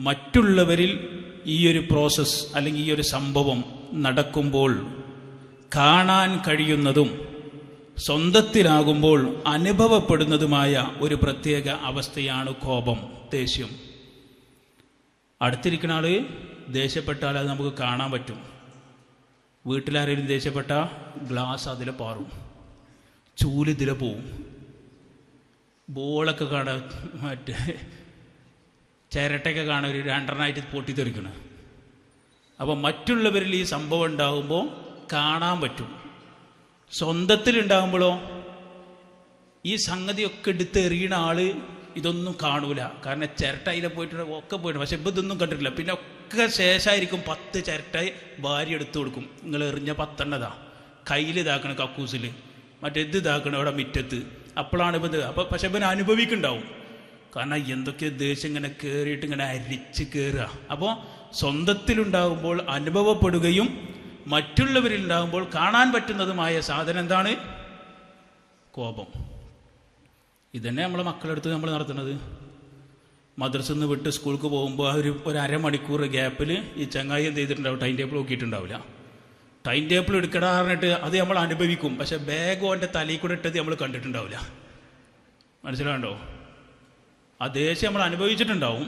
മറ്റുള്ളവരിൽ ഈ ഒരു പ്രോസസ്സ് അല്ലെങ്കിൽ ഈ ഒരു സംഭവം നടക്കുമ്പോൾ കാണാൻ കഴിയുന്നതും സ്വന്തത്തിലാകുമ്പോൾ അനുഭവപ്പെടുന്നതുമായ ഒരു പ്രത്യേക അവസ്ഥയാണ് കോപം, ദേഷ്യം. അടുത്തിരിക്കുന്ന ആൾ ദേഷ്യപ്പെട്ടാൽ അത് നമുക്ക് കാണാൻ പറ്റും. വീട്ടിലാരെങ്കിലും ദേഷ്യപ്പെട്ട ഗ്ലാസ് അതിലെ പാറും, ചൂലിതിലെ പോവും, ബോളൊക്കെ കാണാൻ, മറ്റേ ചിരട്ടയൊക്കെ കാണാൻ ഒരു 2 പൊട്ടിത്തെറിക്കണം. അപ്പോൾ മറ്റുള്ളവരിൽ ഈ സംഭവം ഉണ്ടാകുമ്പോൾ കാണാൻ പറ്റും. സ്വന്തത്തിലുണ്ടാകുമ്പോഴോ ഈ സംഗതിയൊക്കെ എടുത്ത് എറിയണ ആള് ഇതൊന്നും കാണൂല. കാരണം ചിരട്ട അതിലെ പോയിട്ട് ഒക്കെ പോയിട്ട്, പക്ഷെ ഇപ്പം ഇതൊന്നും കണ്ടിട്ടില്ല. പിന്നെ ഒക്കെ ശേഷമായിരിക്കും 10 ചിരട്ട ഭാര്യ എടുത്തു കൊടുക്കും. നിങ്ങൾ എറിഞ്ഞ 10 കയ്യിൽ ഇതാക്കണം, കക്കൂസിൽ മറ്റേത് ഇതാക്കണം അവിടെ മുറ്റത്ത്. അപ്പോഴാണ് ഇപ്പം അപ്പോൾ പക്ഷെ ഇവൻ അനുഭവിക്കുന്നുണ്ടാവും. കാരണം എന്തൊക്കെ ദേഷ്യം ഇങ്ങനെ കയറിയിട്ട് ഇങ്ങനെ അരിച്ച് കയറുക. അപ്പോൾ സ്വന്തത്തിലുണ്ടാകുമ്പോൾ അനുഭവപ്പെടുകയും മറ്റുള്ളവരിലുണ്ടാകുമ്പോൾ കാണാൻ പറ്റുന്നതുമായ സാധനം എന്താണ്? കോപം. ഇതന്നെ നമ്മളെ മക്കളെടുത്ത് നമ്മൾ നടത്തുന്നത്. മദ്രസയിൽ നിന്ന് വിട്ട് സ്കൂൾക്ക് പോകുമ്പോൾ ഒരു അരമണിക്കൂർ ഗ്യാപ്പിൽ ഈ ചങ്ങായി എന്ത് ചെയ്തിട്ടുണ്ടാവും? ടൈം ടേബിൾ നോക്കിയിട്ടുണ്ടാവില്ല. ടൈം ടേബിൾ എടുക്കടാ പറഞ്ഞിട്ട് അത് നമ്മൾ അനുഭവിക്കും. പക്ഷെ ബാഗോ എൻ്റെ തലയിൽ കൂടെ ഇട്ടത് നമ്മൾ കണ്ടിട്ടുണ്ടാവില്ല. മനസ്സിലാകണ്ടോ? ആ ദേഷ്യം നമ്മൾ അനുഭവിച്ചിട്ടുണ്ടാവും.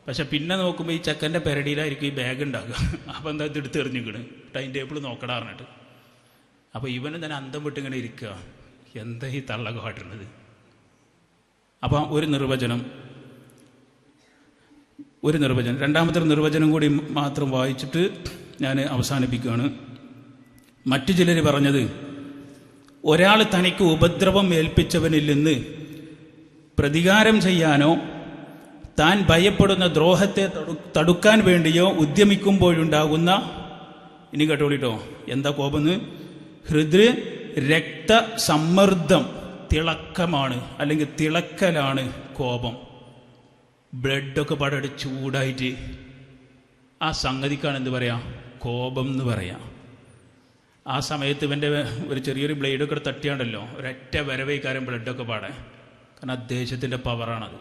പക്ഷെ പിന്നെ നോക്കുമ്പോൾ ഈ ചെക്കൻ്റെ പെരടിയിലായിരിക്കും ഈ ബാഗ് ഉണ്ടാക്കുക. അപ്പോൾ എന്താ ഇത് എടുത്ത് എറിഞ്ഞിക്കണ്, ടൈം ടേബിൾ നോക്കടാ പറഞ്ഞിട്ട്. അപ്പോൾ ഇവനും തന്നെ അന്തം വിട്ടിങ്ങനെ ഇരിക്കുക, എന്താ ഈ തള്ള കാട്ടുന്നത്? അപ്പം ഒരു നിർവചനം. രണ്ടാമത്തെ നിർവചനം കൂടി മാത്രം വായിച്ചിട്ട് ഞാൻ അവസാനിപ്പിക്കുകയാണ്. മറ്റു ചിലർ പറഞ്ഞത്, ഒരാൾ തനിക്ക് ഉപദ്രവം ഏൽപ്പിച്ചവനിൽ നിന്ന് പ്രതികാരം ചെയ്യാനോ താൻ ഭയപ്പെടുന്ന ദ്രോഹത്തെ തടുക്കാൻ വേണ്ടിയോ ഉദ്യമിക്കുമ്പോഴുണ്ടാകുന്ന, ഇനി കേട്ടോളിട്ടോ എന്താ കോപമെന്ന്, ഹൃദയ രക്തസമ്മർദ്ദം, തിളക്കമാണ് അല്ലെങ്കിൽ തിളക്കലാണ് കോപം. ബ്ലഡൊക്കെ പടടി ചൂടായിട്ട് ആ സംഗതിക്കാണ് എന്ത് പറയാം? കോപം എന്ന് പറയാം. ആ സമയത്ത് ഇവൻ്റെ ഒരു ചെറിയൊരു ബ്ലേഡൊക്കെ തട്ടിയാണ്ടല്ലോ, ഒരൊറ്റ വരവേക്കാരൻ ബ്ലഡൊക്കെ പാടാൻ. കാരണം ദേഷ്യത്തിൻ്റെ പവറാണത്.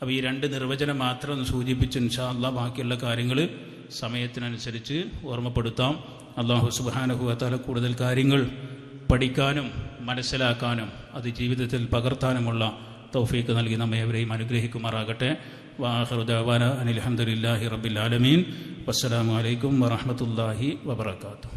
അപ്പോൾ ഈ 2 നിർവചനം മാത്രം ഒന്ന് സൂചിപ്പിച്ച് ഇൻഷാ അല്ലാഹ് ബാക്കിയുള്ള കാര്യങ്ങൾ സമയത്തിനനുസരിച്ച് ഓർമ്മപ്പെടുത്താം. അല്ലാഹു സുബ്ഹാനഹു വ തആല കൂടുതൽ കാര്യങ്ങൾ പഠിക്കാനും മനസ്സിലാക്കാനും അത് ജീവിതത്തിൽ പകർത്താനുമുള്ള തൗഫീഖ് നൽകി നമ്മെ ഏവരെയും അനുഗ്രഹിക്കുമാറാകട്ടെ. വആഖിറു ദഅവാനാ അനിൽ ഹംദുലില്ലാഹി റബ്ബിൽ ആലമീൻ. വസ്സലാമു അലൈക്കും വറഹ്മത്തുള്ളാഹി വബറകാതുഹു.